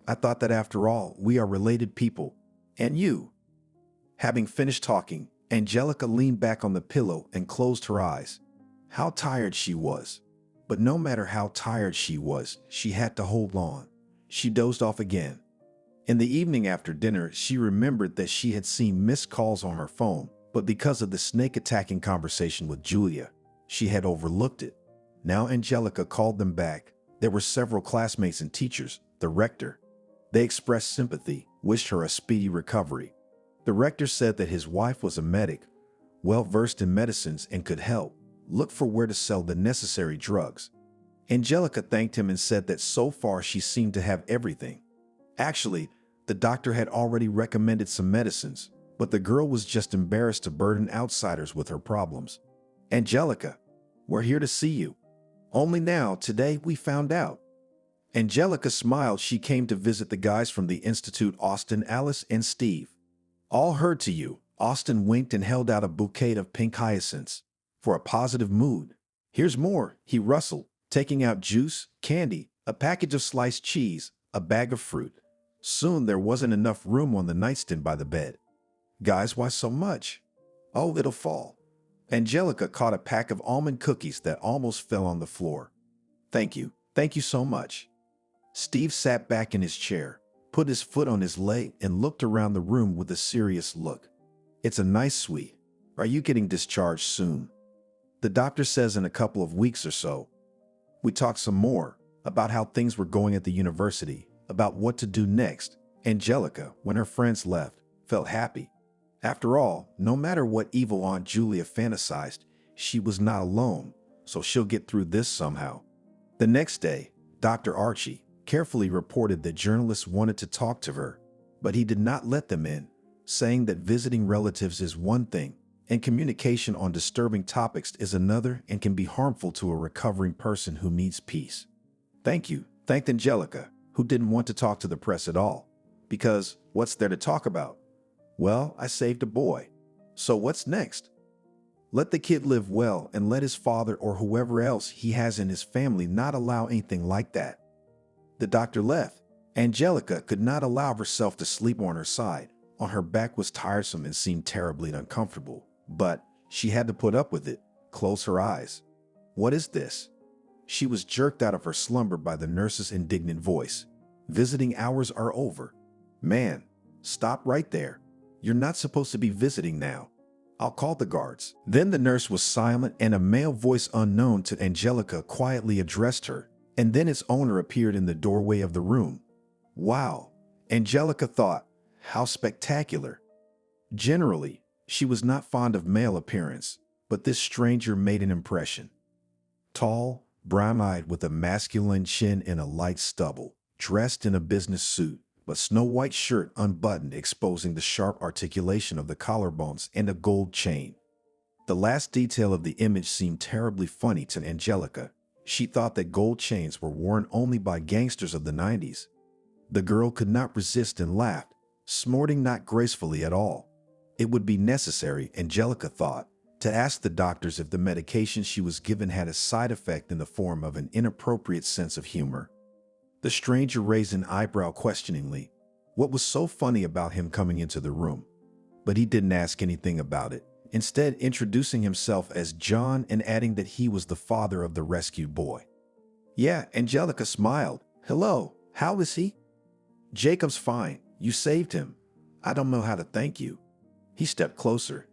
I thought that after all, we are related people. And you. Having finished talking, Angelica leaned back on the pillow and closed her eyes. How tired she was. But no matter how tired she was, she had to hold on. She dozed off again. In the evening after dinner, she remembered that she had seen missed calls on her phone, but because of the snake-attacking conversation with Julia, she had overlooked it. Now Angelica called them back. There were several classmates and teachers, the rector. They expressed sympathy, wished her a speedy recovery. The rector said that his wife was a medic, well-versed in medicines and could help. Look for where to sell the necessary drugs. Angelica thanked him and said that so far she seemed to have everything. Actually, the doctor had already recommended some medicines, but the girl was just embarrassed to burden outsiders with her problems. Angelica, we're here to see you. Only now, today, we found out. Angelica smiled. She came to visit the guys from the Institute, Austin, Alice, and Steve. All heard to you. Austin winked and held out a bouquet of pink hyacinths. For a positive mood. Here's more, he rustled, taking out juice, candy, a package of sliced cheese, a bag of fruit. Soon there wasn't enough room on the nightstand by the bed. Guys, why so much? Oh, it'll fall. Angelica caught a pack of almond cookies that almost fell on the floor. Thank you so much. Steve sat back in his chair, put his foot on his leg, and looked around the room with a serious look. It's a nice suite. Are you getting discharged soon? The doctor says in a couple of weeks or so. We talked some more about how things were going at the university, about what to do next. Angelica, when her friends left, felt happy. After all, no matter what evil Aunt Julia fantasized, she was not alone, so she'll get through this somehow. The next day, Dr. Archie carefully reported that journalists wanted to talk to her, but he did not let them in, saying that visiting relatives is one thing, and communication on disturbing topics is another and can be harmful to a recovering person who needs peace. Thank you, thanked Angelica, who didn't want to talk to the press at all. Because what's there to talk about? Well, I saved a boy. So what's next? Let the kid live well and let his father or whoever else he has in his family not allow anything like that. The doctor left. Angelica could not allow herself to sleep on her side. On her back was tiresome and seemed terribly uncomfortable. But she had to put up with it, close her eyes. What is this? She was jerked out of her slumber by the nurse's indignant voice. Visiting hours are over. Man, stop right there. You're not supposed to be visiting now. I'll call the guards. Then the nurse was silent and a male voice unknown to Angelica quietly addressed her, and then its owner appeared in the doorway of the room. Wow, Angelica thought, how spectacular. Generally, she was not fond of male appearance, but this stranger made an impression. Tall, brown-eyed with a masculine chin and a light stubble, dressed in a business suit, but snow-white shirt unbuttoned exposing the sharp articulation of the collarbones and a gold chain. The last detail of the image seemed terribly funny to Angelica. She thought that gold chains were worn only by gangsters of the 90s. The girl could not resist and laughed, snorting not gracefully at all. It would be necessary, Angelica thought, to ask the doctors if the medication she was given had a side effect in the form of an inappropriate sense of humor. The stranger raised an eyebrow questioningly. What was so funny about him coming into the room? But he didn't ask anything about it, instead introducing himself as John and adding that he was the father of the rescued boy. Yeah, Angelica smiled. Hello, how is he? Jacob's fine. You saved him. I don't know how to thank you. He stepped closer,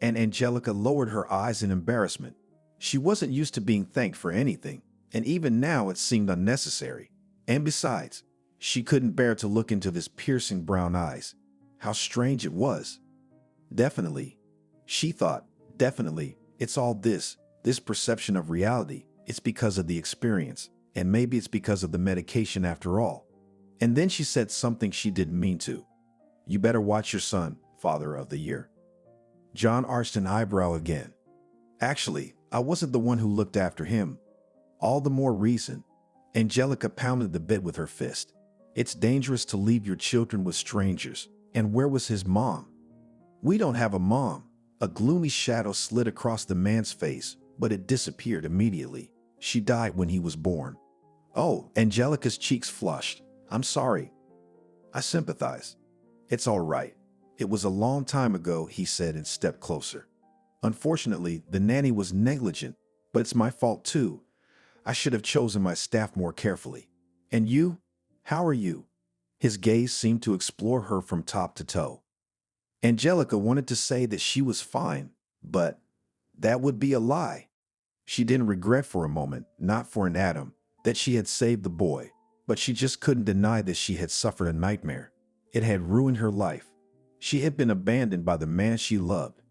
and Angelica lowered her eyes in embarrassment. She wasn't used to being thanked for anything, and even now it seemed unnecessary. And besides, she couldn't bear to look into his piercing brown eyes. How strange it was. Definitely, she thought, definitely, it's all this perception of reality. It's because of the experience, and maybe it's because of the medication after all. And then she said something she didn't mean to. You better watch your son, Father of the Year. John arched an eyebrow again. Actually, I wasn't the one who looked after him. All the more reason. Angelica pounded the bed with her fist. It's dangerous to leave your children with strangers. And where was his mom? We don't have a mom. A gloomy shadow slid across the man's face, but it disappeared immediately. She died when he was born. Oh, Angelica's cheeks flushed. I'm sorry. I sympathize. It's all right. It was a long time ago, he said and stepped closer. Unfortunately, the nanny was negligent, but it's my fault too. I should have chosen my staff more carefully. And you? How are you? His gaze seemed to explore her from top to toe. Angelica wanted to say that she was fine, but that would be a lie. She didn't regret for a moment, not for an atom, that she had saved the boy, but she just couldn't deny that she had suffered a nightmare. It had ruined her life. She had been abandoned by the man she loved.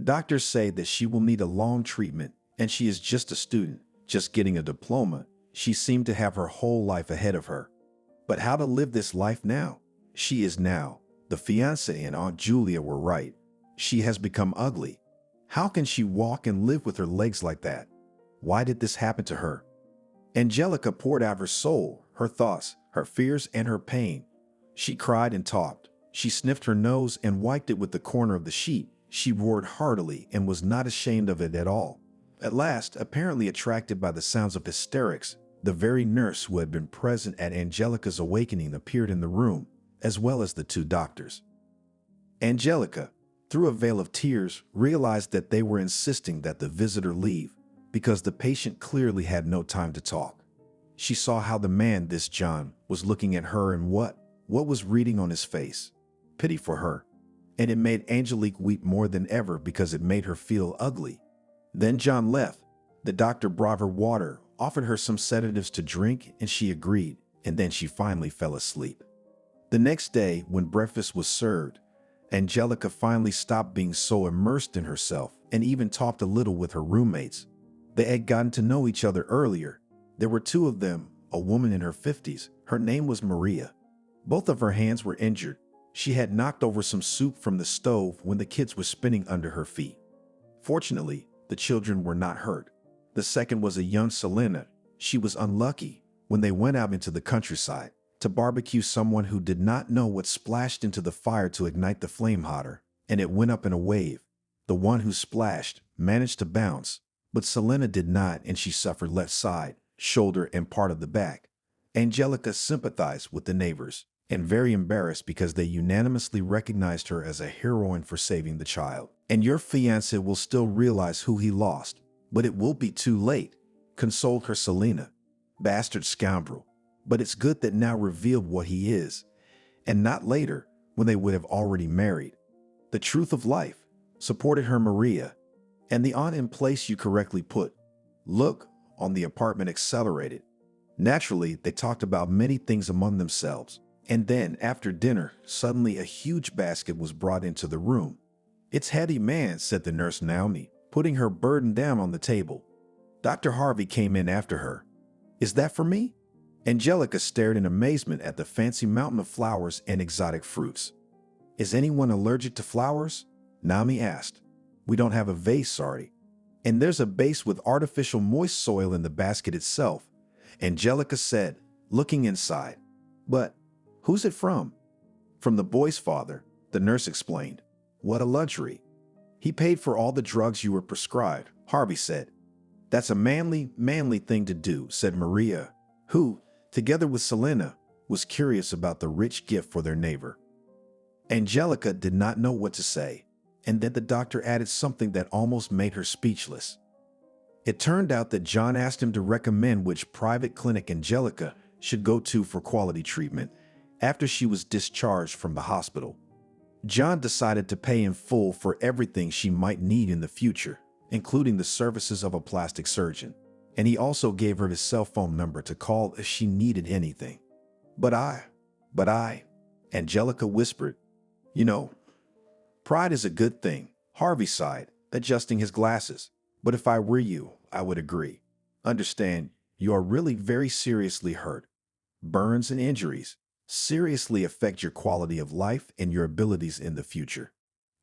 Doctors say that she will need a long treatment, and she is just a student, just getting a diploma. She seemed to have her whole life ahead of her. But how to live this life now? She is now. The fiancé and Aunt Julia were right. She has become ugly. How can she walk and live with her legs like that? Why did this happen to her? Angelica poured out her soul, her thoughts, her fears, and her pain. She cried and talked. She sniffed her nose and wiped it with the corner of the sheet. She roared heartily and was not ashamed of it at all. At last, apparently attracted by the sounds of hysterics, the very nurse who had been present at Angelica's awakening appeared in the room, as well as the two doctors. Angelica, through a veil of tears, realized that they were insisting that the visitor leave because the patient clearly had no time to talk. She saw how the man, this John, was looking at her and what was reading on his face. Pity for her. And it made Angelique weep more than ever because it made her feel ugly. Then John left. The doctor brought her water, offered her some sedatives to drink, and she agreed, and then she finally fell asleep. The next day, when breakfast was served, Angelica finally stopped being so immersed in herself and even talked a little with her roommates. They had gotten to know each other earlier. There were two of them, a woman in her 50s. Her name was Maria. Both of her hands were injured. She had knocked over some soup from the stove when the kids were spinning under her feet. Fortunately, the children were not hurt. The second was a young Selena. She was unlucky when they went out into the countryside to barbecue someone who did not know what splashed into the fire to ignite the flame hotter, and it went up in a wave. The one who splashed managed to bounce, but Selena did not, and she suffered left side, shoulder, and part of the back. Angelica sympathized with the neighbors, and very embarrassed because they unanimously recognized her as a heroine for saving the child. And your fiancé will still realize who he lost, but it will be too late, consoled her Selena. Bastard scoundrel. But it's good that now revealed what he is, and not later, when they would have already married. The truth of life, supported her Maria, and the aunt in place you correctly put. Look, on the apartment accelerated. Naturally, they talked about many things among themselves, and then, after dinner, suddenly a huge basket was brought into the room. It's heavy, man, said the nurse Naomi, putting her burden down on the table. Dr. Harvey came in after her. Is that for me? Angelica stared in amazement at the fancy mountain of flowers and exotic fruits. Is anyone allergic to flowers? Naomi asked. We don't have a vase, sorry. And there's a base with artificial moist soil in the basket itself, Angelica said, looking inside. But who's it from? From the boy's father, the nurse explained. What a luxury. He paid for all the drugs you were prescribed, Harvey said. That's a manly thing to do, said Maria, who, together with Selena, was curious about the rich gift for their neighbor. Angelica did not know what to say, and then the doctor added something that almost made her speechless. It turned out that John asked him to recommend which private clinic Angelica should go to for quality treatment after she was discharged from the hospital. John decided to pay in full for everything she might need in the future, including the services of a plastic surgeon. And he also gave her his cell phone number to call if she needed anything. But I, Angelica whispered, you know, pride is a good thing, Harvey sighed, adjusting his glasses. But if I were you, I would agree. Understand, you are really very seriously hurt. Burns and injuries seriously affect your quality of life and your abilities in the future.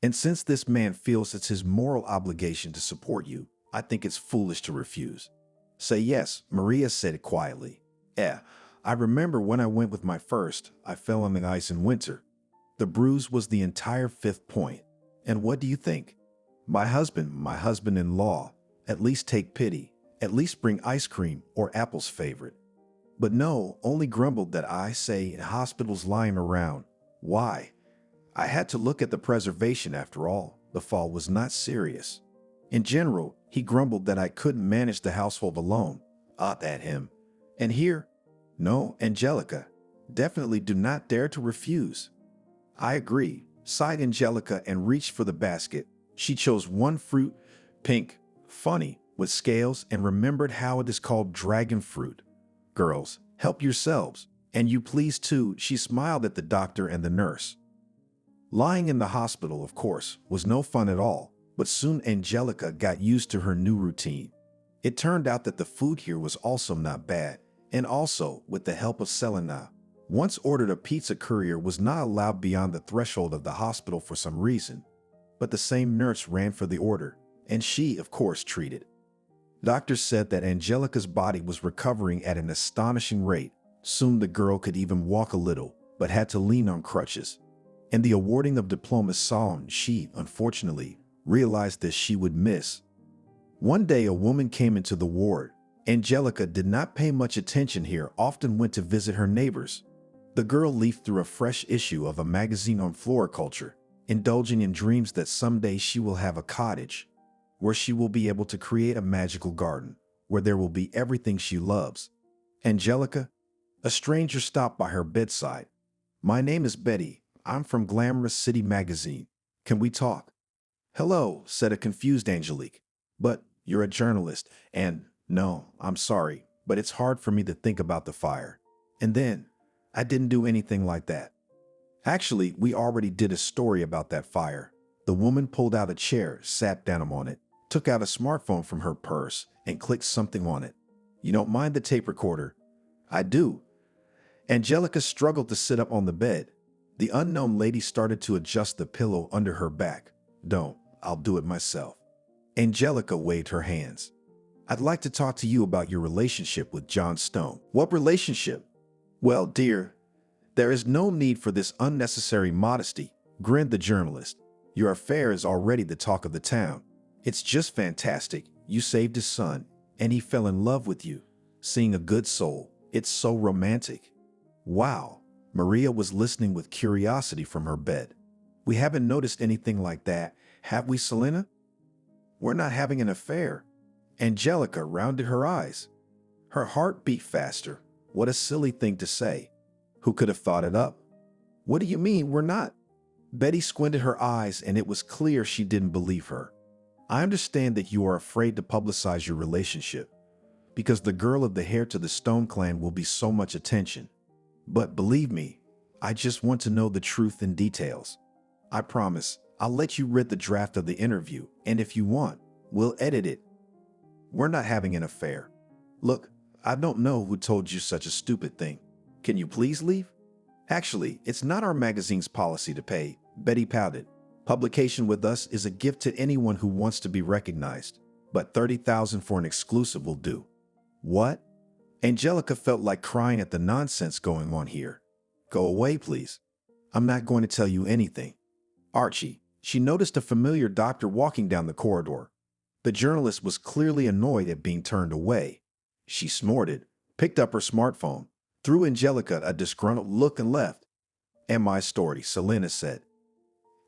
And since this man feels it's his moral obligation to support you, I think it's foolish to refuse. Say yes, Maria said quietly. I remember when I went with my first, I fell on the ice in winter. The bruise was the entire 5th point. And what do you think? My husband-in-law, at least take pity, at least bring ice cream or Apple's favorite. But no, only grumbled that I say in hospitals lying around. Why? I had to look at the preservation after all. The fall was not serious. In general, he grumbled that I couldn't manage the household alone. At him. And here, no, Angelica, definitely do not dare to refuse. I agree, sighed Angelica and reached for the basket. She chose one fruit, pink, funny, with scales, and remembered how it is called dragon fruit. Girls, help yourselves. And you please too, she smiled at the doctor and the nurse. Lying in the hospital, of course, was no fun at all, but soon Angelica got used to her new routine. It turned out that the food here was also not bad, and also, with the help of Selena, once ordered a pizza courier was not allowed beyond the threshold of the hospital for some reason, but the same nurse ran for the order, and she, of course, treated. Doctors said that Angelica's body was recovering at an astonishing rate. Soon the girl could even walk a little, but had to lean on crutches. And the awarding of diplomas solemn, she, unfortunately, realized that she would miss. One day a woman came into the ward. Angelica did not pay much attention here, often went to visit her neighbors. The girl leafed through a fresh issue of a magazine on floriculture, indulging in dreams that someday she will have a cottage, where she will be able to create a magical garden, where there will be everything she loves. Angelica, a stranger stopped by her bedside. My name is Betty. I'm from Glamorous City magazine. Can we talk? Hello, said a confused Angelique. But you're a journalist, and no, I'm sorry, but it's hard for me to think about the fire. And then, I didn't do anything like that. Actually, we already did a story about that fire. The woman pulled out a chair, sat down on it, took out a smartphone from her purse, and clicked something on it. You don't mind the tape recorder? I do. Angelica struggled to sit up on the bed. The unknown lady started to adjust the pillow under her back. Don't, I'll do it myself. Angelica waved her hands. I'd like to talk to you about your relationship with John Stone. What relationship? Well, dear, there is no need for this unnecessary modesty, grinned the journalist. Your affair is already the talk of the town. It's just fantastic. You saved his son, and he fell in love with you. Seeing a good soul, it's so romantic. Wow. Maria was listening with curiosity from her bed. We haven't noticed anything like that, have we, Selena? We're not having an affair. Angelica rounded her eyes. Her heart beat faster. What a silly thing to say. Who could have thought it up? What do you mean we're not? Betty squinted her eyes, and it was clear she didn't believe her. I understand that you are afraid to publicize your relationship, because the girl of the heir to the Stone clan will be so much attention. But believe me, I just want to know the truth and details. I promise, I'll let you read the draft of the interview, and if you want, we'll edit it. We're not having an affair. Look, I don't know who told you such a stupid thing. Can you please leave? Actually, it's not our magazine's policy to pay, Betty pouted. Publication with us is a gift to anyone who wants to be recognized, but $30,000 for an exclusive will do. What? Angelica felt like crying at the nonsense going on here. Go away, please. I'm not going to tell you anything. Archie, she noticed a familiar doctor walking down the corridor. The journalist was clearly annoyed at being turned away. She snorted, picked up her smartphone, threw Angelica a disgruntled look and left. And my story, Selena said.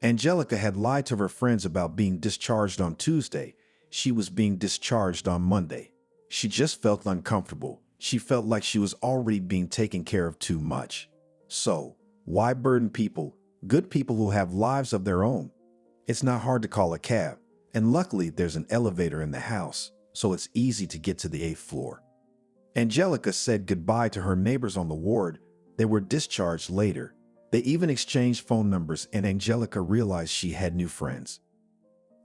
Angelica had lied to her friends about being discharged on Tuesday. She was being discharged on Monday. She just felt uncomfortable. She felt like she was already being taken care of too much. So, why burden people, good people who have lives of their own? It's not hard to call a cab. And luckily, there's an elevator in the house, so it's easy to get to the 8th floor. Angelica said goodbye to her neighbors on the ward. They were discharged later. They even exchanged phone numbers, and Angelica realized she had new friends.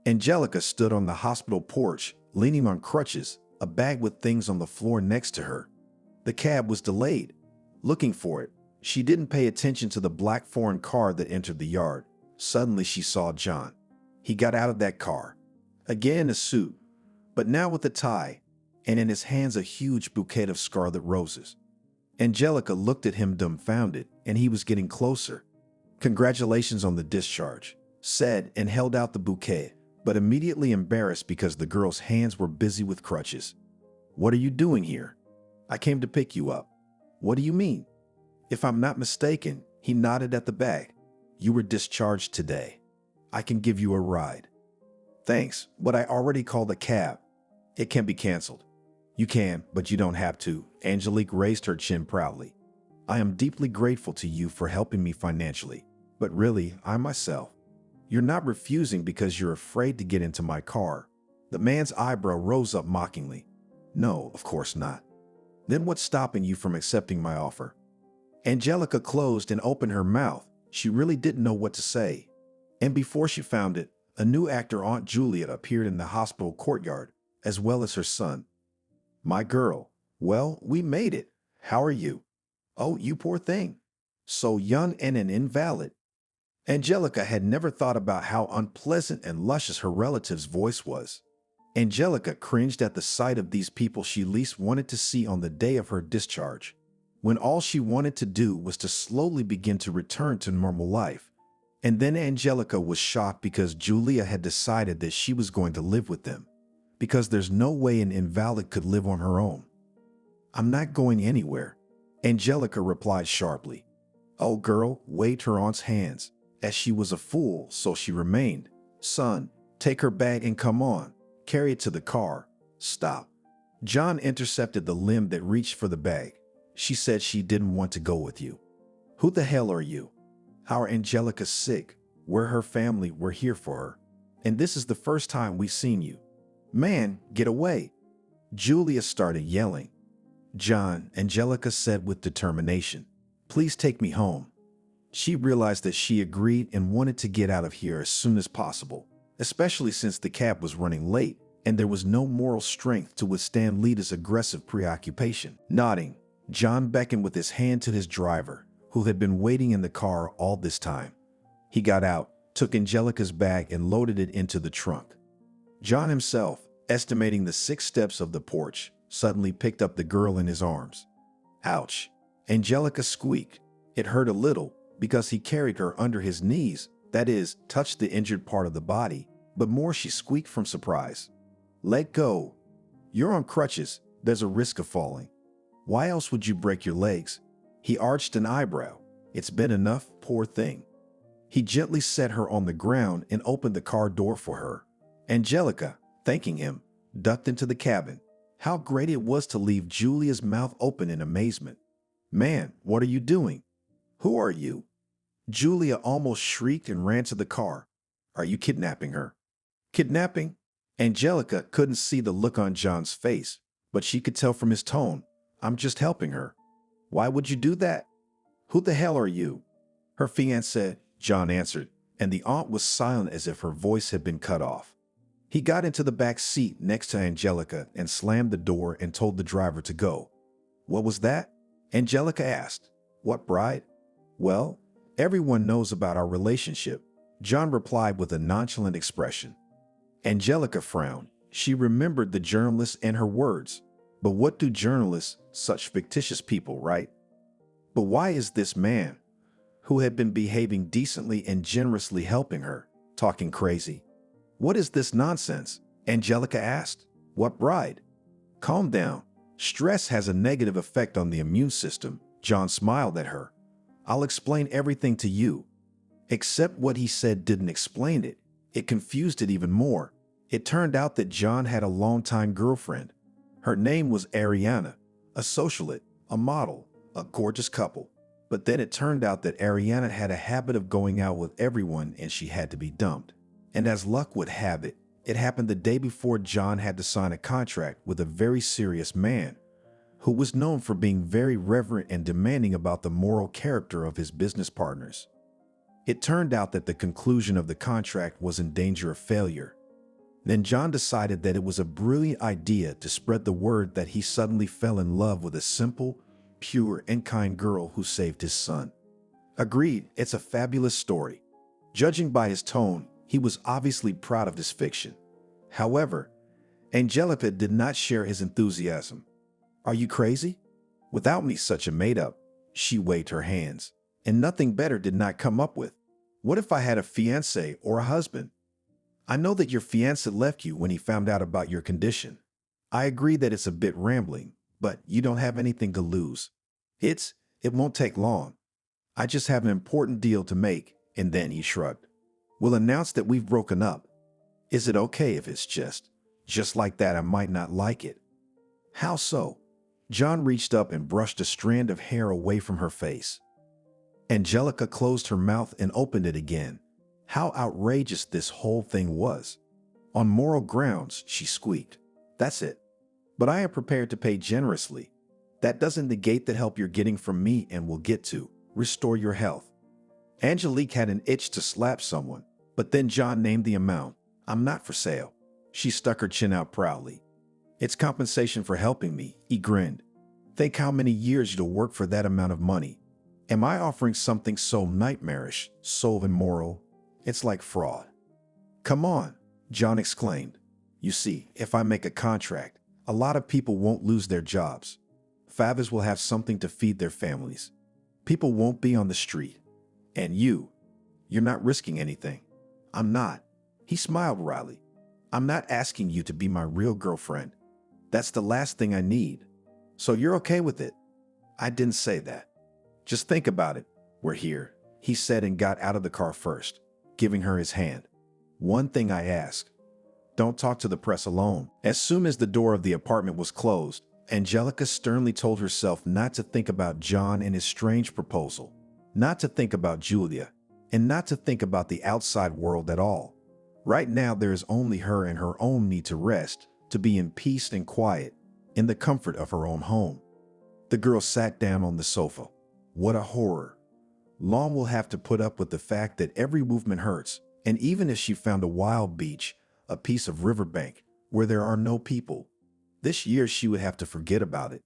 Angelica stood on the hospital porch, leaning on crutches, a bag with things on the floor next to her. The cab was delayed. Looking for it, she didn't pay attention to the black foreign car that entered the yard. Suddenly, she saw John. He got out of that car, again in a suit, but now with a tie, and in his hands a huge bouquet of scarlet roses. Angelica looked at him dumbfounded, and he was getting closer. "Congratulations on the discharge," said, and held out the bouquet, but immediately embarrassed because the girl's hands were busy with crutches. "What are you doing here?" "I came to pick you up." "What do you mean?" "If I'm not mistaken," he nodded at the bag, "you were discharged today. I can give you a ride." "Thanks, but I already called a cab." "It can be canceled." "You can, but you don't have to." Angelique raised her chin proudly. "I am deeply grateful to you for helping me financially, but really, I myself." "You're not refusing because you're afraid to get into my car." The man's eyebrow rose up mockingly. "No, of course not." "Then what's stopping you from accepting my offer?" Angelica closed and opened her mouth. She really didn't know what to say. And before she found it, a new actor, Aunt Juliet, appeared in the hospital courtyard, as well as her son. "My girl, well, we made it. How are you?" "Oh, you poor thing. So young and an invalid." Angelica had never thought about how unpleasant and luscious her relative's voice was. Angelica cringed at the sight of these people she least wanted to see on the day of her discharge, when all she wanted to do was to slowly begin to return to normal life. And then Angelica was shocked because Julia had decided that she was going to live with them, because there's no way an invalid could live on her own. "I'm not going anywhere," Angelica replied sharply. "Oh, girl," waved her aunt's hands, as she was a fool, so she remained. "Son, take her bag and come on. Carry it to the car." "Stop." John intercepted the limb that reached for the bag. "She said she didn't want to go with you." "Who the hell are you?" "Our Angelica's sick. We're her family. We're here for her. And this is the first time we've seen you." "Man, get away." Julia started yelling. "John," Angelica said with determination, "please take me home." She realized that she agreed and wanted to get out of here as soon as possible, especially since the cab was running late and there was no moral strength to withstand Lita's aggressive preoccupation. Nodding, John beckoned with his hand to his driver, who had been waiting in the car all this time. He got out, took Angelica's bag, and loaded it into the trunk. John himself, estimating the 6 steps of the porch, suddenly picked up the girl in his arms. "Ouch!" Angelica squeaked. It hurt a little because he carried her under his knees, that is, touched the injured part of the body, but more she squeaked from surprise. "Let go. You're on crutches. There's a risk of falling." "Why else would you break your legs?" He arched an eyebrow. "It's been enough, poor thing." He gently set her on the ground and opened the car door for her. Angelica, thanking him, ducked into the cabin. How great it was to leave Julia's mouth open in amazement. "Man, what are you doing? Who are you?" Julia almost shrieked and ran to the car. "Are you kidnapping her?" "Kidnapping?" Angelica couldn't see the look on John's face, but she could tell from his tone. "I'm just helping her." "Why would you do that?" "Who the hell are you?" "Her fiancé," John answered, and the aunt was silent as if her voice had been cut off. He got into the back seat next to Angelica and slammed the door and told the driver to go. "What was that?" Angelica asked. "What bride?" "Well, everyone knows about our relationship," John replied with a nonchalant expression. Angelica frowned. She remembered the journalist and her words. But what do journalists, such fictitious people, write? But why is this man, who had been behaving decently and generously helping her, talking crazy? "What is this nonsense?" Angelica asked. "What bride?" "Calm down. Stress has a negative effect on the immune system." John smiled at her. "I'll explain everything to you." Except what he said didn't explain it. It confused it even more. It turned out that John had a longtime girlfriend. Her name was Ariana, a socialite, a model, a gorgeous couple. But then it turned out that Ariana had a habit of going out with everyone and she had to be dumped. And as luck would have it, It happened the day before John had to sign a contract with a very serious man who was known for being very reverent and demanding about the moral character of his business partners. It turned out that the conclusion of the contract was in danger of failure. Then John decided that it was a brilliant idea to spread the word that he suddenly fell in love with a simple, pure, and kind girl who saved his son. Agreed, it's a fabulous story. Judging by his tone, he was obviously proud of his fiction. However, Angelica did not share his enthusiasm. Are you crazy? Without me such a made-up, she waved her hands, and nothing better did not come up with. What if I had a fiancé or a husband? I know that your fiancé left you when he found out about your condition. I agree that it's a bit rambling, but you don't have anything to lose. It won't take long. I just have an important deal to make, and then he shrugged. We'll announce that we've broken up. Is it okay if it's just like that? I might not like it. How so? John reached up and brushed a strand of hair away from her face. Angelica closed her mouth and opened it again. How outrageous this whole thing was. On moral grounds, she squeaked. That's it. But I am prepared to pay generously. That doesn't negate the help you're getting from me and will get to restore your health. Angelique had an itch to slap someone, but then John named the amount. I'm not for sale. She stuck her chin out proudly. It's compensation for helping me, he grinned. Think how many years you'll work for that amount of money. Am I offering something so nightmarish, so immoral? It's like fraud. Come on, John exclaimed. You see, if I make a contract, a lot of people won't lose their jobs. Fathers will have something to feed their families. People won't be on the street. And you're not risking anything. I'm not. He smiled wryly. I'm not asking you to be my real girlfriend. That's the last thing I need. So you're okay with it? I didn't say that. Just think about it. We're here, he said and got out of the car first, giving her his hand. One thing I ask. Don't talk to the press alone. As soon as the door of the apartment was closed, Angelica sternly told herself not to think about John and his strange proposal, not to think about Julia, and not to think about the outside world at all. Right now, there is only her and her own need to rest, to be in peace and quiet, in the comfort of her own home. The girl sat down on the sofa. What a horror. Lon will have to put up with the fact that every movement hurts, and even if she found a wild beach, a piece of riverbank, where there are no people, this year she would have to forget about it.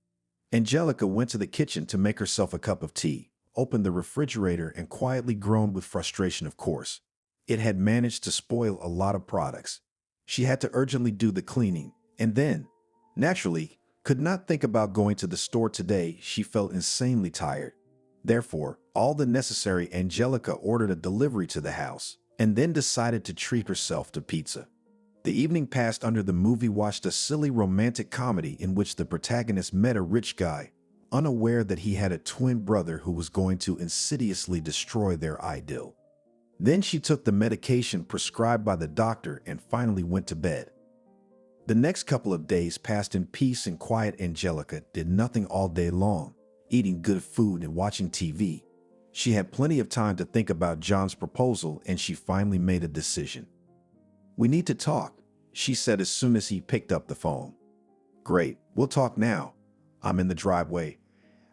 Angelica went to the kitchen to make herself a cup of tea, opened the refrigerator, and quietly groaned with frustration, of course. It had managed to spoil a lot of products. She had to urgently do the cleaning, and then, naturally, could not think about going to the store today. She felt insanely tired. Therefore, all the necessary, Angelica ordered a delivery to the house, and then decided to treat herself to pizza. The evening passed under the movie watched a silly romantic comedy in which the protagonist met a rich guy, unaware that he had a twin brother who was going to insidiously destroy their idyll. Then she took the medication prescribed by the doctor and finally went to bed. The next couple of days passed in peace and quiet. Angelica did nothing all day long, eating good food and watching TV. She had plenty of time to think about John's proposal, and she finally made a decision. We need to talk, she said as soon as he picked up the phone. Great, we'll talk now. I'm in the driveway.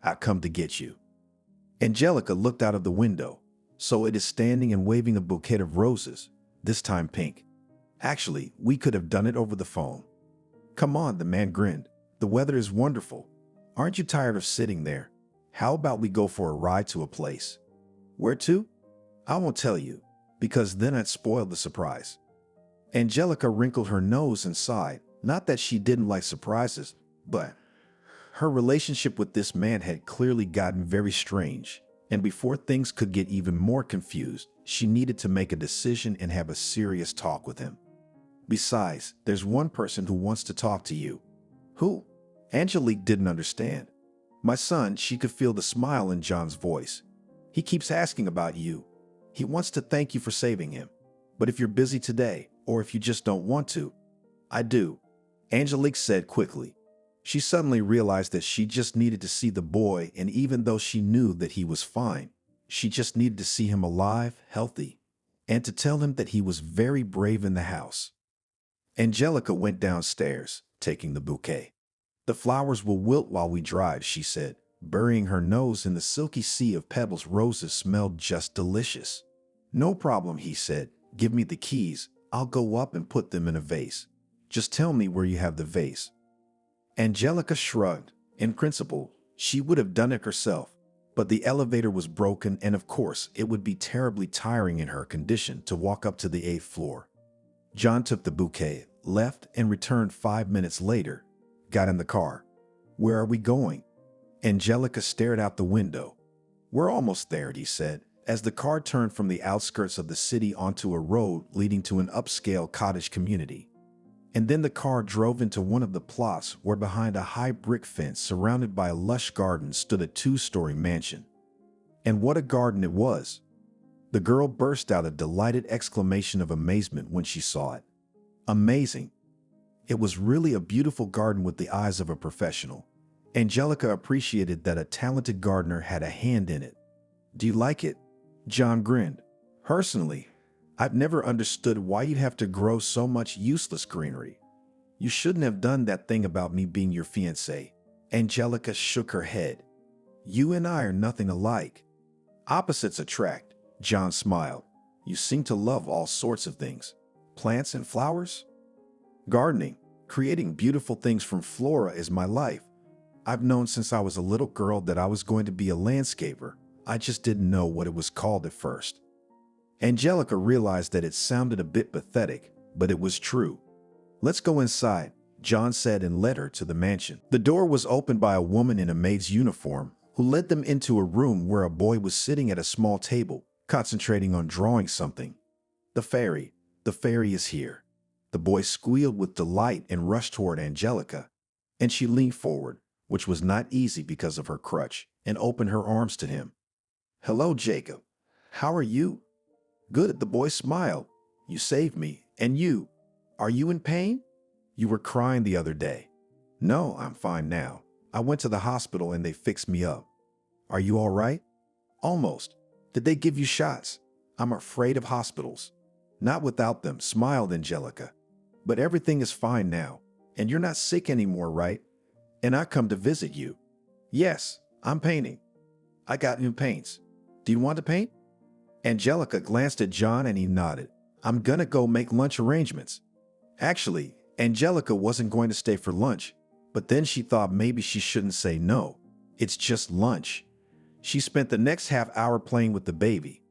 I'll come to get you. Angelica looked out of the window. So it is standing and waving a bouquet of roses, this time pink. Actually, we could have done it over the phone. Come on, the man grinned. The weather is wonderful. Aren't you tired of sitting there? How about we go for a ride to a place? Where to? I won't tell you, because then I'd spoil the surprise. Angelica wrinkled her nose and sighed. Not that she didn't like surprises, but her relationship with this man had clearly gotten very strange. And before things could get even more confused, she needed to make a decision and have a serious talk with him. Besides, there's one person who wants to talk to you. Who? Angelique didn't understand. My son, she could feel the smile in John's voice. He keeps asking about you. He wants to thank you for saving him. But if you're busy today, or if you just don't want to, I do, Angelique said quickly. She suddenly realized that she just needed to see the boy, and even though she knew that he was fine, she just needed to see him alive, healthy, and to tell him that he was very brave in the house. Angelica went downstairs, taking the bouquet. The flowers will wilt while we drive, she said, burying her nose in the silky sea of pebbles. Roses smelled just delicious. No problem, he said. Give me the keys. I'll go up and put them in a vase. Just tell me where you have the vase. Angelica shrugged. In principle, she would have done it herself, but the elevator was broken, and of course, it would be terribly tiring in her condition to walk up to the 8th floor. John took the bouquet, left, and returned 5 minutes later. Got in the car. Where are we going? Angelica stared out the window. We're almost there, he said, as the car turned from the outskirts of the city onto a road leading to an upscale cottage community. And then the car drove into one of the plots where behind a high brick fence surrounded by a lush garden stood a 2-story mansion. And what a garden it was! The girl burst out a delighted exclamation of amazement when she saw it. Amazing! It was really a beautiful garden with the eyes of a professional. Angelica appreciated that a talented gardener had a hand in it. Do you like it? John grinned. Personally, I've never understood why you'd have to grow so much useless greenery. You shouldn't have done that thing about me being your fiancé. Angelica shook her head. You and I are nothing alike. Opposites attract, John smiled. You seem to love all sorts of things. Plants and flowers? Gardening, creating beautiful things from flora is my life. I've known since I was a little girl that I was going to be a landscaper. I just didn't know what it was called at first. Angelica realized that it sounded a bit pathetic, but it was true. Let's go inside, John said and led her to the mansion. The door was opened by a woman in a maid's uniform who led them into a room where a boy was sitting at a small table, concentrating on drawing something. The fairy is here. The boy squealed with delight and rushed toward Angelica, and she leaned forward, which was not easy because of her crutch, and opened her arms to him. Hello, Jacob. How are you? Good, the boy smiled. You saved me, and you. Are you in pain? You were crying the other day. No, I'm fine now. I went to the hospital and they fixed me up. Are you all right? Almost. Did they give you shots? I'm afraid of hospitals. Not without them, smiled Angelica. But everything is fine now, and you're not sick anymore, right? And I come to visit you. Yes, I'm painting. I got new paints. Do you want to paint? Angelica glanced at John and he nodded. I'm gonna go make lunch arrangements. Actually, Angelica wasn't going to stay for lunch, but then she thought maybe she shouldn't say no. It's just lunch. She spent the next half hour playing with the baby.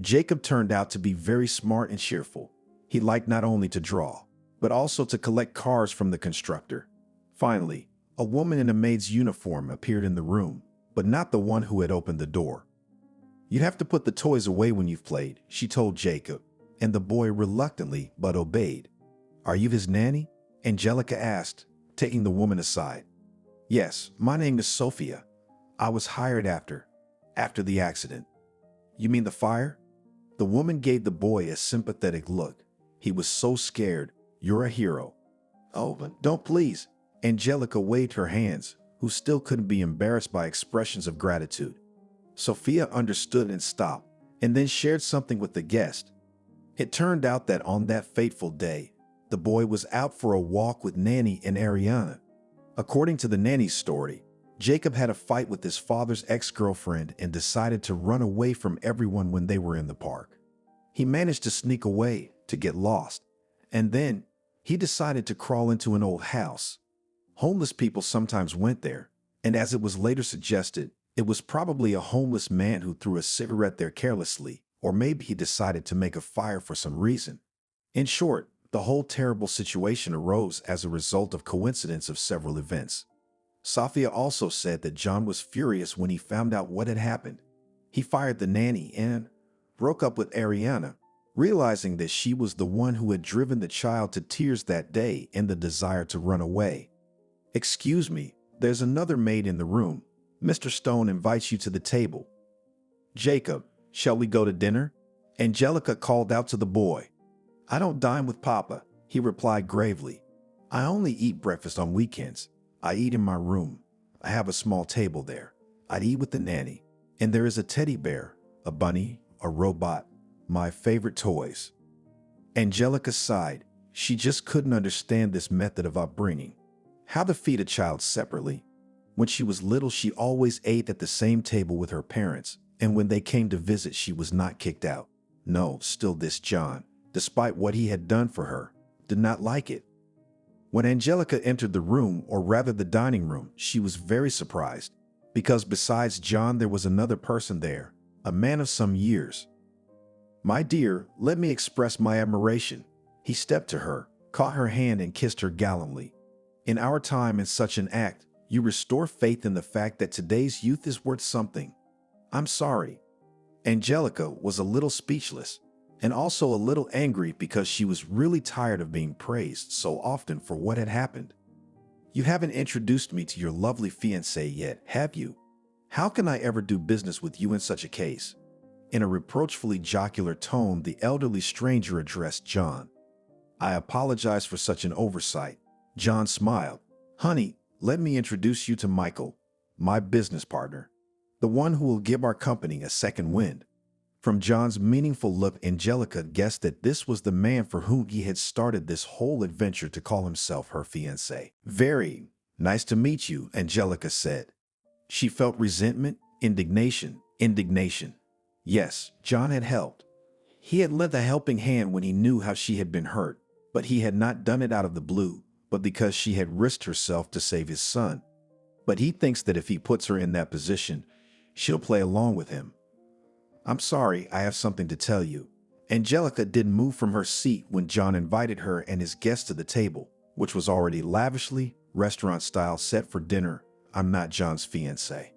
Jacob turned out to be very smart and cheerful. He liked not only to draw, but also to collect cars from the constructor. Finally, a woman in a maid's uniform appeared in the room, but not the one who had opened the door. You'd have to put the toys away when you've played, she told Jacob, and the boy reluctantly but obeyed. Are you his nanny? Angelica asked, taking the woman aside. Yes, my name is Sophia. I was hired after the accident. You mean the fire? The woman gave the boy a sympathetic look. He was so scared. You're a hero. Oh, but don't please. Angelica waved her hands, who still couldn't be embarrassed by expressions of gratitude. Sophia understood and stopped, and then shared something with the guest. It turned out that on that fateful day, the boy was out for a walk with Nanny and Ariana. According to the nanny's story, Jacob had a fight with his father's ex-girlfriend and decided to run away from everyone when they were in the park. He managed to sneak away, to get lost, and then he decided to crawl into an old house. Homeless people sometimes went there, and as it was later suggested, it was probably a homeless man who threw a cigarette there carelessly, or maybe he decided to make a fire for some reason. In short, the whole terrible situation arose as a result of coincidence of several events. Sophia also said that John was furious when he found out what had happened. He fired the nanny and broke up with Ariana, realizing that she was the one who had driven the child to tears that day in the desire to run away. Excuse me, there's another maid in the room. Mr. Stone invites you to the table. Jacob, shall we go to dinner? Angelica called out to the boy. I don't dine with Papa, he replied gravely. I only eat breakfast on weekends. I eat in my room. I have a small table there. I'd eat with the nanny. And there is a teddy bear, a bunny, a robot, my favorite toys. Angelica sighed. She just couldn't understand this method of upbringing. How to feed a child separately. When she was little, she always ate at the same table with her parents, and when they came to visit, she was not kicked out. No, still this John, despite what he had done for her, did not like it. When Angelica entered the room, or rather the dining room, she was very surprised, because besides John, there was another person there, a man of some years. "My dear, let me express my admiration." He stepped to her, caught her hand, and kissed her gallantly. "In our time, in such an act, you restore faith in the fact that today's youth is worth something. I'm sorry." Angelica was a little speechless, and also a little angry because she was really tired of being praised so often for what had happened. "You haven't introduced me to your lovely fiancé yet, have you? How can I ever do business with you in such a case?" In a reproachfully jocular tone, the elderly stranger addressed John. "I apologize for such an oversight." John smiled. "Honey, let me introduce you to Michael, my business partner, the one who will give our company a second wind." From John's meaningful look, Angelica guessed that this was the man for whom he had started this whole adventure to call himself her fiancé. "Very nice to meet you," Angelica said. She felt resentment, indignation. Yes, John had helped. He had lent a helping hand when he knew how she had been hurt, but he had not done it out of the blue, but because she had risked herself to save his son. But he thinks that if he puts her in that position, she'll play along with him. "I'm sorry, I have something to tell you." Angelica didn't move from her seat when John invited her and his guests to the table, which was already lavishly, restaurant-style, set for dinner. "I'm not John's fiancé."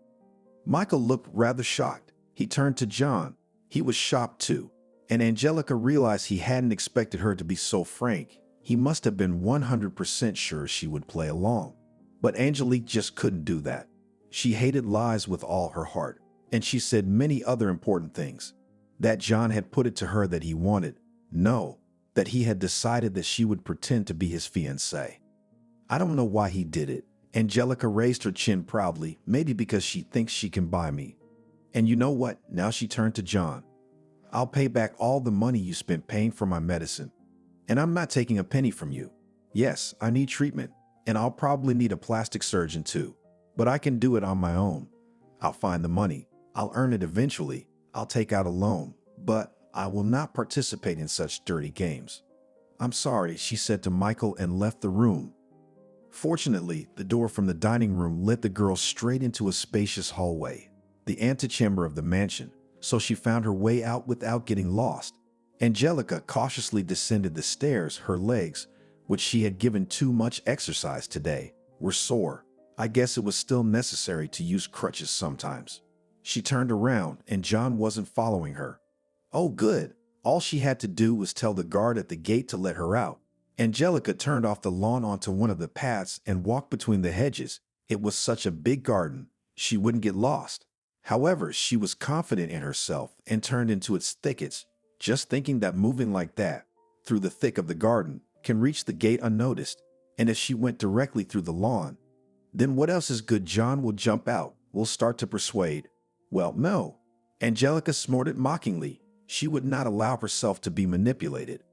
Michael looked rather shocked. He turned to John. He was shocked too, and Angelica realized he hadn't expected her to be so frank. He must have been 100% sure she would play along. But Angelique just couldn't do that. She hated lies with all her heart, and she said many other important things. That John had put it to her that he wanted. No, that he had decided that she would pretend to be his fiancée. "I don't know why he did it." Angelica raised her chin proudly, "maybe because she thinks she can buy me. And you know what?" Now she turned to John. "I'll pay back all the money you spent paying for my medicine. And I'm not taking a penny from you. Yes, I need treatment, and I'll probably need a plastic surgeon too. But I can do it on my own. I'll find the money. I'll earn it eventually. I'll take out a loan. But I will not participate in such dirty games." "I'm sorry," she said to Michael, and left the room. Fortunately, the door from the dining room led the girl straight into a spacious hallway, the antechamber of the mansion, so she found her way out without getting lost. Angelica cautiously descended the stairs. Her legs, which she had given too much exercise today, were sore. I guess it was still necessary to use crutches sometimes. She turned around, and John wasn't following her. Oh, good. All she had to do was tell the guard at the gate to let her out. Angelica turned off the lawn onto one of the paths and walked between the hedges. It was such a big garden, she wouldn't get lost. However, she was confident in herself and turned into its thickets, just thinking that moving like that, through the thick of the garden, can reach the gate unnoticed. And if she went directly through the lawn, then what else is good? John will jump out, will start to persuade. Well, no. Angelica snorted mockingly. She would not allow herself to be manipulated.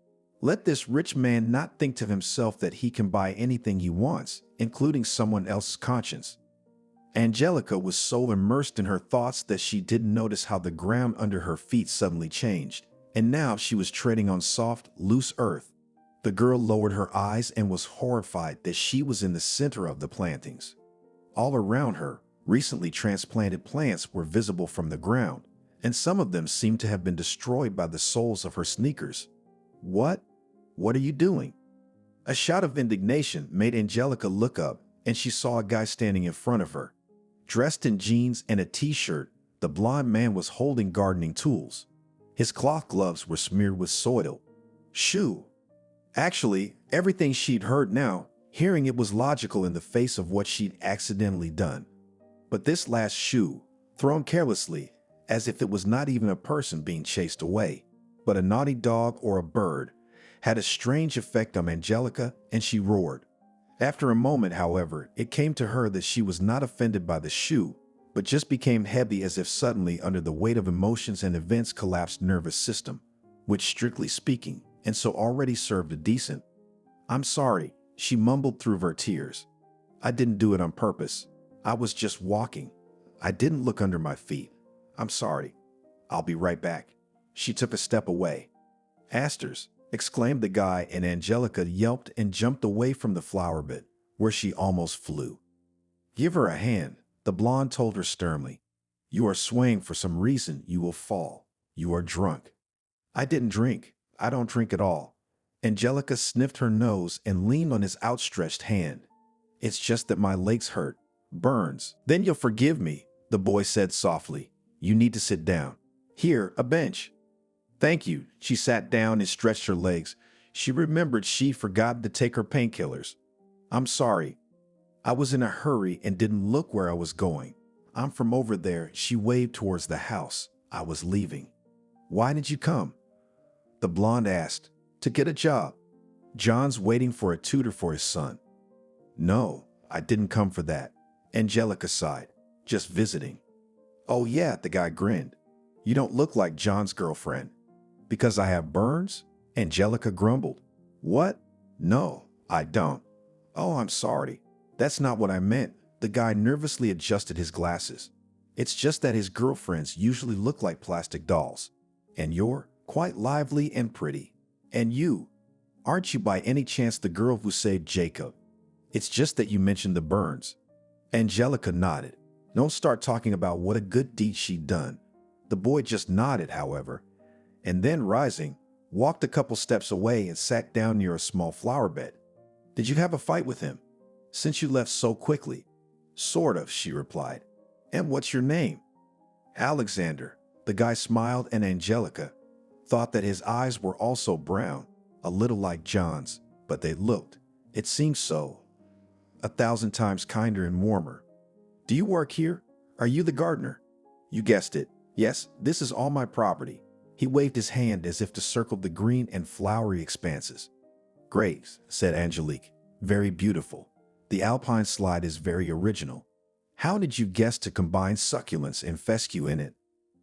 Let this rich man not think to himself that he can buy anything he wants, including someone else's conscience. Angelica was so immersed in her thoughts that she didn't notice how the ground under her feet suddenly changed, and now she was treading on soft, loose earth. The girl lowered her eyes and was horrified that she was in the center of the plantings. All around her, recently transplanted plants were visible from the ground, and some of them seemed to have been destroyed by the soles of her sneakers. What are you doing?" A shout of indignation made Angelica look up, and she saw a guy standing in front of her. Dressed in jeans and a t-shirt, the blond man was holding gardening tools. His cloth gloves were smeared with soil. Shoo! Actually, everything she'd heard now, hearing it was logical in the face of what she'd accidentally done. But this last shoo, thrown carelessly, as if it was not even a person being chased away, but a naughty dog or a bird, had a strange effect on Angelica, and she roared. After a moment, however, it came to her that she was not offended by the shoe, but just became heavy as if suddenly under the weight of emotions and events collapsed nervous system, which strictly speaking, and so already served a decent, I'm sorry, she mumbled through her tears. I didn't do it on purpose. I was just walking. I didn't look under my feet. I'm sorry. I'll be right back. She took a step away. Asters, exclaimed the guy, and Angelica yelped and jumped away from the flower bed, where she almost flew. Give her a hand, the blonde told her sternly. You are swaying for some reason. You will fall. You are drunk. I didn't drink. I don't drink at all. Angelica sniffed her nose and leaned on his outstretched hand. It's just that my legs hurt. Burns. Then you'll forgive me, the boy said softly. You need to sit down. Here, a bench. Thank you. She sat down and stretched her legs. She remembered she forgot to take her painkillers. I'm sorry. I was in a hurry and didn't look where I was going. I'm from over there. She waved towards the house. I was leaving. Why did you come? The blonde asked. To get a job. John's waiting for a tutor for his son. No, I didn't come for that. Angelica sighed. Just visiting. Oh yeah, the guy grinned. You don't look like John's girlfriend. Because I have burns? Angelica grumbled. What? No, I don't. Oh, I'm sorry. That's not what I meant. The guy nervously adjusted his glasses. It's just that his girlfriends usually look like plastic dolls. And you're quite lively and pretty. And you, aren't you by any chance the girl who saved Jacob? It's just that you mentioned the burns. Angelica nodded. Don't start talking about what a good deed she'd done. The boy just nodded, however, and then rising, walked a couple steps away and sat down near a small flower bed. Did you have a fight with him? Since you left so quickly. Sort of, she replied. And what's your name? Alexander. The guy smiled, and Angelica thought that his eyes were also brown, a little like John's, but they looked, it seemed so, 1,000 times kinder and warmer. Do you work here? Are you the gardener? You guessed it. Yes, this is all my property. He waved his hand as if to circle the green and flowery expanses. Great, said Angelique. Very beautiful. The alpine slide is very original. How did you guess to combine succulents and fescue in it?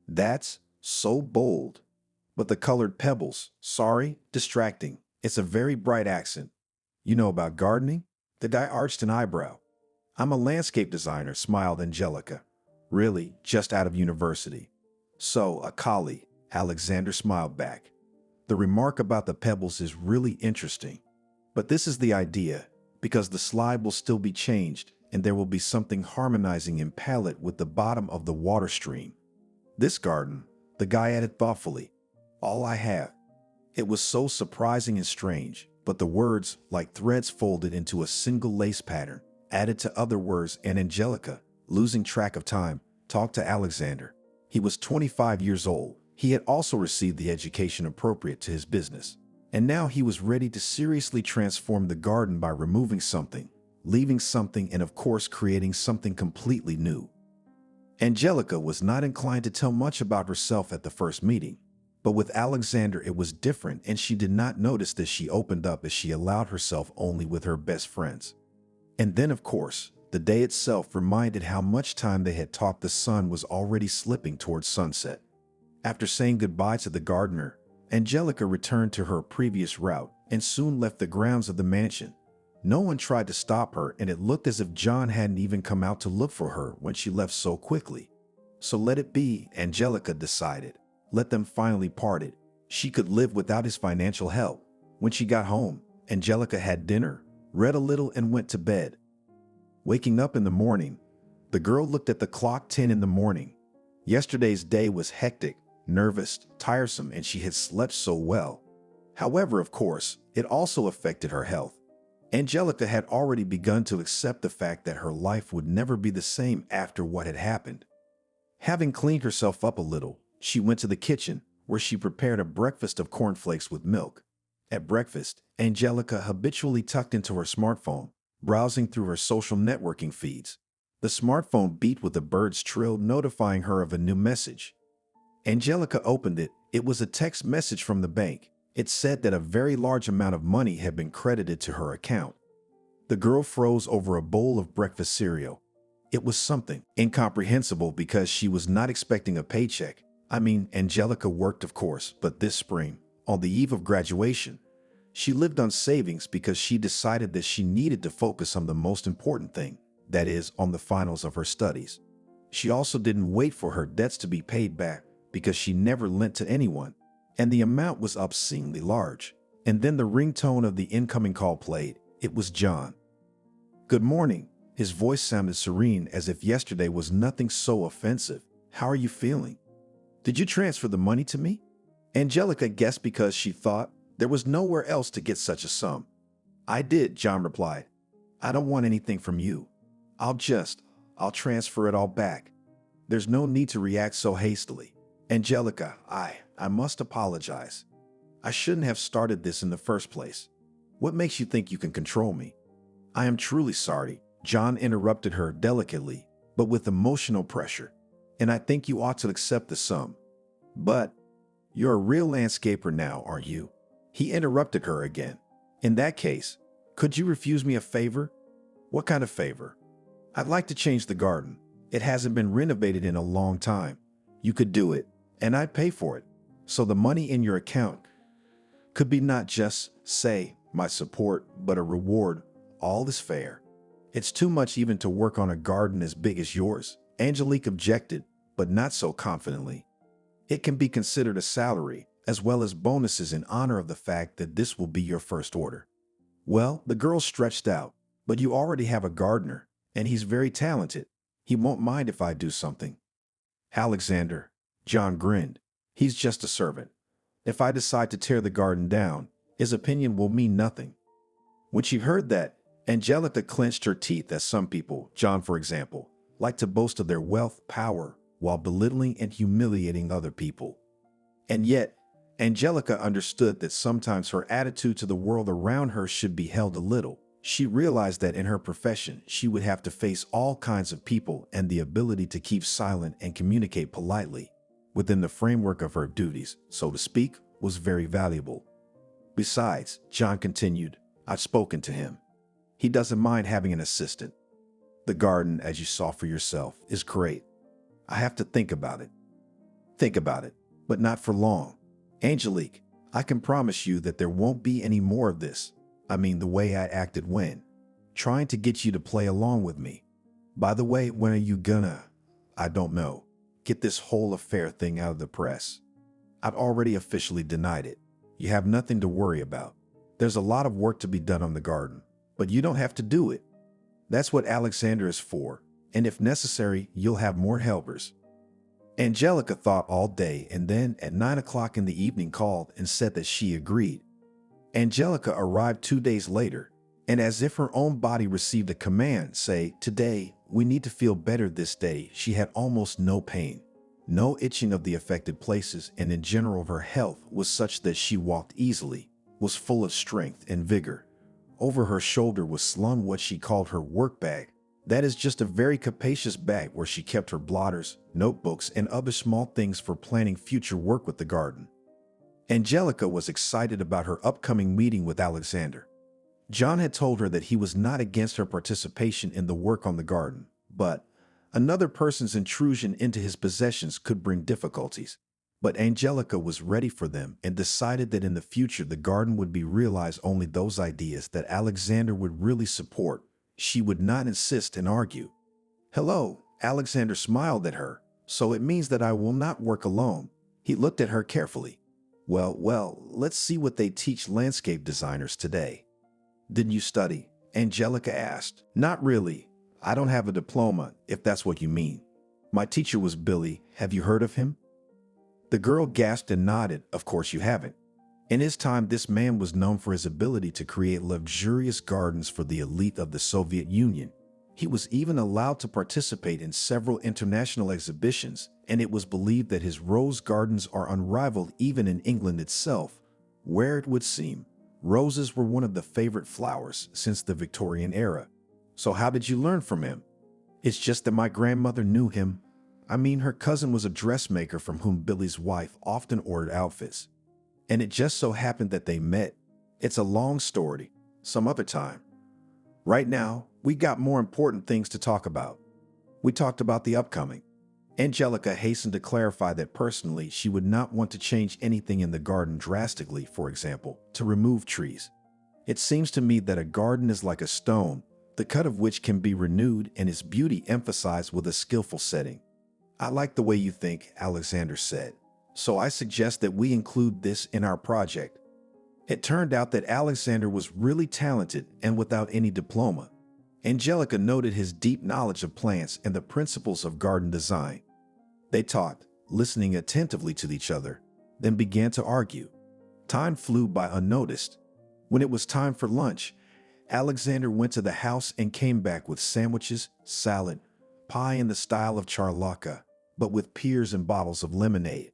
That's so bold. But the colored pebbles, sorry, distracting. It's a very bright accent. You know about gardening? The guy arched an eyebrow. I'm a landscape designer, smiled Angelica. Really, just out of university. So, a collie, Alexander smiled back. The remark about the pebbles is really interesting. But this is the idea, because the slide will still be changed, and there will be something harmonizing in palette with the bottom of the water stream. This garden, the guy added thoughtfully, all I have. It was so surprising and strange, but the words, like threads folded into a single lace pattern, added to other words, and Angelica, losing track of time, talked to Alexander. He was 25 years old. He had also received the education appropriate to his business. And now he was ready to seriously transform the garden by removing something, leaving something, and of course creating something completely new. Angelica was not inclined to tell much about herself at the first meeting. But with Alexander it was different, and she did not notice that she opened up as she allowed herself only with her best friends. And then, of course, the day itself reminded how much time they had talked. The sun was already slipping towards sunset. After saying goodbye to the gardener, Angelica returned to her previous route and soon left the grounds of the mansion. No one tried to stop her, and it looked as if John hadn't even come out to look for her when she left so quickly. So let it be, Angelica decided. Let them finally parted. She could live without his financial help. When she got home, Angelica had dinner, read a little, and went to bed. Waking up in the morning, the girl looked at the clock. 10 in the morning. Yesterday's day was hectic, nervous, tiresome, and she had slept so well. However, of course, it also affected her health. Angelica had already begun to accept the fact that her life would never be the same after what had happened. Having cleaned herself up a little, she went to the kitchen, where she prepared a breakfast of cornflakes with milk. At breakfast, Angelica habitually tucked into her smartphone, browsing through her social networking feeds. The smartphone beeped with a bird's trill notifying her of a new message. Angelica opened it. It was a text message from the bank. It said that a very large amount of money had been credited to her account. The girl froze over a bowl of breakfast cereal. It was something incomprehensible because she was not expecting a paycheck. Angelica worked, of course, but this spring, on the eve of graduation, She lived on savings because she decided that she needed to focus on the most important thing, that is, on the finals of her studies. She also didn't wait for her debts to be paid back because she never lent to anyone, and the amount was obscenely large. And then the ringtone of the incoming call played. It was John. "Good morning." His voice sounded serene, as if yesterday was nothing so offensive. "How are you feeling? Did you transfer the money to me?" Angelica guessed because she thought there was nowhere else to get such a sum. "I did," John replied. "I don't want anything from you. I'll transfer it all back. There's no need to react so hastily. Angelica, I must apologize. I shouldn't have started this in the first place. What makes you think you can control me?" "I am truly sorry," John interrupted her delicately, but with emotional pressure. "And I think you ought to accept the sum. But you're a real landscaper now, aren't you?" He interrupted her again. "In that case, could you refuse me a favor?" "What kind of favor?" "I'd like to change the garden. It hasn't been renovated in a long time. You could do it, and I'd pay for it. So the money in your account could be not just, say, my support, but a reward. All is fair." "It's too much even to work on a garden as big as yours," Angelique objected, but not so confidently. "It can be considered a salary, as well as bonuses in honor of the fact that this will be your first order." "Well," the girl stretched out, "but you already have a gardener, and he's very talented. He won't mind if I do something." "Alexander," John grinned, "he's just a servant. If I decide to tear the garden down, his opinion will mean nothing." When she heard that, Angelica clenched her teeth, as some people, John for example, like to boast of their wealth, power, while belittling and humiliating other people. And yet, Angelica understood that sometimes her attitude to the world around her should be held a little. She realized that in her profession, she would have to face all kinds of people, and the ability to keep silent and communicate politely within the framework of her duties, so to speak, was very valuable. "Besides," John continued, "I've spoken to him. He doesn't mind having an assistant. The garden, as you saw for yourself, is great. I have to think about it. Think about it, but not for long. Angelique, I can promise you that there won't be any more of this. I mean, the way I acted when trying to get you to play along with me. By the way, when are you gonna, I don't know, get this whole affair thing out of the press?" "I've already officially denied it. You have nothing to worry about. There's a lot of work to be done on the garden, but you don't have to do it. That's what Alexander is for, and if necessary, you'll have more helpers." Angelica thought all day, and then at 9 o'clock in the evening called and said that she agreed. Angelica arrived 2 days later, and as if her own body received a command, say, "Today, we need to feel better this day," she had almost no pain, no itching of the affected places, and in general her health was such that she walked easily, was full of strength and vigor. Over her shoulder was slung what she called her work bag. That is just a very capacious bag where she kept her blotters, notebooks, and other small things for planning future work with the garden. Angelica was excited about her upcoming meeting with Alexander. John had told her that he was not against her participation in the work on the garden, but another person's intrusion into his possessions could bring difficulties. But Angelica was ready for them and decided that in the future the garden would be realized only those ideas that Alexander would really support. She would not insist and argue. "Hello," Alexander smiled at her. "So it means that I will not work alone." He looked at her carefully. Well, let's see what they teach landscape designers today." "Didn't you study?" Angelica asked. "Not really. I don't have a diploma, if that's what you mean. My teacher was Billy. Have you heard of him?" The girl gasped and nodded. "Of course you haven't." In his time, this man was known for his ability to create luxurious gardens for the elite of the Soviet Union. He was even allowed to participate in several international exhibitions, and it was believed that his rose gardens are unrivaled even in England itself, where it would seem roses were one of the favorite flowers since the Victorian era. "So how did you learn from him?" "It's just that my grandmother knew him. I mean, her cousin was a dressmaker from whom Billy's wife often ordered outfits. And it just so happened that they met. It's a long story, some other time. Right now, we got more important things to talk about." We talked about the upcoming. Angelica hastened to clarify that personally she would not want to change anything in the garden drastically, for example, to remove trees. It seems to me that a garden is like a stone, the cut of which can be renewed and its beauty emphasized with a skillful setting. I like the way you think, Alexander said. So I suggest that we include this in our project. It turned out that Alexander was really talented and without any diploma. Angelica noted his deep knowledge of plants and the principles of garden design. They talked, listening attentively to each other, then began to argue. Time flew by unnoticed. When it was time for lunch, Alexander went to the house and came back with sandwiches, salad, pie in the style of charlotka, but with pears and bottles of lemonade.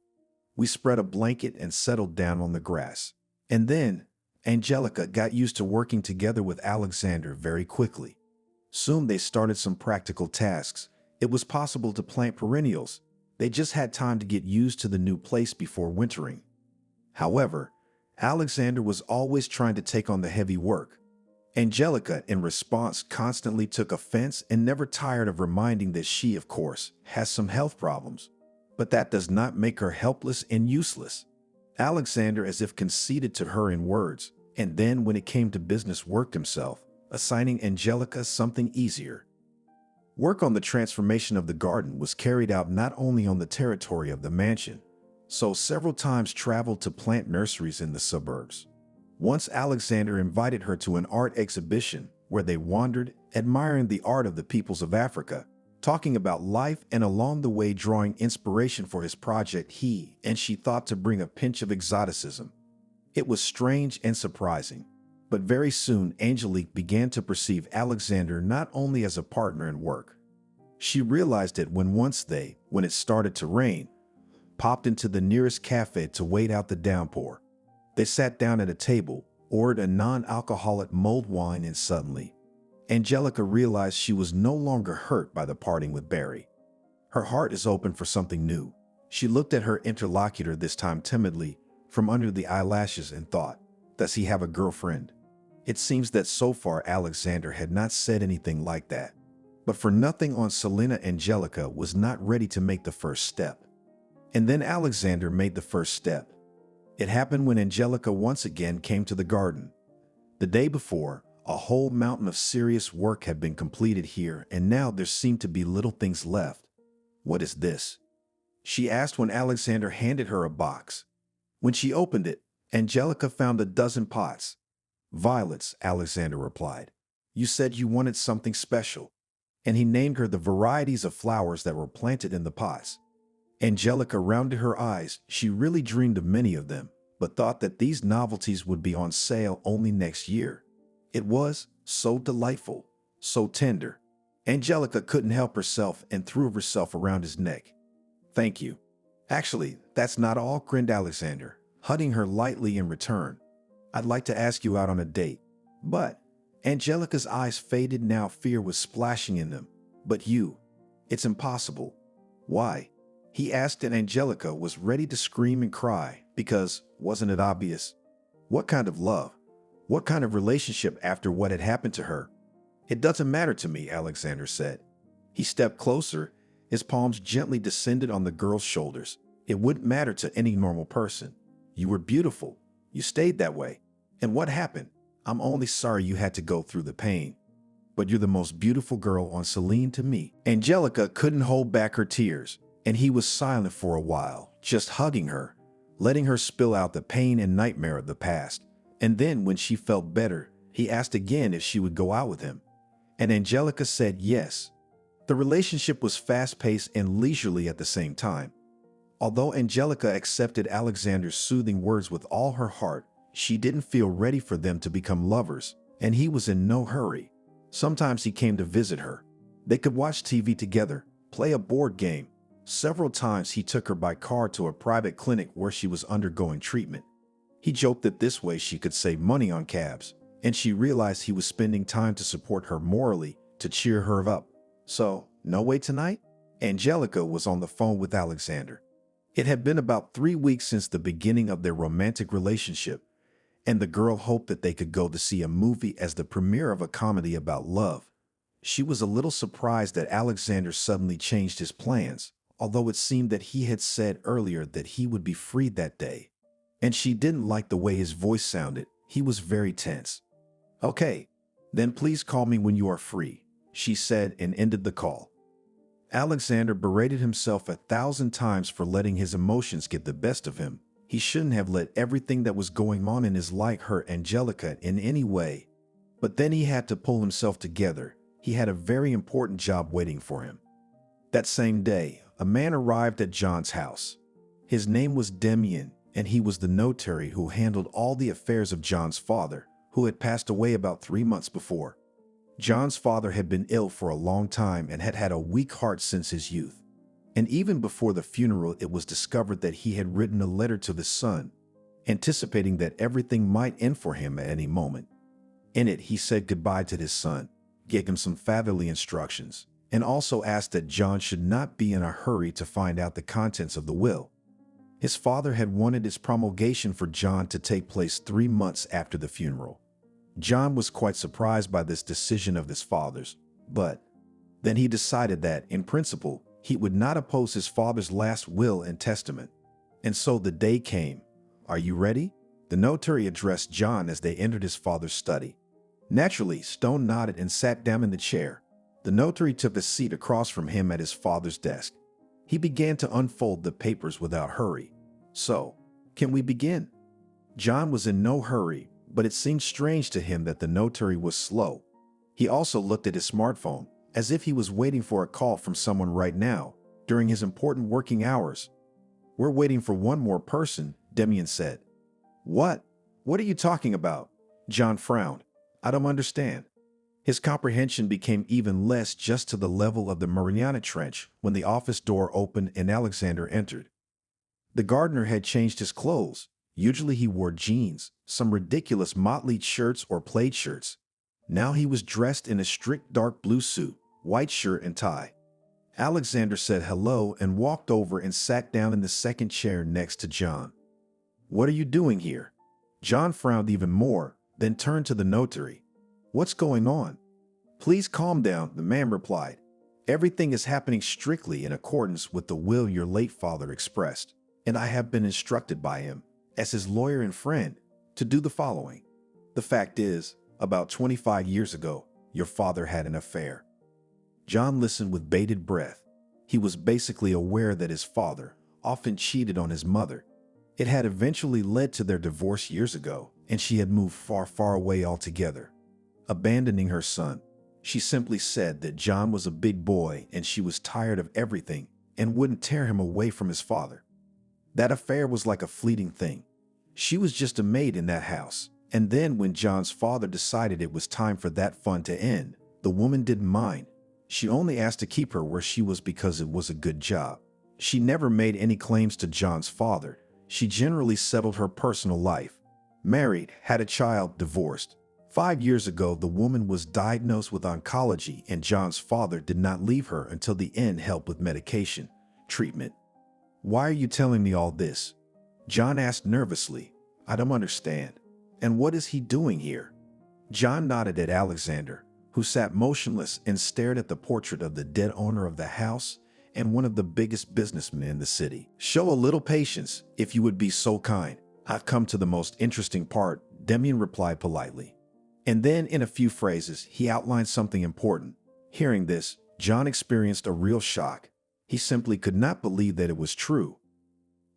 We spread a blanket and settled down on the grass. And then, Angelica got used to working together with Alexander very quickly. Soon they started some practical tasks. It was possible to plant perennials. They just had time to get used to the new place before wintering. However, Alexander was always trying to take on the heavy work. Angelica, in response, constantly took offense and never tired of reminding that she, of course, has some health problems. But that does not make her helpless and useless. Alexander as if conceded to her in words, and then when it came to business worked himself, assigning Angelica something easier. Work on the transformation of the garden was carried out not only on the territory of the mansion, so several times traveled to plant nurseries in the suburbs. Once Alexander invited her to an art exhibition where they wandered, admiring the art of the peoples of Africa, talking about life and along the way drawing inspiration for his project. He and she thought to bring a pinch of exoticism. It was strange and surprising, but very soon Angelique began to perceive Alexander not only as a partner in work. She realized it when it started to rain, popped into the nearest cafe to wait out the downpour. They sat down at a table, ordered a non-alcoholic mulled wine, and suddenly, Angelica realized she was no longer hurt by the parting with Barry. Her heart is open for something new. She looked at her interlocutor, this time timidly, from under the eyelashes and thought, does he have a girlfriend? It seems that so far Alexander had not said anything like that. But for nothing on Selena, Angelica was not ready to make the first step. And then Alexander made the first step. It happened when Angelica once again came to the garden. The day before, a whole mountain of serious work had been completed here, and now there seemed to be little things left. What is this? She asked when Alexander handed her a box. When she opened it, Angelica found a dozen pots. Violets, Alexander replied. You said you wanted something special. And he named her the varieties of flowers that were planted in the pots. Angelica rounded her eyes. She really dreamed of many of them, but thought that these novelties would be on sale only next year. It was so delightful, so tender. Angelica couldn't help herself and threw herself around his neck. Thank you. Actually, that's not all, grinned Alexander, hugging her lightly in return. I'd like to ask you out on a date. But Angelica's eyes faded now. Fear was splashing in them. But you, it's impossible. Why? He asked, and Angelica was ready to scream and cry because, wasn't it obvious? What kind of love? What kind of relationship after what had happened to her? It doesn't matter to me, Alexander said. He stepped closer. His palms gently descended on the girl's shoulders. It wouldn't matter to any normal person. You were beautiful. You stayed that way. And what happened? I'm only sorry you had to go through the pain. But you're the most beautiful girl on Celine to me. Angelica couldn't hold back her tears, and he was silent for a while, just hugging her, letting her spill out the pain and nightmare of the past. And then when she felt better, he asked again if she would go out with him. And Angelica said yes. The relationship was fast-paced and leisurely at the same time. Although Angelica accepted Alexander's soothing words with all her heart, she didn't feel ready for them to become lovers, and he was in no hurry. Sometimes he came to visit her. They could watch TV together, play a board game. Several times he took her by car to a private clinic where she was undergoing treatment. He joked that this way she could save money on cabs, and she realized he was spending time to support her morally, to cheer her up. So, no way tonight? Angelica was on the phone with Alexander. It had been about 3 weeks since the beginning of their romantic relationship, and the girl hoped that they could go to see a movie as the premiere of a comedy about love. She was a little surprised that Alexander suddenly changed his plans, although it seemed that he had said earlier that he would be freed that day. And she didn't like the way his voice sounded. He was very tense. "Okay, then please call me when you are free," she said and ended the call. Alexander berated himself 1,000 times for letting his emotions get the best of him. He shouldn't have let everything that was going on in his life hurt Angelica in any way. But then he had to pull himself together. He had a very important job waiting for him. That same day, a man arrived at John's house. His name was Demian, and he was the notary who handled all the affairs of John's father, who had passed away about 3 months before. John's father had been ill for a long time and had had a weak heart since his youth. And even before the funeral, it was discovered that he had written a letter to the son, anticipating that everything might end for him at any moment. In it, he said goodbye to his son, gave him some fatherly instructions, and also asked that John should not be in a hurry to find out the contents of the will. His father had wanted his promulgation for John to take place 3 months after the funeral. John was quite surprised by this decision of his father's, but then he decided that, in principle, he would not oppose his father's last will and testament. And so the day came. "Are you ready?" The notary addressed John as they entered his father's study. Naturally, Stone nodded and sat down in the chair. The notary took a seat across from him at his father's desk. He began to unfold the papers without hurry. "So, can we begin?" John was in no hurry, but it seemed strange to him that the notary was slow. He also looked at his smartphone, as if he was waiting for a call from someone right now, during his important working hours. "We're waiting for one more person," Demian said. "What? What are you talking about?" John frowned. "I don't understand." His comprehension became even less just to the level of the Mariana Trench when the office door opened and Alexander entered. The gardener had changed his clothes. Usually he wore jeans, some ridiculous motley shirts or plaid shirts. Now he was dressed in a strict dark blue suit, white shirt and tie. Alexander said hello and walked over and sat down in the second chair next to John. "What are you doing here?" John frowned even more, then turned to the notary. "What's going on?" "Please calm down," the man replied. "Everything is happening strictly in accordance with the will your late father expressed, and I have been instructed by him, as his lawyer and friend, to do the following. The fact is, about 25 years ago, your father had an affair." John listened with bated breath. He was basically aware that his father often cheated on his mother. It had eventually led to their divorce years ago, and she had moved far, far away altogether, abandoning her son. She simply said that John was a big boy and she was tired of everything and wouldn't tear him away from his father. That affair was like a fleeting thing. She was just a maid in that house. And then when John's father decided it was time for that fun to end, the woman didn't mind. She only asked to keep her where she was because it was a good job. She never made any claims to John's father. She generally settled her personal life. Married, had a child, divorced. 5 years ago, the woman was diagnosed with oncology and John's father did not leave her until the end help with medication, treatment. "Why are you telling me all this?" John asked nervously. "I don't understand. And what is he doing here?" John nodded at Alexander, who sat motionless and stared at the portrait of the dead owner of the house and one of the biggest businessmen in the city. "Show a little patience, if you would be so kind. I've come to the most interesting part," Demian replied politely. And then, in a few phrases, he outlined something important. Hearing this, John experienced a real shock. He simply could not believe that it was true.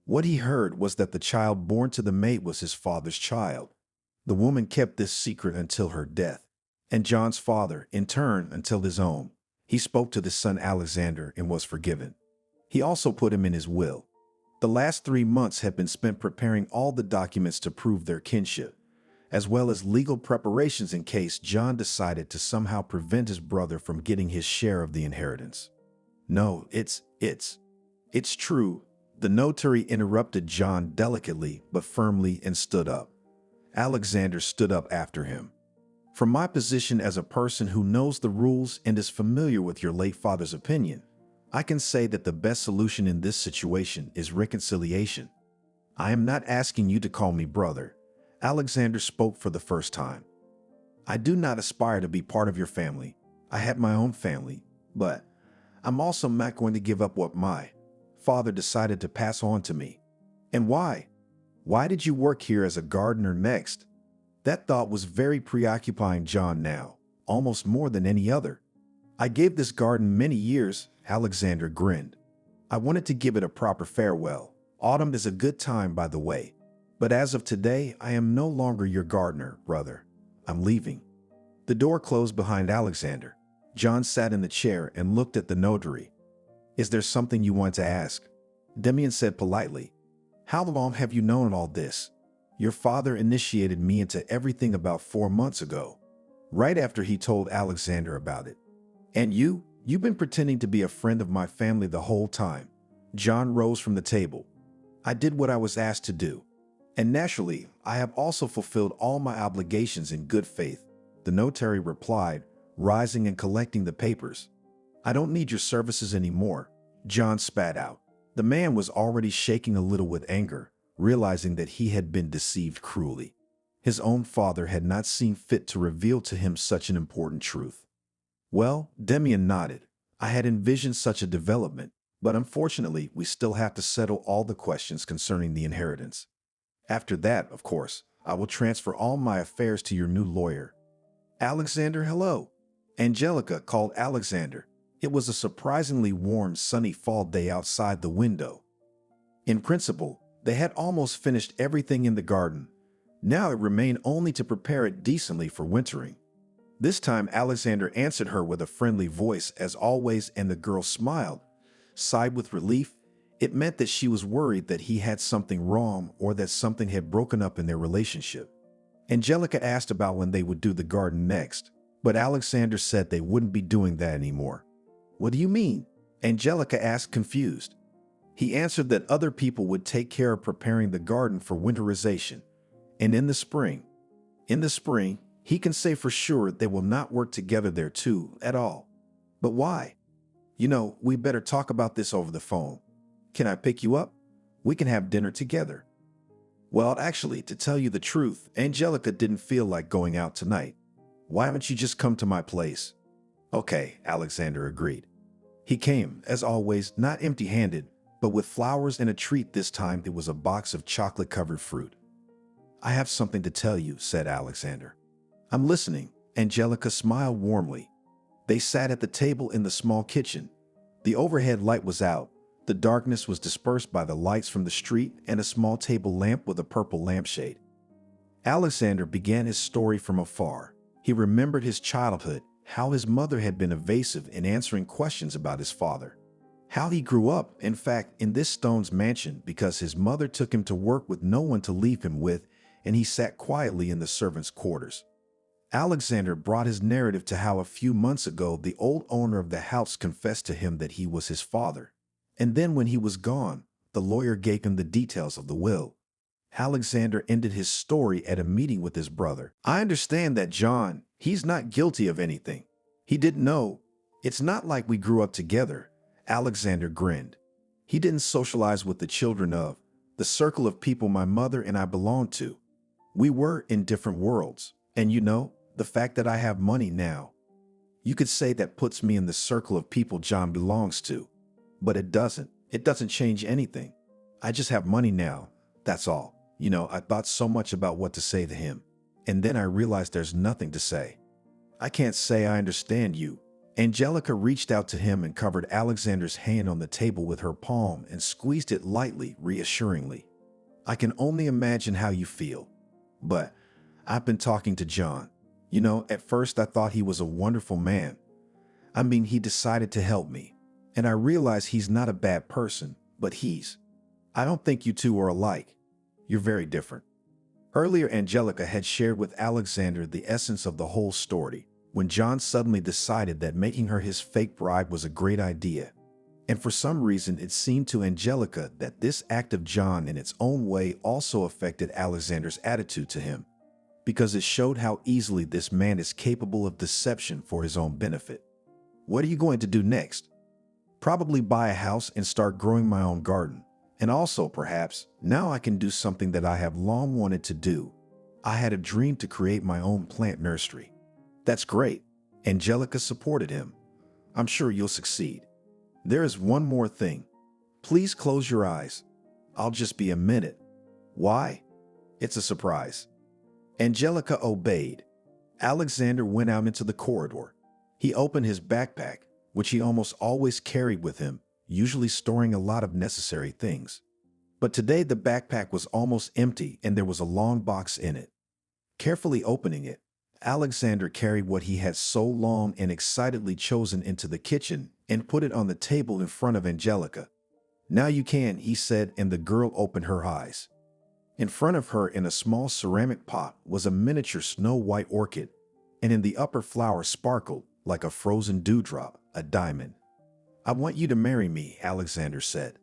What he heard was that the child born to the maid was his father's child. The woman kept this secret until her death, and John's father, in turn, until his own. He spoke to the son Alexander and was forgiven. He also put him in his will. The last 3 months had been spent preparing all the documents to prove their kinship, as well as legal preparations in case John decided to somehow prevent his brother from getting his share of the inheritance. "No, it's true." The notary interrupted John delicately but firmly and stood up. Alexander stood up after him. "From my position as a person who knows the rules and is familiar with your late father's opinion, I can say that the best solution in this situation is reconciliation. I am not asking you to call me brother." Alexander spoke for the first time. "I do not aspire to be part of your family. I had my own family, but I'm also not going to give up what my father decided to pass on to me. And why? Why did you work here as a gardener next? That thought was very preoccupying John now, almost more than any other. I gave this garden many years, Alexander grinned. I wanted to give it a proper farewell. Autumn is a good time, by the way. But as of today, I am no longer your gardener, brother. I'm leaving. The door closed behind Alexander. John sat in the chair and looked at the notary. Is there something you want to ask? Demian said politely. How long have you known all this? Your father initiated me into everything about 4 months ago, right after he told Alexander about it. And you've been pretending to be a friend of my family the whole time. John rose from the table. I did what I was asked to do. And naturally, I have also fulfilled all my obligations in good faith, the notary replied, rising and collecting the papers. I don't need your services anymore, John spat out. The man was already shaking a little with anger, realizing that he had been deceived cruelly. His own father had not seen fit to reveal to him such an important truth. Well, Demian nodded. I had envisioned such a development, but unfortunately, we still have to settle all the questions concerning the inheritance. After that, of course, I will transfer all my affairs to your new lawyer. Alexander, hello. Angelica called Alexander. It was a surprisingly warm, sunny fall day outside the window. In principle, they had almost finished everything in the garden. Now it remained only to prepare it decently for wintering. This time Alexander answered her with a friendly voice as always, and the girl smiled, sighed with relief. It meant that she was worried that he had something wrong or that something had broken up in their relationship. Angelica asked about when they would do the garden next, but Alexander said they wouldn't be doing that anymore. What do you mean? Angelica asked, confused. He answered that other people would take care of preparing the garden for winterization. And in the spring, he can say for sure they will not work together there too at all. But why? We better talk about this over the phone. Can I pick you up? We can have dinner together. Well, actually, to tell you the truth, Angelica didn't feel like going out tonight. Why haven't you just come to my place? Okay, Alexander agreed. He came, as always, not empty-handed, but with flowers and a treat. This time it was a box of chocolate-covered fruit. I have something to tell you, said Alexander. I'm listening. Angelica smiled warmly. They sat at the table in the small kitchen. The overhead light was out. The darkness was dispersed by the lights from the street and a small table lamp with a purple lampshade. Alexander began his story from afar. He remembered his childhood, how his mother had been evasive in answering questions about his father. How he grew up, in fact, in this Stone's mansion because his mother took him to work with no one to leave him with, and he sat quietly in the servants' quarters. Alexander brought his narrative to how a few months ago the old owner of the house confessed to him that he was his father. And then when he was gone, the lawyer gave him the details of the will. Alexander ended his story at a meeting with his brother. I understand that John, he's not guilty of anything. He didn't know. It's not like we grew up together. Alexander grinned. He didn't socialize with the children of the circle of people my mother and I belonged to. We were in different worlds. And the fact that I have money now, you could say that puts me in the circle of people John belongs to. But it doesn't. It doesn't change anything. I just have money now. That's all. I thought so much about what to say to him. And then I realized there's nothing to say. I can't say I understand you. Angelica reached out to him and covered Alexander's hand on the table with her palm and squeezed it lightly, reassuringly. I can only imagine how you feel. But I've been talking to John. At first I thought he was a wonderful man. He decided to help me. And I realize he's not a bad person, but I don't think you two are alike. You're very different. Earlier, Angelica had shared with Alexander the essence of the whole story, when John suddenly decided that making her his fake bride was a great idea. And for some reason, it seemed to Angelica that this act of John in its own way also affected Alexander's attitude to him, because it showed how easily this man is capable of deception for his own benefit. What are you going to do next? Probably buy a house and start growing my own garden. And also, perhaps, now I can do something that I have long wanted to do. I had a dream to create my own plant nursery. That's great. Angelica supported him. I'm sure you'll succeed. There is one more thing. Please close your eyes. I'll just be a minute. Why? It's a surprise. Angelica obeyed. Alexander went out into the corridor. He opened his backpack, which he almost always carried with him, usually storing a lot of necessary things. But today the backpack was almost empty and there was a long box in it. Carefully opening it, Alexander carried what he had so long and excitedly chosen into the kitchen and put it on the table in front of Angelica. Now you can, he said, and the girl opened her eyes. In front of her in a small ceramic pot was a miniature snow-white orchid, and in the upper flower sparkled, like a frozen dewdrop, a diamond. I want you to marry me, Alexander said.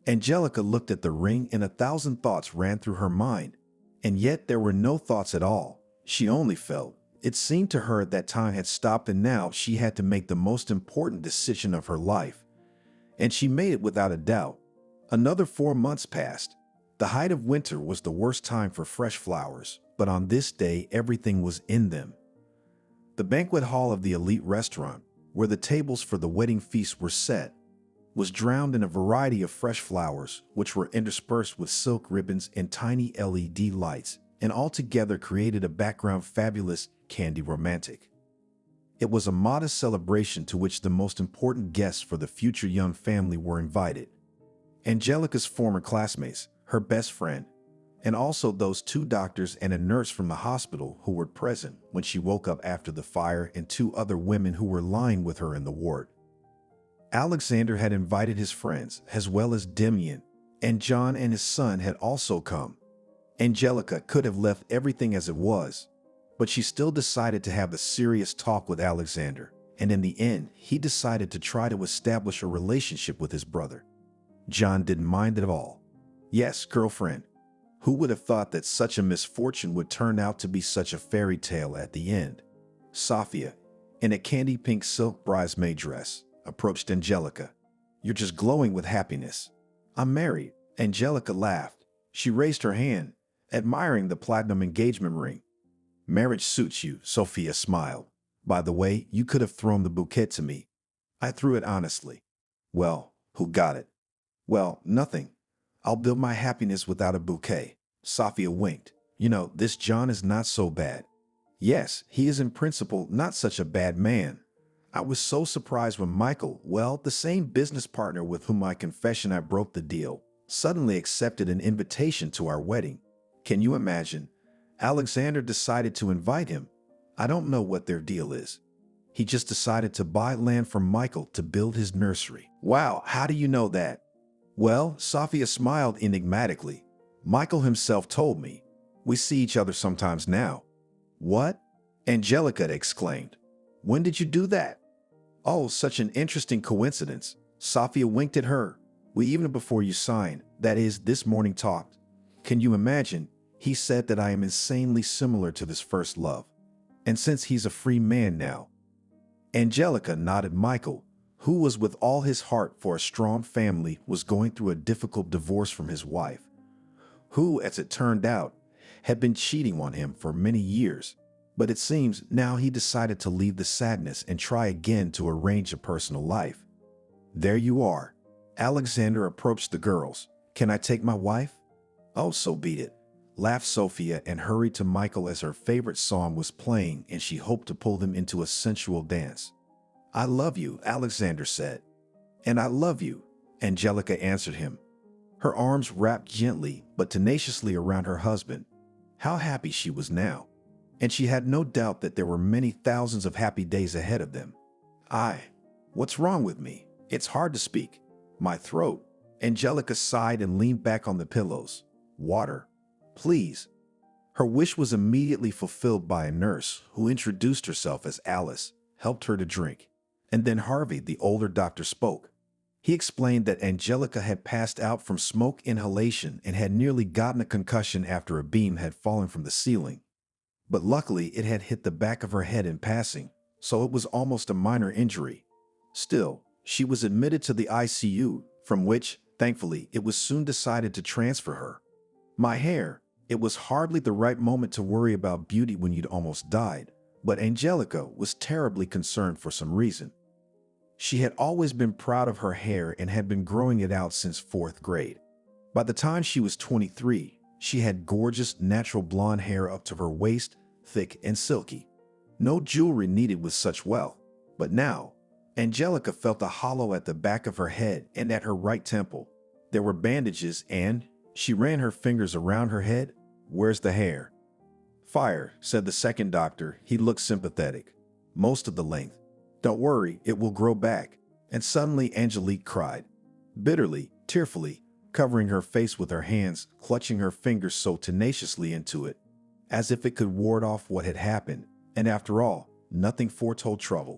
Angelica looked at the ring and 1,000 thoughts ran through her mind, and yet there were no thoughts at all. She only felt. It seemed to her that time had stopped and now she had to make the most important decision of her life. And she made it without a doubt. Another 4 months passed. The height of winter was the worst time for fresh flowers, but on this day everything was in them. The banquet hall of the elite restaurant, where the tables for the wedding feast were set, was drowned in a variety of fresh flowers, which were interspersed with silk ribbons and tiny LED lights, and altogether created a background fabulous, candy romantic. It was a modest celebration to which the most important guests for the future young family were invited. Angelica's former classmates, her best friend, and also those 2 doctors and a nurse from the hospital who were present when she woke up after the fire, and 2 other women who were lying with her in the ward. Alexander had invited his friends, as well as Demian, and John and his son had also come. Angelica could have left everything as it was, but she still decided to have a serious talk with Alexander, and in the end, he decided to try to establish a relationship with his brother. John didn't mind at all. Yes, girlfriend. Who would have thought that such a misfortune would turn out to be such a fairy tale at the end? Sophia, in a candy pink silk bridesmaid dress, approached Angelica. You're just glowing with happiness. I'm married. Angelica laughed. She raised her hand, admiring the platinum engagement ring. Marriage suits you, Sophia smiled. By the way, you could have thrown the bouquet to me. I threw it honestly. Well, who got it? Well, nothing. I'll build my happiness without a bouquet. Sophia winked. You know, this John is not so bad. Yes, he is in principle not such a bad man. I was so surprised when Michael, well, the same business partner with whom I confession I broke the deal, suddenly accepted an invitation to our wedding. Can you imagine? Alexander decided to invite him. I don't know what their deal is. He just decided to buy land from Michael to build his nursery. Wow, how do you know that? Well, Sophia smiled enigmatically. Michael himself told me. We see each other sometimes now. What? Angelica exclaimed. When did you do that? Oh, such an interesting coincidence. Sophia winked at her. We even before you signed, that is, this morning talked. Can you imagine? He said that I am insanely similar to this first love. And since he's a free man now. Angelica nodded. Michael, who was with all his heart for a strong family, was going through a difficult divorce from his wife, who, as it turned out, had been cheating on him for many years. But it seems now he decided to leave the sadness and try again to arrange a personal life. There you are. Alexander approached the girls. Can I take my wife? Oh, so be it, laughed Sophia and hurried to Michael as her favorite song was playing and she hoped to pull them into a sensual dance. I love you, Alexander said. And I love you, Angelica answered him. Her arms wrapped gently but tenaciously around her husband. How happy she was now. And she had no doubt that there were many thousands of happy days ahead of them. What's wrong with me? It's hard to speak. My throat. Angelica sighed and leaned back on the pillows. Water, please. Her wish was immediately fulfilled by a nurse who introduced herself as Alice, helped her to drink. And then Harvey, the older doctor, spoke. He explained that Angelica had passed out from smoke inhalation and had nearly gotten a concussion after a beam had fallen from the ceiling. But luckily it had hit the back of her head in passing, so it was almost a minor injury. Still, she was admitted to the ICU, from which, thankfully, it was soon decided to transfer her. My hair. It was hardly the right moment to worry about beauty when you'd almost died, but Angelica was terribly concerned for some reason. She had always been proud of her hair and had been growing it out since 4th grade. By the time she was 23, she had gorgeous, natural blonde hair up to her waist, thick and silky. No jewelry needed with such wealth. But now, Angelica felt a hollow at the back of her head and at her right temple. There were bandages and she ran her fingers around her head. "Where's the hair?" "Fire," said the second doctor. He looked sympathetic. "Most of the length. Don't worry, it will grow back." And suddenly Angelique cried, bitterly, tearfully, covering her face with her hands, clutching her fingers so tenaciously into it, as if it could ward off what had happened. And after all, nothing foretold trouble.